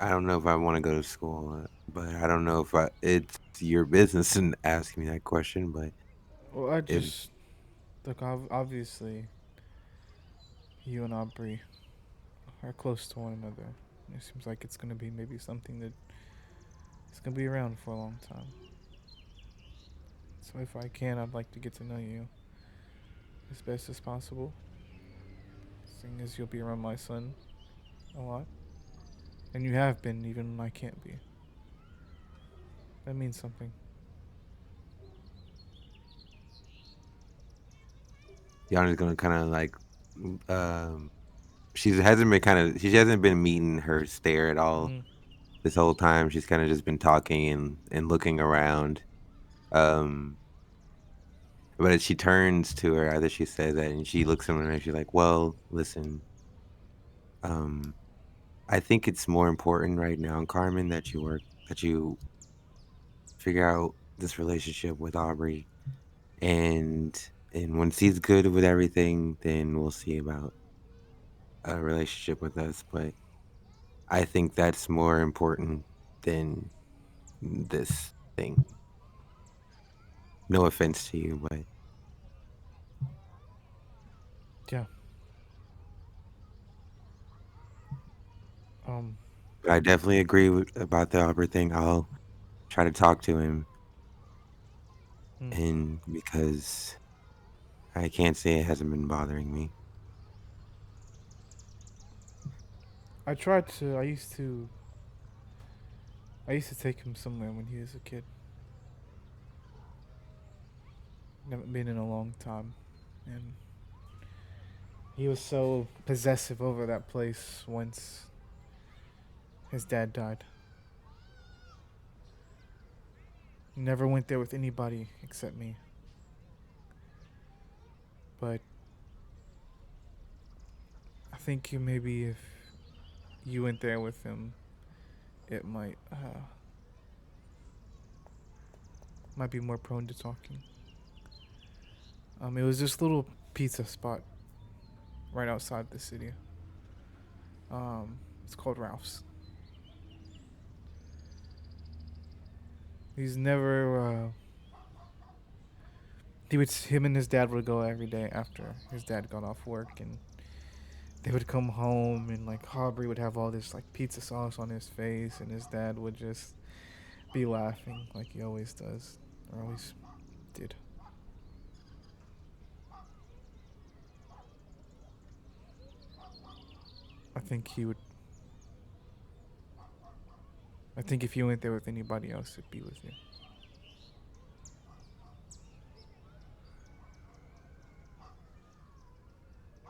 I don't know if I want to go to school, but I don't know if it's your business and ask me that question. But Well, I if just look. Obviously, you and Aubrey are close to one another. It seems like it's gonna be maybe something that it's gonna be around for a long time. So if I can, I'd like to get to know you as best as possible. Seeing as you'll be around my son a lot, and you have been even when I can't be. That means something. Yana's gonna kind of like, um, she hasn't been meeting her stare at all Mm. this whole time. She's kind of just been talking and looking around. Um, but as she turns to her, either she says that and she looks at her and she's like, "Well, listen, um, I think it's more important right now, Carmen, that you figure out this relationship with Aubrey, and once he's good with everything, then we'll see about a relationship with us. But I think that's more important than this thing. No offense to you, Yeah. Um. but I definitely agree about the Aubrey thing. I'll try to talk to him, Mm. and because I can't say it hasn't been bothering me. I tried to. I used to take him somewhere when he was a kid. Never been in a long time, and he was so possessive over that place once his dad died. Never went there with anybody except me. But I think maybe if you went there with him, it might be more prone to talking. It was this little pizza spot right outside the city. It's called Ralph's. He's never. Him and his dad would go every day after his dad got off work, and they would come home, and like Aubrey would have all this like pizza sauce on his face, and his dad would just be laughing like he always does, or always did. I think he would. I think if you went there with anybody else, it'd be with you.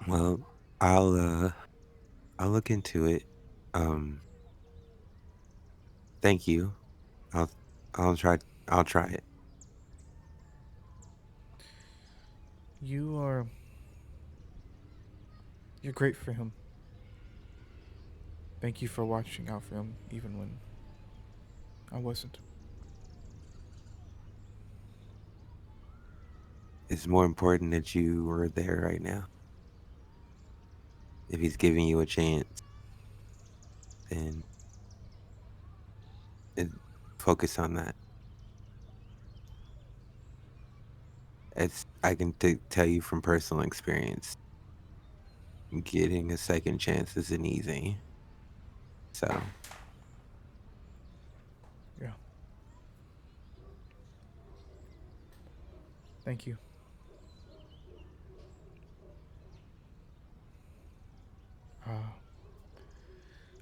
Well, I'll look into it. Um, thank you. I'll I'll try I'll try it. You are. You're great for him. Thank you for watching out for him, even when I wasn't. It's more important that you were there right now. If he's giving you a chance, then it, focus on that. I can tell you from personal experience, getting a second chance isn't easy. So Yeah. Thank you. Uh,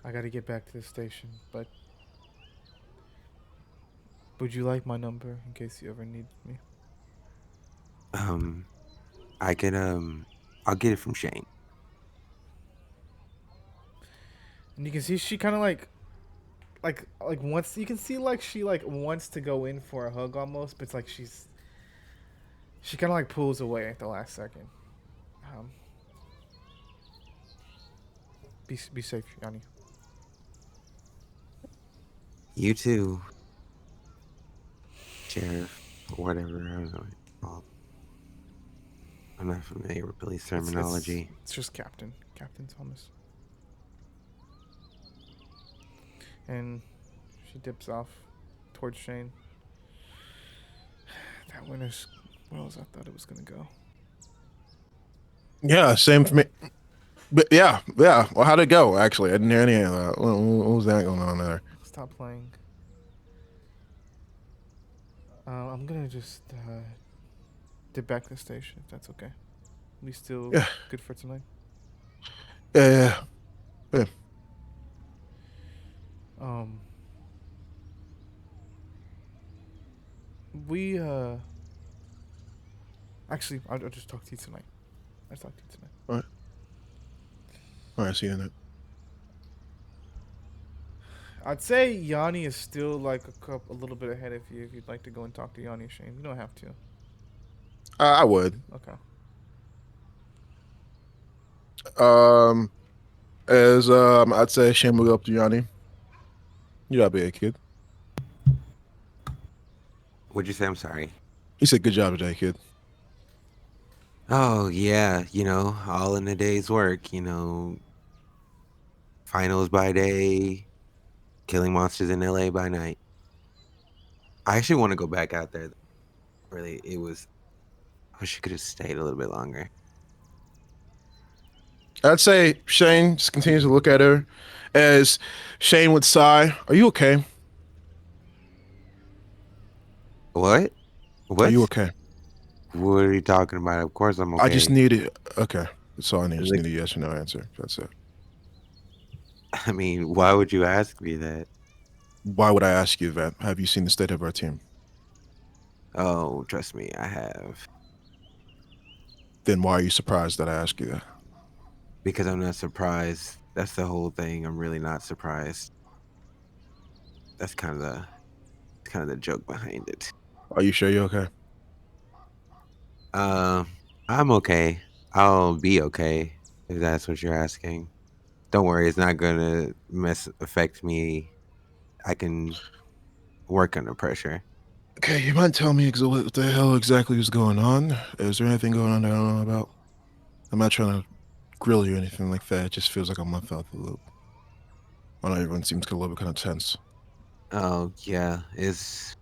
I gotta get back to the station, but would you like my number in case you ever need me? um, I can I'll get it from Shane. And you can see she kind of like wants. You can see like she like wants to go in for a hug almost, but it's like she kind of like pulls away at the last second. Um, be safe, Yanni. You too, Sheriff, or whatever. I don't know. Well, I'm not familiar with police terminology. It's just Captain Thomas. And she dips off towards Shane. That went as well as I thought it was gonna go. Yeah, same for me. But yeah. Well, how'd it go? Actually, I didn't hear any of that. What was that going on there? Stop playing. I'm gonna just dip back to the station if that's okay. We still Yeah. good for tonight? Yeah. Um, we actually, I'll just talk to you tonight. I'll talk to you tonight. All right. See you in it. I'd say Yanni is still like a little bit ahead of you if you'd like to go and talk to Yanni or Shane. You don't have to. I would. Okay. As I'd say Shane will go up to Yanni. You gotta be a kid. What'd you say? I'm sorry. He said, "Good job today, kid." Oh yeah, all in a day's work. Finals by day, killing monsters in LA by night. I actually want to go back out there. Really, I wish you could have stayed a little bit longer. I'd say Shane just continues to look at her as Shane would sigh. Are you okay? What? Are you okay? What are you talking about? Of course I'm okay. I just needed. Okay, that's all I need. I just need a yes or no answer. That's it. I mean, why would you ask me that? Why would I ask you that? Have you seen the state of our team? Oh, trust me, I have. Then why are you surprised that I asked you that? Because I'm not surprised. That's the whole thing. I'm really not surprised. That's kind of the joke behind it. Are you sure you're okay? I'm okay. I'll be okay if that's what you're asking. Don't worry, it's not gonna affect me. I can work under pressure. Okay, you mind telling me what the hell exactly is going on? Is there anything going on that I don't know about? I'm not trying to grill you or anything like that. It just feels like I'm left out the loop. I know everyone seems a little bit kind of tense. Oh yeah, it's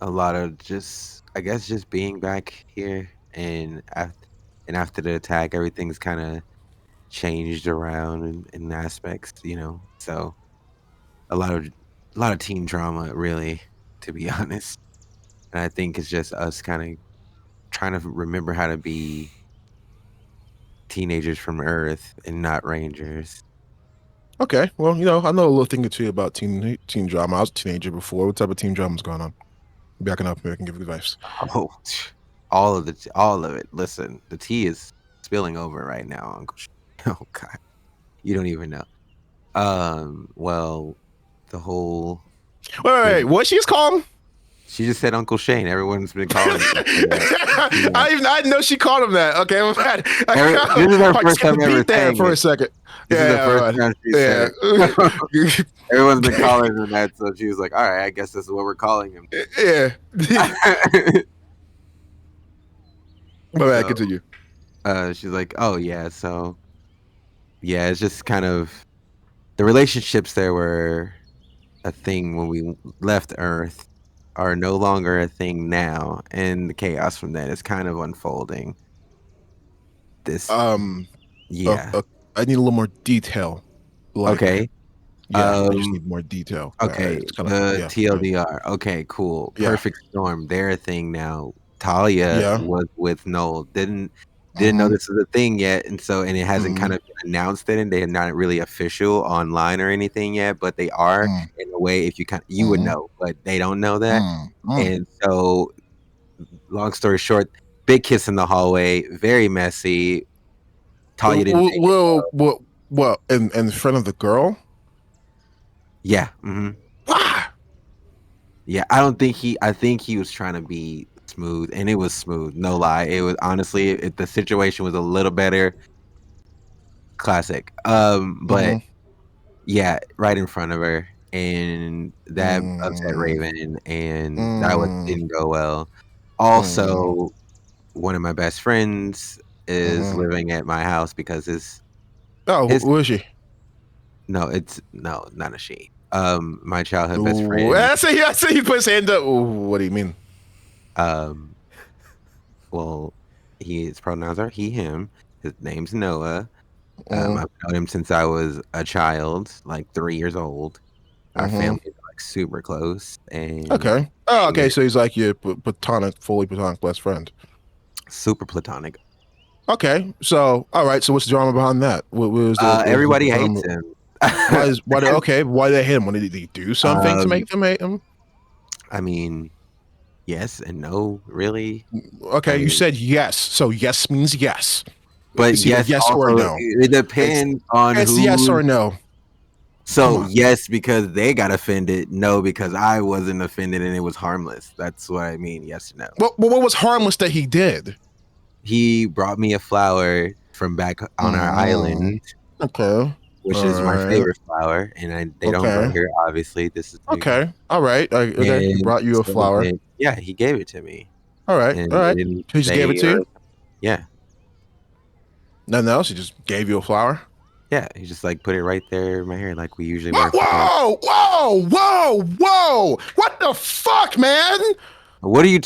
a lot of I guess just being back here and after the attack, everything's kind of changed around in aspects, So a lot of teen drama, really, to be honest. And I think it's just us kind of trying to remember how to be teenagers from Earth and not Rangers. Okay, well, I know a little thing or two about teen drama. I was a teenager before. What type of teen drama is going on? Maybe I can help you. I can give you advice. Oh, all of it. Listen, the tea is spilling over right now, Uncle. Oh God, you don't even know. Well, the whole. Wait. What she's calling? She just said Uncle Shane. Everyone's been calling him that. I didn't know she called him that. Okay, I'm bad. This is her first time ever saying for it. a second. This is the first time she said it. Everyone's been calling him that, so she was like, "All right, I guess this is what we're calling him." Yeah. My bad. Continue. She's like, "Oh yeah, so yeah, it's just kind of the relationships there were a thing when we left Earth are no longer a thing now, and the chaos from that is kind of unfolding." Yeah. I need a little more detail. Okay. Yeah, I just need more detail. Okay, the TLDR. Okay, cool. Yeah. Perfect Storm. They're a thing now. Talia was with Noel. Didn't know this was a thing yet, and it hasn't kind of been announced it, and they're not really official online or anything yet, but they are in a way. If you would know, but they don't know that. And so, long story short, big kiss in the hallway, very messy. Talia didn't. Well, in front of the girl. Yeah. Mm-hmm. Yeah, I think he was trying to be smooth, and it was smooth. No lie, it was honestly. If the situation was a little better, classic. But yeah, right in front of her, and that upset Raven, and that didn't go well. Also, one of my best friends is living at my house because who is she? No, not a she. My childhood best friend. I say he put his hand up. Ooh, what do you mean? Well, his pronouns are he, him. His name's Noah. I've known him since I was a child, like 3 years old. Our family is like super close. And okay. Oh, okay. So he's like your fully platonic best friend. Super platonic. Okay. So, all right. So what's the drama behind that? What was everybody hates him. Why do they hate him? Did he do something to make them hate him? I mean, yes and no, really. Okay, you said yes, so yes means yes. But yes also, or no. It depends on it's who. Yes or no. So yes, because they got offended. No, because I wasn't offended and it was harmless. That's what I mean. Yes or no. Well, what was harmless that he did? He brought me a flower from back on our island. Okay. Which is my favorite flower, and they don't grow here. Obviously, this is okay. All right. Okay. He brought you a flower. Yeah, he gave it to me. All right. All right. He just gave it to you. Yeah. Nothing else. He just gave you a flower. Yeah, he just like put it right there in my hair, like we usually. Whoa! What the fuck, man? What are you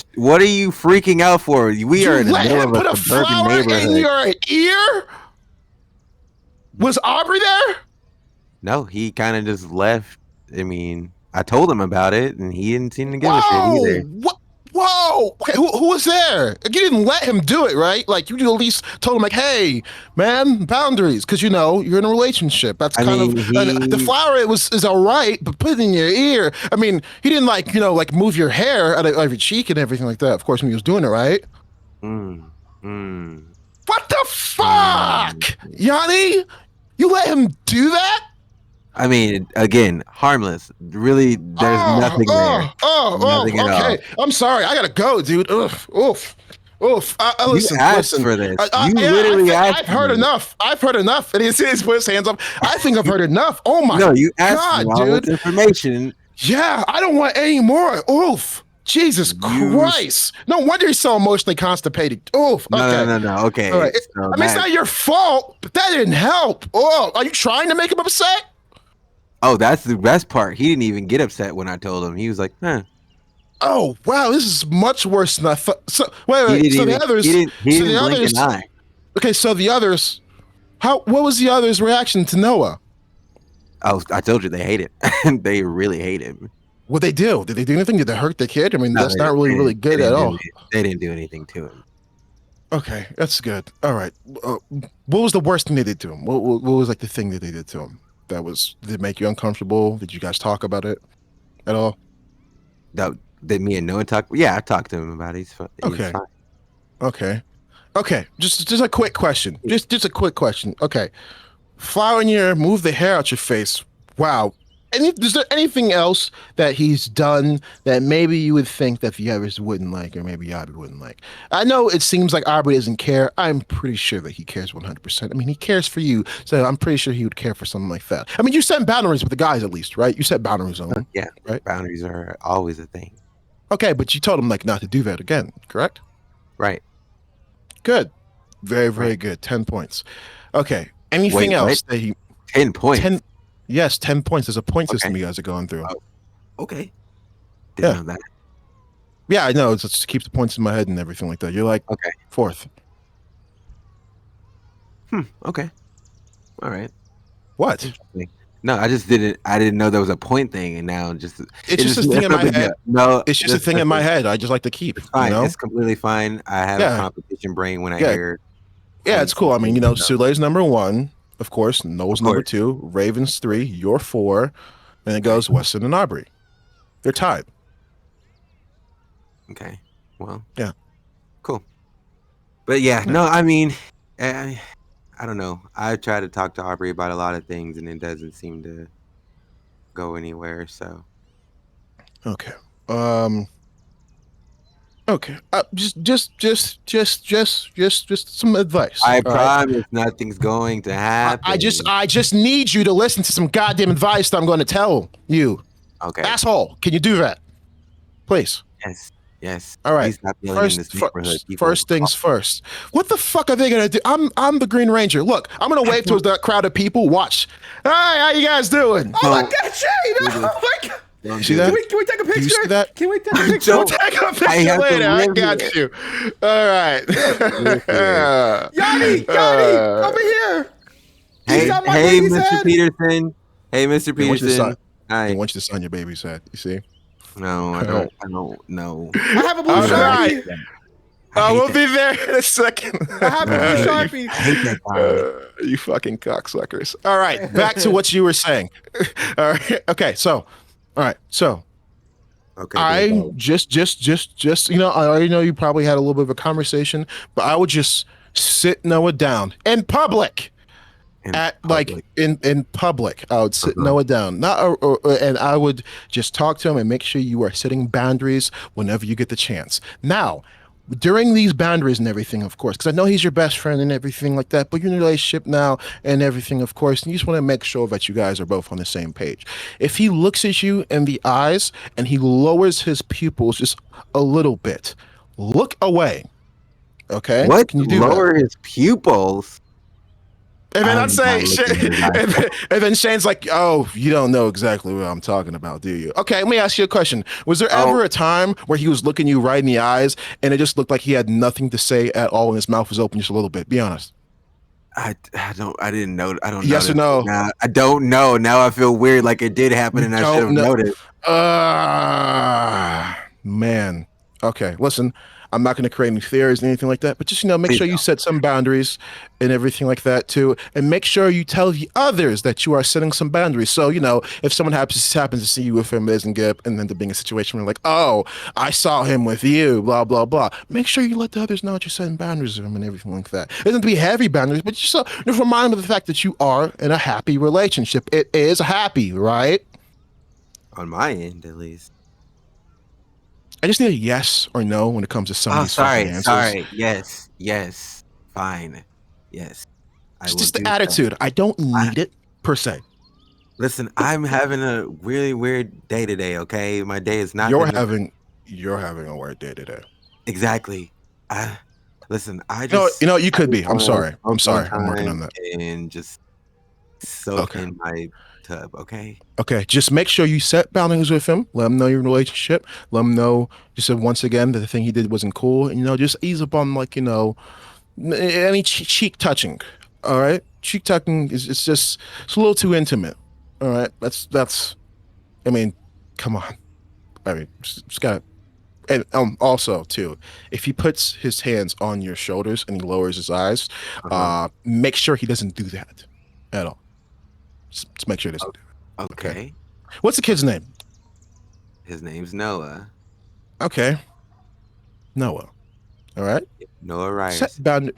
freaking out for? We are in the middle of a suburban neighborhood. In your ear? Was Aubrey there? No, he kind of just left. I mean, I told him about it, and he didn't seem to give a shit either. Whoa! Okay, who was there? You didn't let him do it, right? Like you at least told him, like, "Hey, man, boundaries," because you're in a relationship. That's the flower. Is all right, but put it in your ear. I mean, he didn't like move your hair out of your cheek and everything like that. Of course, when he was doing it, right? What the fuck, Yanni? You let him do that? I mean, again, harmless. Really, there's nothing there. Nothing okay. I'm sorry. I gotta go, dude. Oof. Listen, you asked for this. You literally asked. I've heard enough. And he put his hands up. I think I've heard enough. Oh my God, you asked for dude. Information. Yeah, I don't want any more. Oof. Jesus Christ. No wonder he's so emotionally constipated. Oof. Okay. No. Okay. All right. So I mean, it's not your fault, but that didn't help. Oh, are you trying to make him upset? Oh, that's the best part. He didn't even get upset when I told him. He was like, huh. Oh, wow. This is much worse than I thought. So, wait. So the others. He didn't blink an eye. Okay, so the others. What was the others' reaction to Noah? Oh, I told you they hate it. They really hate him. What they do? Did they do anything? Did they hurt the kid? I mean, that's not really good at all. They didn't do anything to him. Okay, that's good. All right. What was the worst thing they did to him? What was like the thing that they did to him? Did it make you uncomfortable? Did you guys talk about it at all? Did me and Noah talk? Yeah, I talked to him about it. He's fine. Okay. Just a quick question. Just a quick question. Okay. Flower in your ear, move the hair out your face. Wow. Is there anything else that he's done that maybe you would think that the others wouldn't like, or maybe Aubrey wouldn't like? I know it seems like Aubrey doesn't care. I'm pretty sure that he cares 100%. I mean, he cares for you, so I'm pretty sure he would care for something like that. I mean, you set boundaries with the guys at least, right? You set boundaries on them. Yeah, right. Boundaries are always a thing. Okay, but you told him like not to do that again, correct? Right. Good. Very, very good. 10 points. Okay. Anything else that he? 10 points. Yes, 10 points. There's a point system you guys are going through. Oh, okay. Didn't know that. Yeah, I know. It just keeps the points in my head and everything like that. You're like fourth. Okay. All right. What? No, I didn't know there was a point thing, and now it's just a thing in my head. No, it's just a thing in my head. I just like to keep. It's fine. You know? It's completely fine. I have a competition brain when I hear. Yeah, it's cool. I mean, Sulei's number 1. Of course, Noel's number 2, Raven's 3, you're 4, and it goes Weston and Aubrey. They're tied. Okay. Well. Yeah. Cool. But yeah, no, I mean, I don't know. I try to talk to Aubrey about a lot of things, and it doesn't seem to go anywhere. So. Okay. Okay. Just some advice. I promise nothing's going to happen. I just need you to listen to some goddamn advice that I'm going to tell you. Okay. Asshole, can you do that? Please. Yes. Yes. All right. Please stop yelling in this neighborhood. People. First things first. What the fuck are they gonna do? I'm the Green Ranger. Look, I'm gonna wave towards that crowd of people. Watch. Hi, how you guys doing? Oh my God, Shane! Oh my God! Don't See do that? it. Can we take a picture? you see that? Can we take a picture? We'll take a I picture have to later. I live got here. you. All right. Yanni, over here. Hey, He's on my hey, baby's Mr. head. Peterson. Hey, Mr. They want you to sign. Peterson. Hi. They want you to sign your baby's head. You see? No, I don't. I don't know. I have a blue All Sharpie. right. I hate We'll that. be there in a second. I have a blue Sharpie. I hate that guy. You fucking cocksuckers. All right, back to what you were saying. All right. Okay, so, all right, so Okay. I go. just, you know, I already know you probably had a little bit of a conversation, but I would just sit Noah down in public. In public, I would sit Noah down, and I would just talk to him and make sure you are setting boundaries whenever you get the chance. Now, during these boundaries and everything, of course, because I know he's your best friend and everything like that, but you're in a relationship now and everything, of course, and you just want to make sure that you guys are both on the same page. If he looks at you in the eyes and he lowers his pupils just a little bit, look away. Okay? What? Can you do Lower that? his pupils? And then I'm I'd say, not looking at his eyes. and then Shane's like, "Oh, you don't know exactly what I'm talking about, do you?" Okay, let me ask you a question. Was there ever a time where he was looking you right in the eyes and it just looked like he had nothing to say at all and his mouth was open just a little bit? Be honest. I didn't know. I don't know. Yes or no? Now, I don't know. Now I feel weird, like it did happen, and I should have noticed. Man. Okay, listen. I'm not going to create any theories or anything like that, but just, you know, make sure you set some boundaries and everything like that too, and make sure you tell the others that you are setting some boundaries. So, you know, if someone happens to see you with him, doesn't get, and then to being a situation where like, oh, I saw him with you, blah blah blah. Make sure you let the others know that you're setting boundaries with him and everything like that. It doesn't have to be heavy boundaries, but just remind them of the fact that you are in a happy relationship. It is happy, right? On my end, at least. I just need a yes or no when it comes to some of these fucking answers. Sorry. Yes. Fine. Yes. It's just the attitude. I don't need it per se. Listen, I'm having a really weird day today. Okay, my day is not. You're having a weird day today. Exactly. Listen. I just. You know. You could be. I'm sorry. I'm working on that. And just soak in my tub. Okay. Okay. Just make sure you set boundaries with him. Let him know your relationship. Let him know. Just once again that the thing he did wasn't cool. And, you know, just ease up on, like, you know, any cheek touching. All right. Cheek touching it's a little too intimate. All right. That's. I mean, come on. I mean, just gotta. And also too, if he puts his hands on your shoulders and he lowers his eyes, make sure he doesn't do that at all. Just make sure he doesn't do it. Okay. What's the kid's name? His name's Noah. Okay. Noah. All right. Noah Ryerson.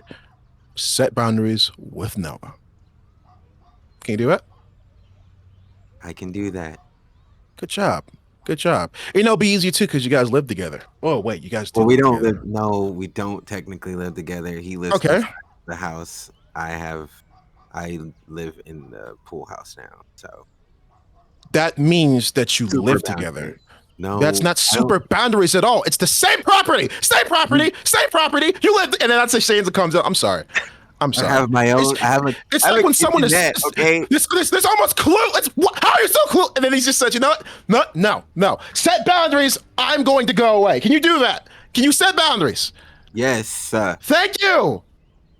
Set boundaries with Noah. Can you do it? I can do that. Good job. Good job. You know, it'll be easier too because you guys live together. Oh wait, you guys do. Well, we don't together. live. No, we don't technically live together. He lives Okay. in the house. I live in the pool house now. So that means that you super live boundaries. together. No, that's not super boundaries at all. It's the same property. Same property. Same property. You live, and then I'd say Shane's comes up. I'm sorry. I have my own. It's like when someone is okay. There's almost clueless. How are you so clueless? And then he's just said, you know what? No. Set boundaries. I'm going to go away. Can you do that? Can you set boundaries? Yes. Thank you.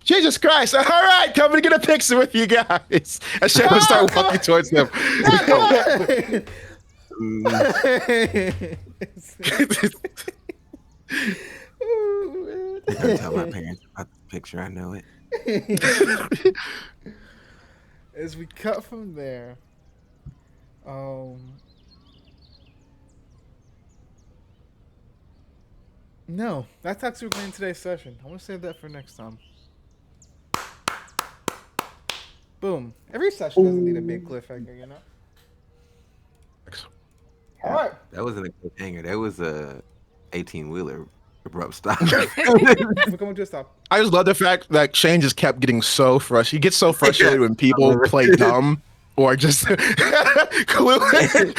Jesus Christ. All right, come and get a picture with you guys. And Shane will start walking towards them. I tell my parents about the picture. I know it. As we cut from there, no, that's actually going in today's session. I want to save that for next time. Boom. Every session doesn't need a big cliffhanger, you know? All right. That wasn't a cliffhanger. That was a 18-wheeler abrupt stop. We're coming to a stop. I just love the fact that Shane just kept getting so frustrated. He gets so frustrated when people play dumb. or just clueless.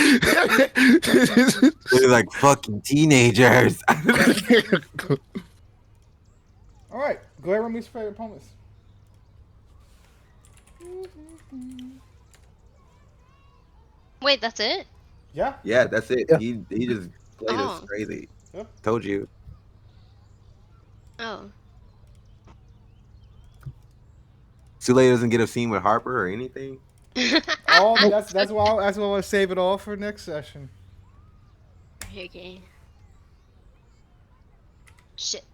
They're like fucking teenagers. All right, go ahead and release favorite opponents. Wait, that's it? Yeah. Yeah, that's it. Yeah. He just played us Oh. crazy. Yeah. Told you. Oh. Sule doesn't get a scene with Harper or anything. Oh, that's why I want to save it all for next session. Okay. Shit.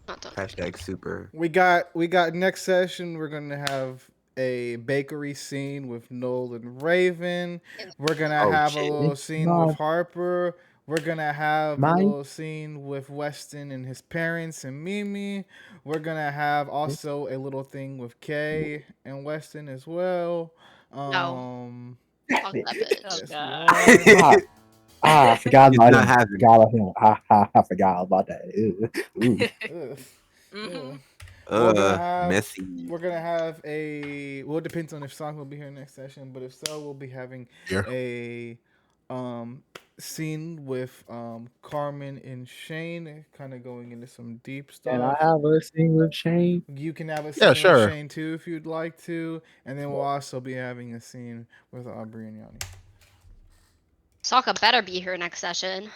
Not done. Hashtag super. We got next session. We're gonna have a bakery scene with Noel and Raven. We're gonna Oh, have shit. a little scene No. with Harper. We're gonna have a Mine? little scene with Weston and his parents and Mimi. We're gonna have also a little thing with Kay and Weston as well. No. Fuck that Oh, bitch. God. I forgot about not him. happening. Forgot about him. I forgot about that. Ew. Ooh. Ugh. Mhm. We're gonna have- Messy. We're gonna have a. Well, it depends on if Song will be here next session, but if so, we'll be having Yeah. a scene with Carmen and Shane, kind of going into some deep stuff. Can I have a scene with Shane? You can have a scene Yeah, with sure. Shane too if you'd like to, and then we'll also be having a scene with Aubrey and Yanni. Sokka better be here next session.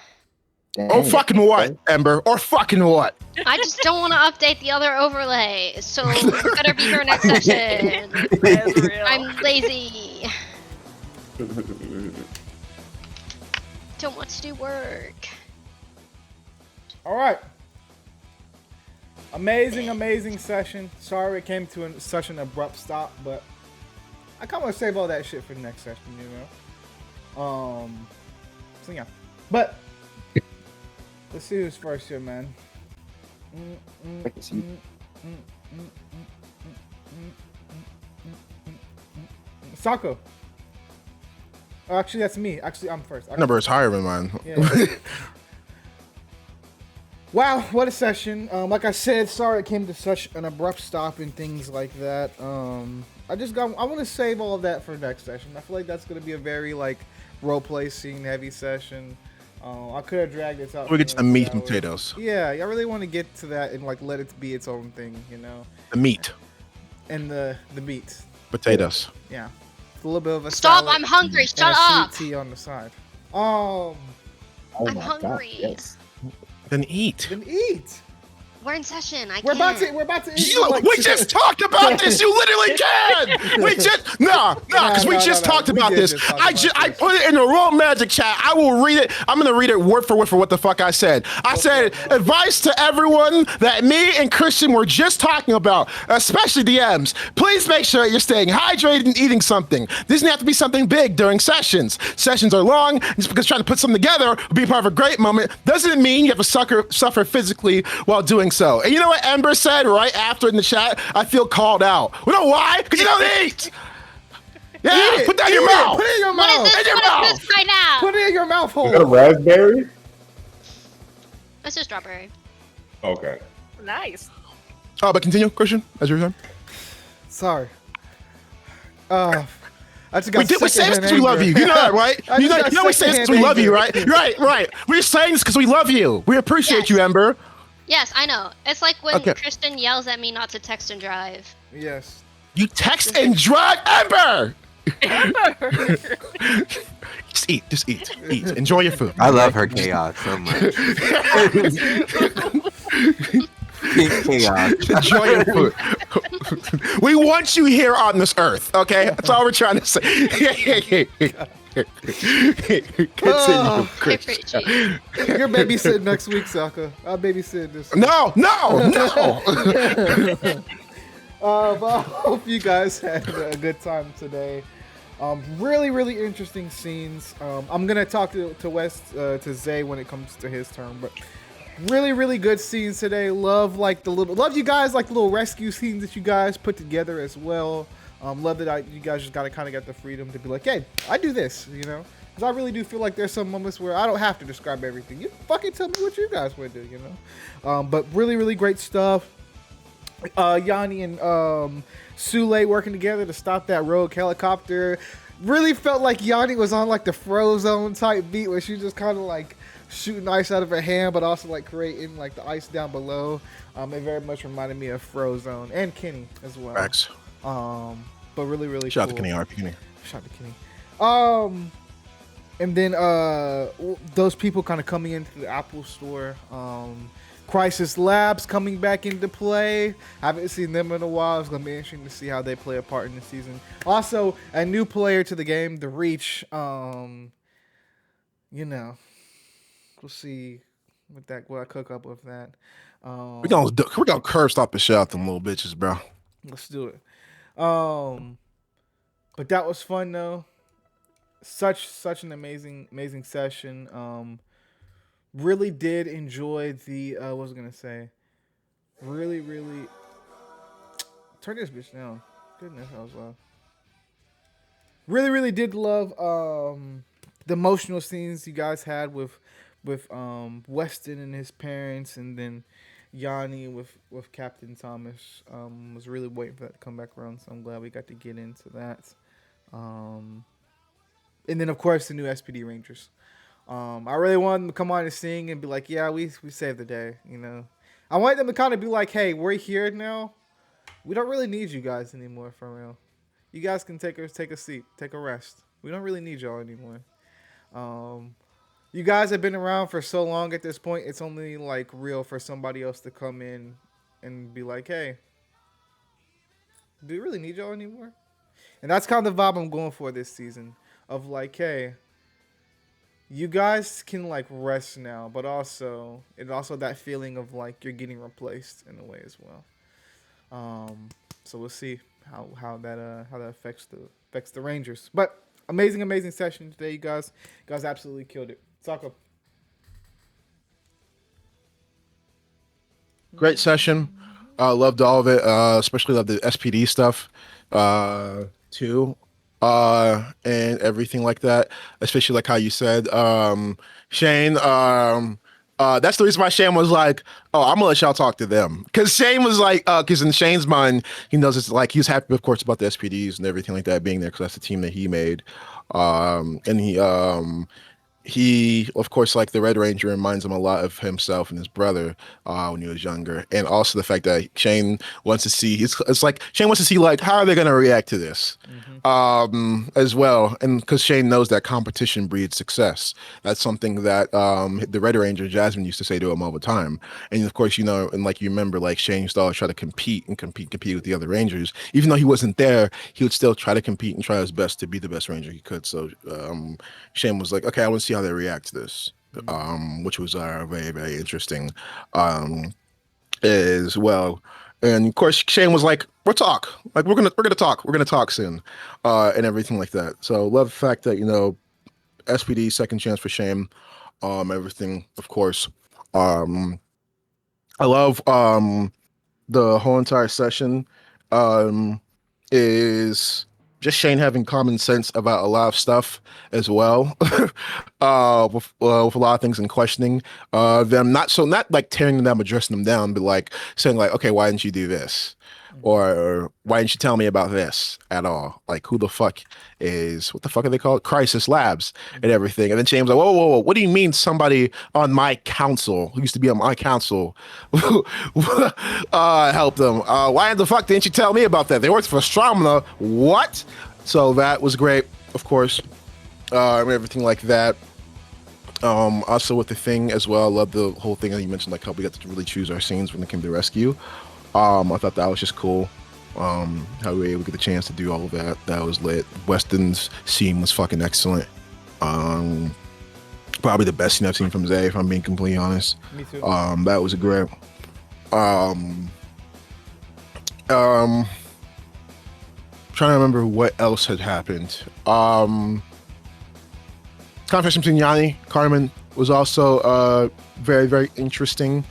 Or Dang. fucking what, Ember? Or fucking what? I just don't want to update the other overlay, so you better be here next session. That's real. I'm lazy. Don't want to do work. All right. Amazing session. Sorry it came to such an abrupt stop, but I kind of want to save all that shit for the next session, you know? So yeah. But, let's see who's first here, man. I can see. Sako. Oh, actually, that's me. Actually, I'm first. That number is higher than mine. Yeah. Wow, what a session. Like I said, sorry it came to such an abrupt stop and things like that. I want to save all of that for next session. I feel like that's going to be a very, like, role-play scene heavy session. I could have dragged this out. We get to the meat and hours. potatoes. Yeah, I really want to get to that and, like, let it be its own thing, you know? The meat. And the meat. Potatoes. Yeah. It's a little bit of a Stop! salad I'm hungry. and Shut a up. sweet tea on the side. Oh I'm my hungry. God, yes. Then eat. Then eat. We're in session. I We're can't. about to eat. We just talked about this. You literally can. We just because we just talked about did this. just talk I about just I this. put it in the Roll Magic chat. I will read it. I'm gonna read it word for what the fuck I said. I said advice to everyone that me and Christian were just talking about, especially DMs. Please make sure you're staying hydrated and eating something. This doesn't have to be something big during sessions. Sessions are long. Just because trying to put something together will be part of a great moment doesn't mean you have to suffer physically while doing so. And you know what Ember said right after in the chat? I feel called out. You know why? Because you don't eat. Yeah, put that in your mouth. Put it in your What mouth. is this? In your What is mouth. this right now? Put it in your mouth hole. Is that a raspberry? This is strawberry. Okay. Nice. Oh, but continue, Christian, as you were saying. Sorry. I just got We say this secondhand because we love anger. you. You know that, right? I You just know got we say this because we secondhand love you, anger. right? Right. We're saying this because we love you. We appreciate Yes. you, Ember. Yes, I know. It's like when Okay. Kristen yells at me not to text and drive. Yes. You text and drive, Ember. Just eat. Enjoy your food. I love her chaos so much. Pink chaos. Enjoy your food. We want you here on this earth, okay? That's all we're trying to say. Continue, I Christian. appreciate you. You're babysitting next week, Saka. I'll babysit this week. No. But I hope you guys had a good time today. Really interesting scenes. I'm gonna talk to to Zay when it comes to his turn, but really good scenes today. Love you guys like the little rescue scenes that you guys put together as well. Love that you guys just kind of got the freedom to be like, hey, I do this, you know, because I really do feel like there's some moments where I don't have to describe everything. You fucking tell me what you guys would do, you know. But really great stuff. Yanni and Sule working together to stop that rogue helicopter. Really felt like Yanni was on like the Frozone type beat where she just kind of like shooting ice out of her hand, but also like creating like the ice down below. It very much reminded me of Frozone and Kenny as well. Facts. But really, really Shout cool. out to Kenny, RP Kenny. Shout out to Kenny. And then those people kind of coming into the Apple store. Crisis Labs coming back into play. Haven't seen them in a while. It's gonna be interesting to see how they play a part in the season. Also, a new player to the game, the Reach. You know, we'll see what I cook up with that. We're gonna curve stop the shit out them little bitches, bro. Let's do it. But that was fun though. Such an amazing session. Really did enjoy the what was I gonna say? Really turn this bitch down. Goodness, that was loud. Really did love the emotional scenes you guys had with Weston and his parents, and then Yanni with Captain Thomas. Was really waiting for that to come back around, so I'm glad we got to get into that. And then of course the new SPD Rangers. I really wanted them to come on and sing and be like, yeah, we saved the day, you know. I want them to kind of be like, hey, we're here now. We don't really need you guys anymore, for real. You guys can take a seat, take a rest. We don't really need y'all anymore. You guys have been around for so long at this point, it's only like real for somebody else to come in and be like, hey, do we really need y'all anymore? And that's kind of the vibe I'm going for this season. Of like, hey, you guys can like rest now, but also that feeling of like you're getting replaced in a way as well. So we'll see how that affects the Rangers. But amazing session today, you guys. You guys absolutely killed it. Sako. Great session. Loved all of it. Especially loved the SPD stuff too. And everything like that, especially like how you said, Shane, that's the reason why Shane was like, oh, I'm gonna let y'all talk to them. Because Shane was like, because in Shane's mind, he knows it's like, he was happy, of course, about the SPDs and everything like that being there, because that's the team that he made. And he, of course, like the Red Ranger reminds him a lot of himself and his brother when he was younger. And also the fact that Shane wants to see, it's like Shane wants to see like, how are they going to react to this as well. And because Shane knows that competition breeds success. That's something that the Red Ranger Jasmine used to say to him all the time. And of course, you know, and like you remember, like Shane used to always try to compete with the other Rangers. Even though he wasn't there, he would still try to compete and try his best to be the best Ranger he could. So Shane was like, okay, I want to see how they react to this, which was very interesting as well. And of course, Shane was like, we're gonna talk soon, and everything like that. So love the fact that, you know, SPD second chance for Shane, everything, of course. I love the whole entire session is just Shane having common sense about a lot of stuff as well, with a lot of things and questioning them, not like tearing them down, but dressing them down, but like saying like, okay, why didn't you do this? Or why didn't you tell me about this at all? Like, who the fuck what the fuck are they called? Crisis Labs and everything. And then Shane was like, whoa, what do you mean somebody on my council, who used to be on my council, helped them? Why the fuck didn't you tell me about that? They worked for Stromna. What? So that was great, of course, and everything like that. Also with the thing as well, I love the whole thing that you mentioned, like how we got to really choose our scenes when it came to rescue. I thought that was just cool. How we were able to get the chance to do all of that. That was lit. Weston's scene was fucking excellent. Probably the best scene I've seen from Zay, if I'm being completely honest. Me too. That was great. Trying to remember what else had happened. Conversation between Yanni, Carmen was also very interesting.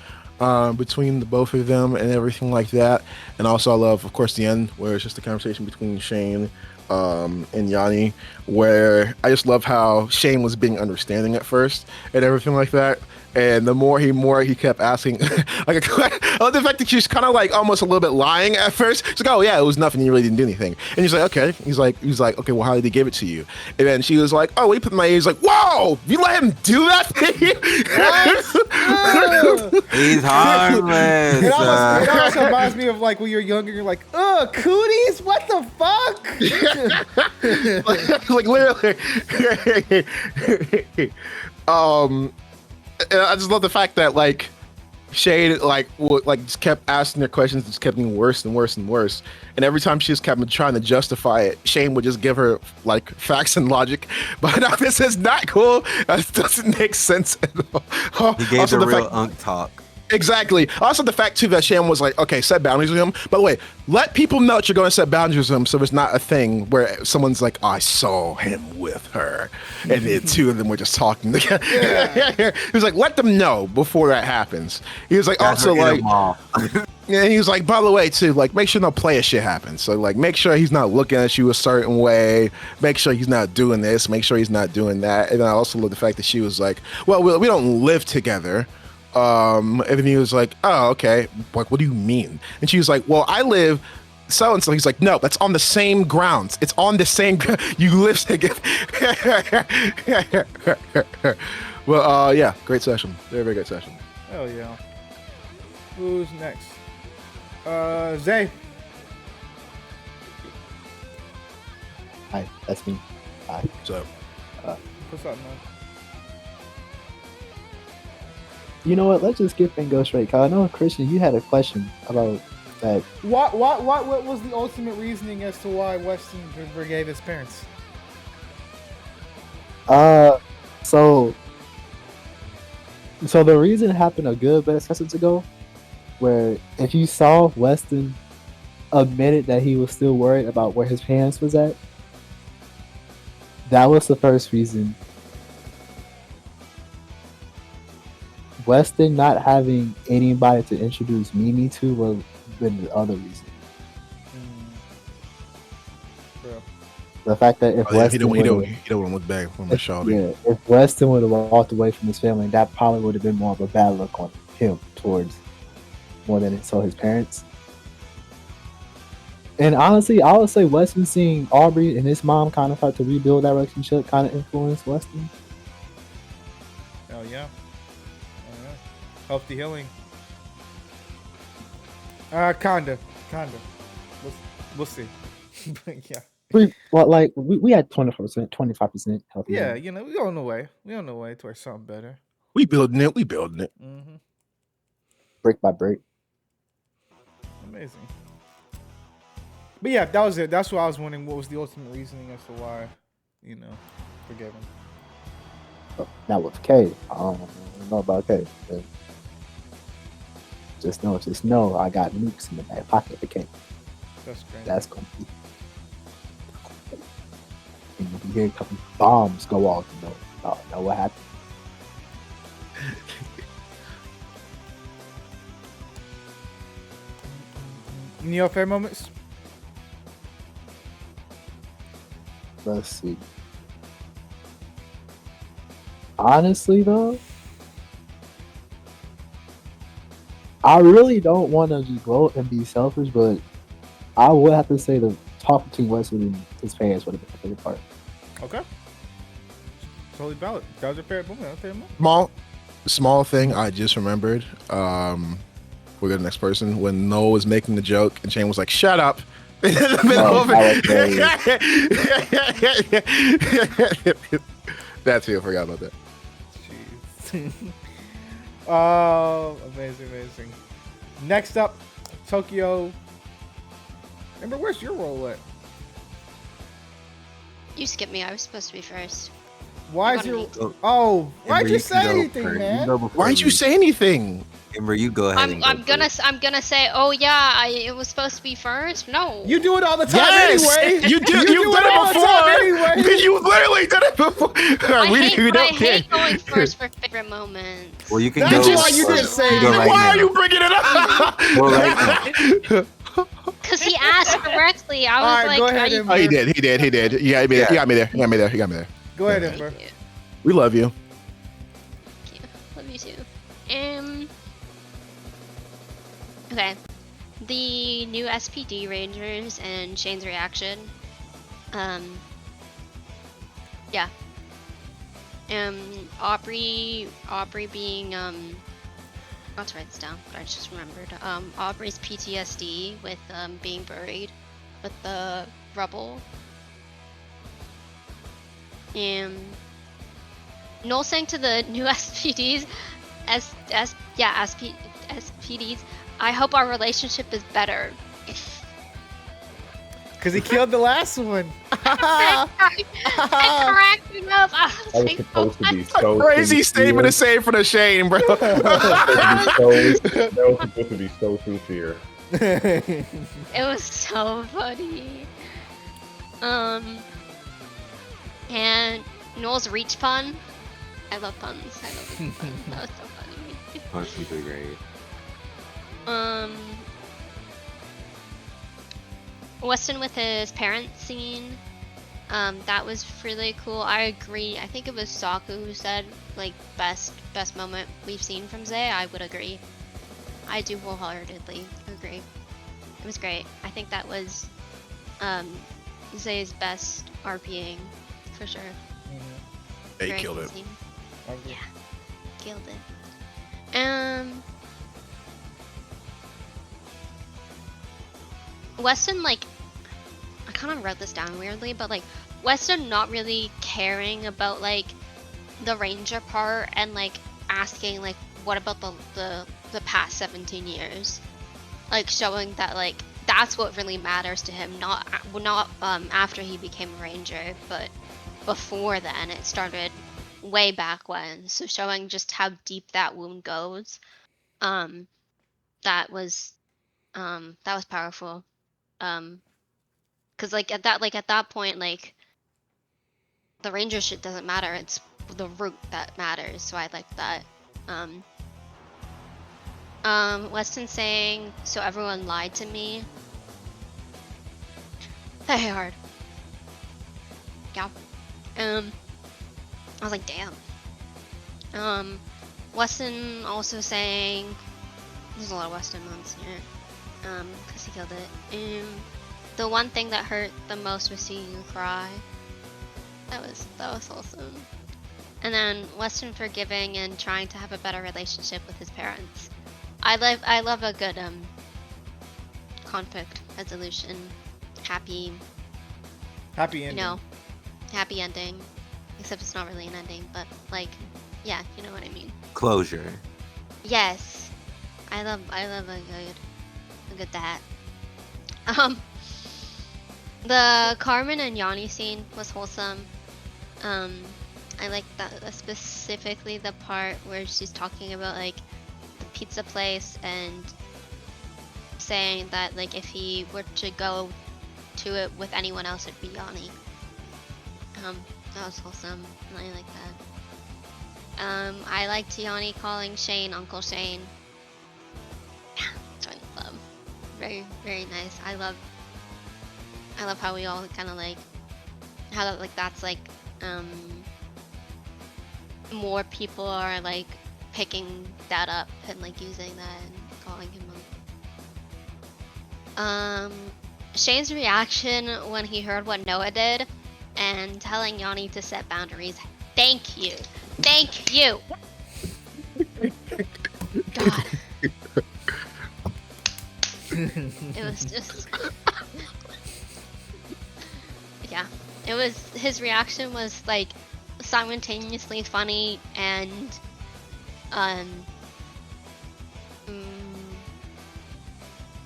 Between the both of them and everything like that. And also I love, of course, the end where it's just a conversation between Shane in Yanni, where I just love how Shane was being understanding at first and everything like that. And the more he kept asking, like, I love the fact that she's kind of like almost a little bit lying at first. She's like, "Oh yeah, it was nothing. You really didn't do anything." And he's like, "Okay." He's like, "Okay, well, how did he give it to you?" And then she was like, "Oh, he put my." He's like, "Whoa, you let him do that thing?" He's harmless. It almost reminds me of like when you're younger, you're like, "Ugh, cooties, what the fuck?" like literally. And I just love the fact that like Shade just kept asking her questions, just kept getting worse and worse and worse. And every time she just kept trying to justify it, Shane would just give her like facts and logic. But now this is not cool. That doesn't make sense at all. He gave Also, the real fact, unk talk. Exactly. Also, the fact too that Shane was like, "Okay, set boundaries with him." By the way, let people know that you're going to set boundaries with him, so it's not a thing where someone's like, "I saw him with her," and the two of them were just talking together. He was like, "Let them know before that happens." He was like, That's also her like, inner and he was like, by the way, too, like, make sure no player shit happens. So, like, make sure he's not looking at you a certain way. Make sure he's not doing this. Make sure he's not doing that. And I also love the fact that she was like, "Well, we don't live together." And then he was like, "Oh, okay. Like, what do you mean?" And she was like, "Well, I live so and so." He's like, "No, that's on the same grounds. It's on the same. You live together." Well, yeah, great session. Very, very good session. Hell yeah. Who's next? Zay. Hi, that's me. Hi. So, What's up, man? You know what? Let's just skip and go straight. Cause I know, Christian, you had a question about that. What was the ultimate reasoning as to why Weston forgave his parents? So the reason happened a good bit of sessions ago, where if you saw Weston admitted that he was still worried about where his parents was at, that was the first reason. Weston not having anybody to introduce Mimi to was been the other reason. The fact that if Weston he don't want to look back from the show. Yeah, if Weston would have walked away from his family, that probably would have been more of a bad look on him towards more than it saw his parents. And honestly, I would say Weston seeing Aubrey and his mom kind of start to rebuild that relationship kind of influenced Weston. Oh yeah. Healthy healing. Kinda. We'll see. But yeah. We had 24%, 25% healthy. Yeah, healing. you know, we on the way. We on the way towards something better. We building it. Mm-hmm. Brick by brick. Amazing. But yeah, that was it. That's what I was wondering. What was the ultimate reasoning as to why, forgave him? Oh, that was K. I don't know about K. But just know I got nukes in the back pocket for K. That's great. That's gonna be. And you'll be hearing a couple bombs go off. Know what happened. Any other fair moments? Let's see. Honestly, though, I really don't want to just go and be selfish, but I would have to say the talk between Weston and his parents would have been the favorite part. Okay. Totally valid. That was a fair moment. Small thing I just remembered. We'll go to the next person. When Noah was making the joke and Shane was like, "Shut up." In the middle of it. That's it. I forgot about that. Jeez. Oh, amazing. Next up, Tokyo. Amber, where's your role at? You skipped me. I was supposed to be first. Why is your... Oh, why'd you say anything, man? Why'd you say anything? Amber, you go ahead. I'm gonna say, oh yeah, it was supposed to be first. No. You do it all the time anyway. You've done it before. Anyway. You literally done it before. I hate going first for favorite moments. Well, you can That's go. why you didn't say. Why are you bringing it up? Well, right now. because he asked correctly. I was All right, like, go ahead, are you- Ember. Oh, he did. You got me there. You got me there. You got me there. You got me there. Go ahead, Yeah. Ember. Thank you. We love you. Thank you. Love you too. Okay. The new SPD Rangers and Shane's reaction. Yeah. Aubrey being let's write this down, but I just remembered. Aubrey's PTSD with being buried with the rubble. Noel saying to the new SPDs, SPDs, I hope our relationship is better. Because he killed the last one. I cracked him up. I was That was like, supposed to be oh, so Crazy statement to sincere. say for the Shane, bro. That was supposed to be so sincere. it was so funny. And Noel's reach pun. I love puns. I love reach puns. That was so funny. Punch me great. Weston with his parents scene. That was really cool. I agree. I think it was Saku who said like best moment we've seen from Zay. I would agree. I do wholeheartedly agree. It was great. I think that was Zay's best RPing for sure. He Very killed good it. scene. Okay. Yeah, killed it. Weston, like, I kind of wrote this down weirdly, but like, Weston not really caring about like the ranger part and like asking like, what about the past 17 years? Like showing that like that's what really matters to him, not after he became a ranger, but before then. It started way back when, so showing just how deep that wound goes. That was powerful. Because like at that point, like the ranger shit doesn't matter, it's the root that matters, so I like that. Weston saying, so everyone lied to me. Very hard. Yeah. I was like, damn. Weston also saying, there's a lot of Weston ones here. Cause he killed it. The one thing that hurt the most was seeing you cry. That was awesome. And then Weston forgiving and trying to have a better relationship with his parents. I love a good conflict resolution, happy Happy ending. you know, happy ending. Except it's not really an ending, but like, yeah, you know what I mean. Closure. Yes, I love a good that. The Carmen and Yanni scene was wholesome. I like that, specifically the part where she's talking about like the pizza place and saying that like if he were to go to it with anyone else, it'd be Yanni. That was wholesome. I like that. I liked Yanni calling Shane Uncle Shane. Join the club. Very, very nice. I love how we all kind of like how that like that's like more people are like picking that up and like using that and calling him Uncle. Shane's reaction when he heard what Noah did and telling Yanni to set boundaries. Thank you. Thank you. God. It was just yeah. It was his reaction was like simultaneously funny and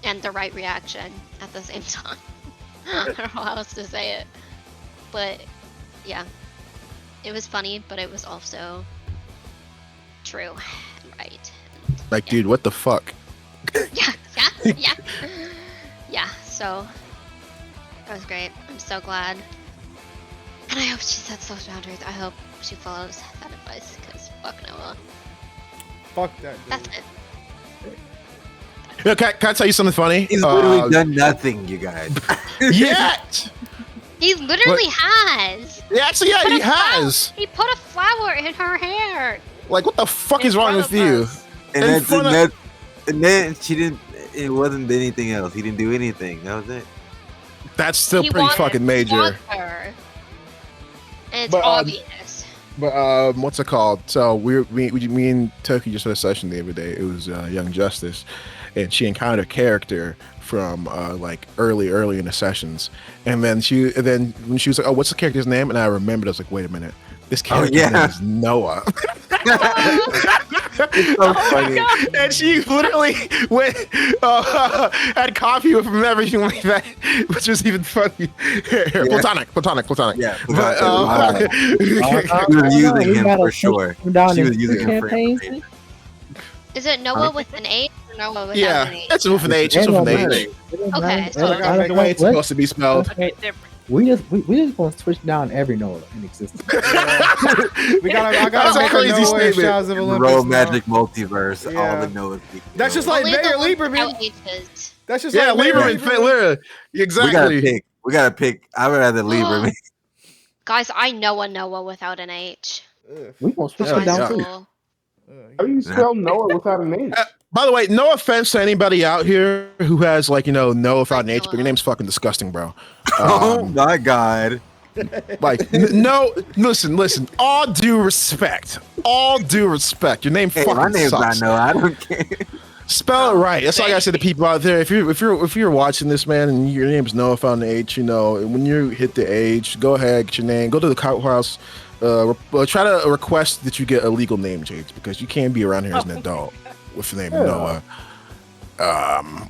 and the right reaction at the same time. I don't know how else to say it. But yeah. It was funny, but it was also true and right. And, Like, yeah. dude, what the fuck? Yeah. Yeah, so that was great. I'm so glad. And I hope she sets those boundaries. I hope she follows that advice, because fuck Noah. Fuck that dude. That's it. Can I tell you something funny? He's literally done nothing, you guys. Yet. He literally has. Yeah, actually, yeah, he has. He put a flower in her hair. Like, what the fuck In is wrong front with of you? us. And then she didn't. It wasn't anything else. He didn't do anything. That was it. That's still He pretty wanted- fucking he major. wants her. And it's But, obvious. But what's it called? So me and Toki just had a session the other day. It was Young Justice, and she encountered a character from like early in the sessions, and then when she was like, "Oh, what's the character's name?" and I remembered, I was like, "Wait a minute, this character's name is Noah." It's so funny. And she literally went had coffee with him and everything like that, which was even funny. Platonic. Yeah, But, she was using him for sure. She was using him for campaign. information. Is it Noah with an H or Noah without yeah, an H? it's with an H. It's with an H. Okay, so The way it's supposed to be spelled. Okay, different. We just gonna switch down every Noah in existence. I gotta That's a make a crazy Noah in statement. Shadows of Olympus. Roll now. Magic Multiverse, Yeah. all the Noahs. That's just like only the Mayor ones Lieberman. without H's. That's just Yeah, like Lieberman, literally. We gotta Exactly. pick. We gotta pick. I would rather Lieberman. Guys, I know a Noah without an H. We gonna switch Yeah, it down yeah. too. Cool. How do you spell Noah without an H? By the way, no offense to anybody out here who has like Noah without an H, but your name's fucking disgusting, bro. Oh my god. Like no, listen. All due respect. Your name Hey, fucking my name's sucks. not Noah. I don't care. Spell it right. That's all I gotta say to people out there. If you're watching this, man, and your name's Noah without an H, when you hit the age, go ahead, get your name, go to the courthouse. Try to request that you get a legal name change because you can't be around here as an adult with the name Noah.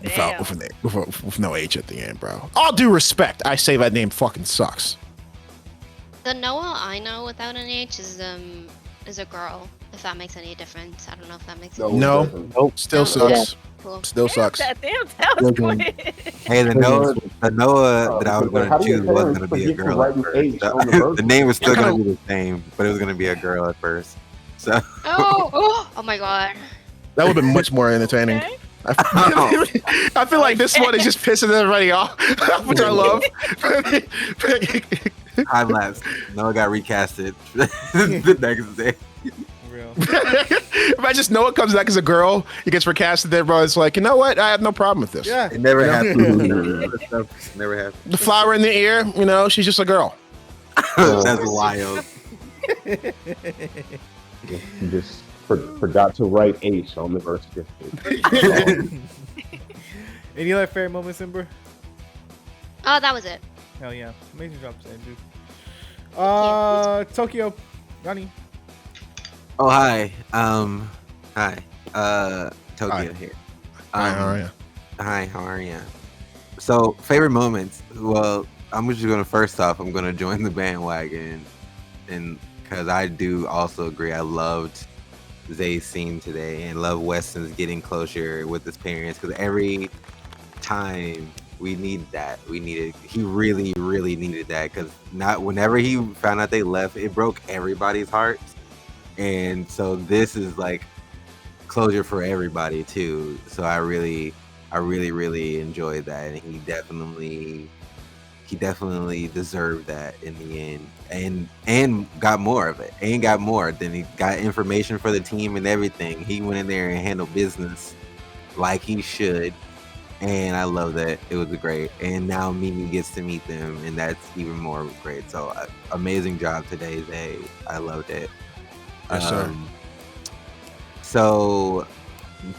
Without with no H at the end, bro. All due respect, I say that name fucking sucks. The Noah I know without an H is a girl. If that makes any difference, I don't know if that makes any No. difference. Nope. Still sucks. Cool. Still sucks. That was quick. Hey, the Noah that I was How going do to your choose wasn't parents going to be a forget to girl write at an first. H on the birth The name was still going to be the same, but it was going to be a girl at first. So Oh my god. That would have been much more entertaining. Okay. I feel like this one is just pissing everybody off, which I love. time lapse. Noah got recasted the next day. Real. If I just Noah comes back as a girl, he gets recasted. Everybody's like, you know what? I have no problem with this. Yeah. It never happened. Never happened. The flower in the ear, she's just a girl. That's wild. You just forgot to write H on the birth certificate. Any other favorite moments, Ember? Oh, that was it. Hell yeah. Amazing job, dude. Tokyo. Yanni. Oh hi. Hi. Tokyo here. Hi, how are you? Hi, how are you? So, favorite moments. Well, I'm just gonna first off, I'm gonna join the bandwagon, and because I do also agree, I loved Zay's scene today, and love Weston's getting closure with his parents. Because every time we need that, he really, really needed that. Because whenever he found out they left, it broke everybody's hearts, and so this is like closure for everybody too. So I really enjoyed that, and he definitely deserved that in the end, and got more of it, and got more. Then he got information for the team and everything. He went in there and handled business like he should, and I love that. It was great, and now Mimi gets to meet them, and that's even more great. So amazing job today, Zay. I loved it. Yes, sir. So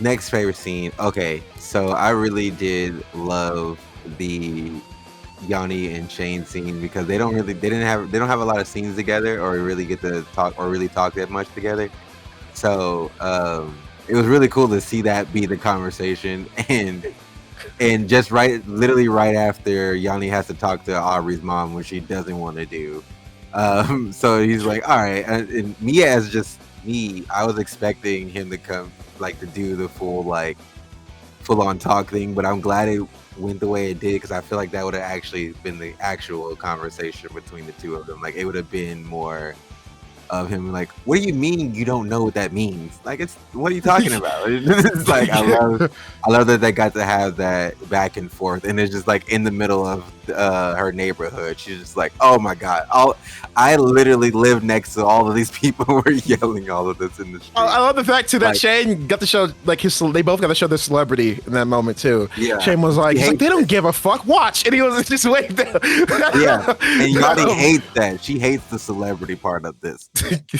next favorite scene. Okay, so I really did love the Yanni and Shane scene because they don't have a lot of scenes together or really get to talk that much together. So it was really cool to see that be the conversation, and just literally right after Yanni has to talk to Aubrey's mom, which she doesn't want to do. So he's like, all right, and me as just me, I was expecting him to come to do the full on talk thing, but I'm glad it went the way it did because I feel like that would have actually been the actual conversation between the two of them. Like it would have been more of him like, what do you mean you don't know what that means? Like, it's what are you talking about? It's like I love that they got to have that back and forth, and it's just like in the middle of her neighborhood. She's just like, oh my god, I literally live next to all of these people who are yelling all of this in the street. I love the fact too that Like- Shane got to show like they both got to show their celebrity in that moment too. Yeah. Shane was like, He he's like, hates they don't it. give a fuck. Watch, and he was just waiting there. Yeah, and Yanni hates that. She hates the celebrity part of this,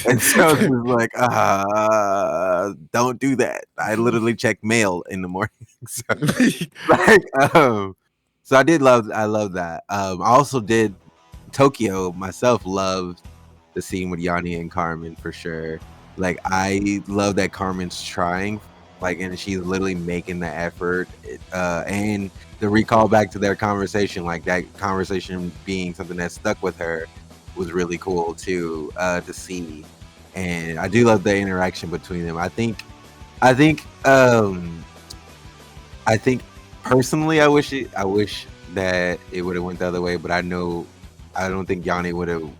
and so she's like, "Don't do that." I literally check mail in the morning, so, like, so I love that. I also did Tokyo myself. Loved the scene with Yanni and Carmen for sure. Like, I love that Carmen's trying, like, and she's literally making the effort, and the recall back to their conversation, like that conversation being something that stuck with her was really cool too, to see. And I do love the interaction between them. I think personally, I wish that it would have went the other way, but I don't think Yanni would have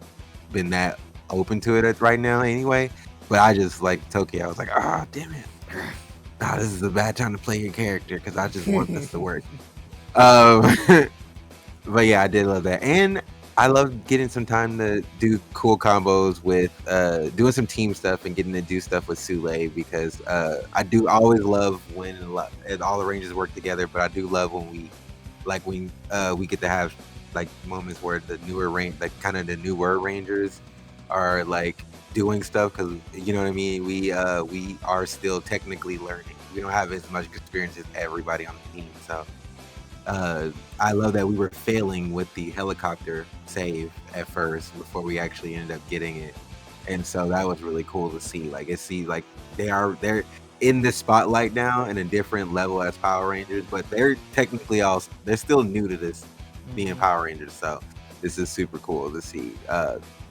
been that open to it right now anyway. But I just like Tokyo. I was like, damn it. This is a bad time to play your character because I just want this to work. But yeah, I did love that, and I love getting some time to do cool combos with doing some team stuff and getting to do stuff with Sule, because I do always love when all the Rangers work together, but I do love when we get to have like moments where the newer Rangers are like doing stuff, because you know what I mean, we are still technically learning. We don't have as much experience as everybody on the team, so I love that we were failing with the helicopter save at first before we actually ended up getting it, and so that was really cool to see. Like, they're in the spotlight now in a different level as Power Rangers, but they're still new to this being Power Rangers. So this is super cool to see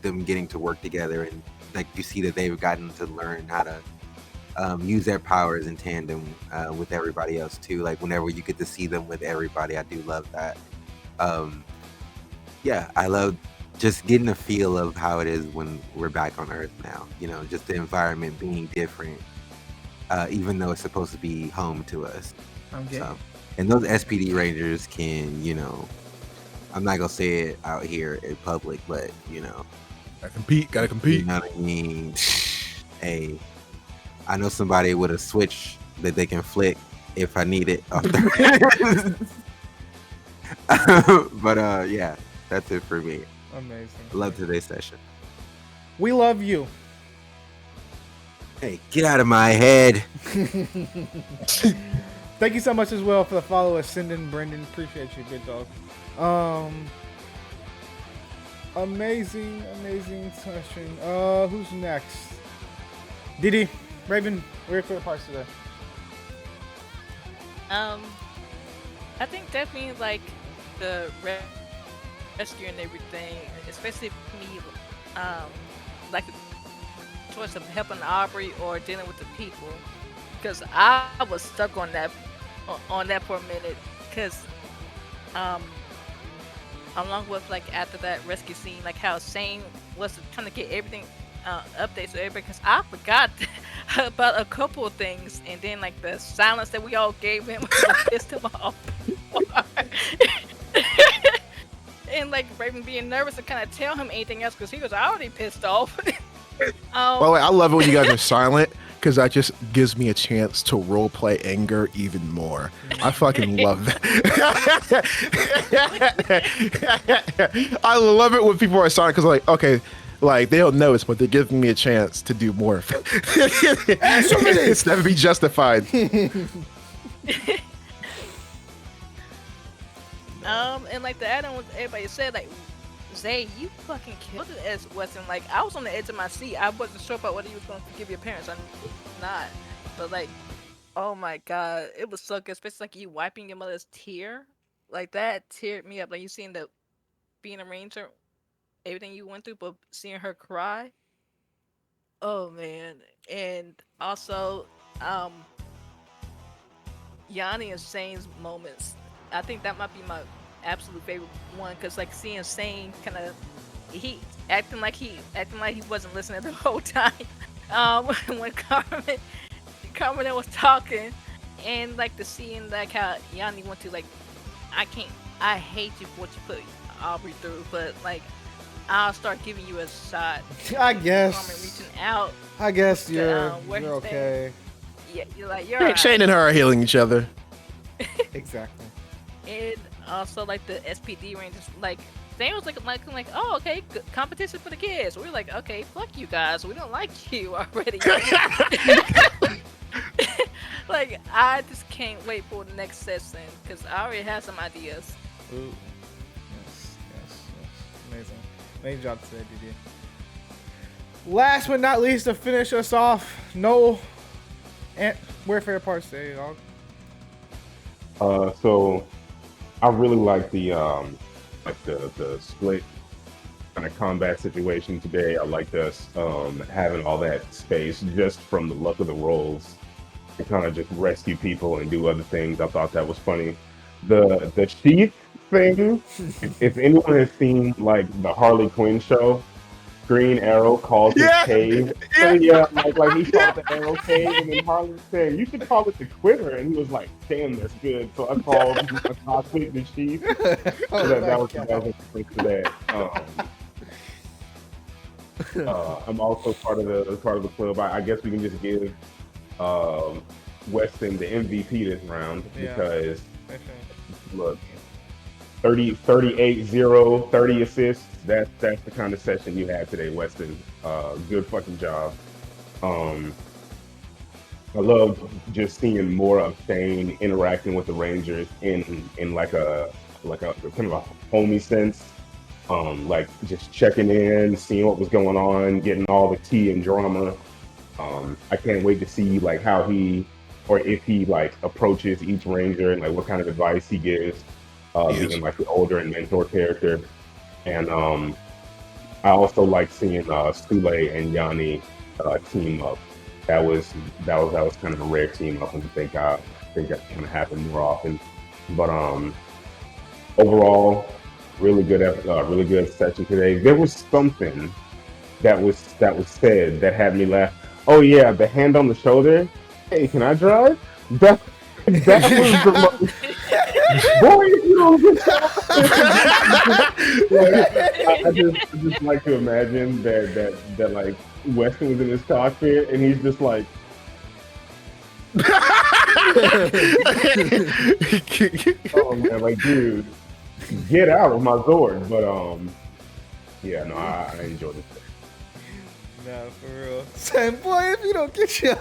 them getting to work together, and like you see that they've gotten to learn how to use their powers in tandem with everybody else too. Like, whenever you get to see them with everybody, I do love that. Yeah, I love just getting a feel of how it is when we're back on Earth now. You know, just the environment being different, even though it's supposed to be home to us. Okay. So, and those SPD Rangers can, you know, I'm not gonna say it out here in public, but you know, Gotta compete. you know what I mean? Hey, I know somebody with a switch that they can flick if I need it. But yeah, that's it for me. Amazing. Love today's session. We love you. Hey, get out of my head. Thank you so much as well for the follow, Ascendant Brendan. Appreciate you, good dog. Amazing session. Who's next? Didi, Raven, what are your favorite parts today? I think definitely like the rescue and everything, especially me, like the choice of helping Aubrey or dealing with the people, because I was stuck on that for a minute, because along with like after that rescue scene, like how Shane was trying to get everything updates to everybody, because I forgot about a couple of things, and then like the silence that we all gave him pissed him off. And like Raven being nervous to kind of tell him anything else because he was already pissed off. By the way, I love it when you guys are silent, because that just gives me a chance to role play anger even more. I fucking love that. I love it when people are silent, because like, okay, like they don't notice, but they're giving me a chance to do more. It's never be justified. And like the add-on, everybody said, like, Zay, you fucking killed it as Weston. Like, I was on the edge of my seat. I wasn't sure about whether you was going to forgive your parents or not. But like, oh my god, it was so good. Especially like you wiping your mother's tear. Like, that teared me up. Like, you seeing the being a ranger, everything you went through, but seeing her cry. Oh man. And also, Yanni and Shane's moments. I think that might be my absolute favorite one, because like seeing Shane kind of he acting like he wasn't listening the whole time. When Carmen was talking, and like the scene like how Yanni went to like, I can't, I hate you for what you put Aubrey through, but like I'll start giving you a shot. I Carmen guess. reaching out. I guess to, you're where you're he's standing. okay. Yeah, you're like you're alright. Shane and her are healing each other. Exactly. And also like the SPD rangers, like they was like oh okay, good competition for the kids. We are like, okay, fuck you guys, we don't like you already. Like I just can't wait for the next session because I already have some ideas. Ooh. Yes. Amazing. Amazing job today, DD. Last but not least, to finish us off, no Warfare Part today, dog. So I really like the split kind of combat situation today. I like us having all that space just from the luck of the rolls to kind of just rescue people and do other things. I thought that was funny. The sheath thing, if anyone has seen like the Harley Quinn show, Green Arrow calls his cave. So yeah, like he called the Arrow cave, and then Harley said, "You should call it the Quiver," and he was like, "Damn, that's good." So I called a cockpit the sheath. So that was a reference to that. I'm also part of the club. I guess we can just give Weston the MVP this round because look, 38-0, 30 assists. That's the kind of session you had today, Weston. Good fucking job. I love just seeing more of Shane interacting with the Rangers in like a kind of a homey sense. Like just checking in, seeing what was going on, getting all the tea and drama. I can't wait to see like how he or if he like approaches each Ranger and like what kind of advice he gives. Being like the older and mentor character. And I also like seeing Sule and Yanni team up. That was kind of a rare team up, and I think that kind of happened more often. But overall, really good session today. There was something that was said that had me laugh. Oh yeah, the hand on the shoulder. Hey, can I drive? That was the most. Boy, you don't I just like to imagine that like Weston was in his cockpit and he's just like. Oh man, like dude, get out of my Zord. But yeah, no, I enjoyed it. No, for real. Same boy, if you don't get you.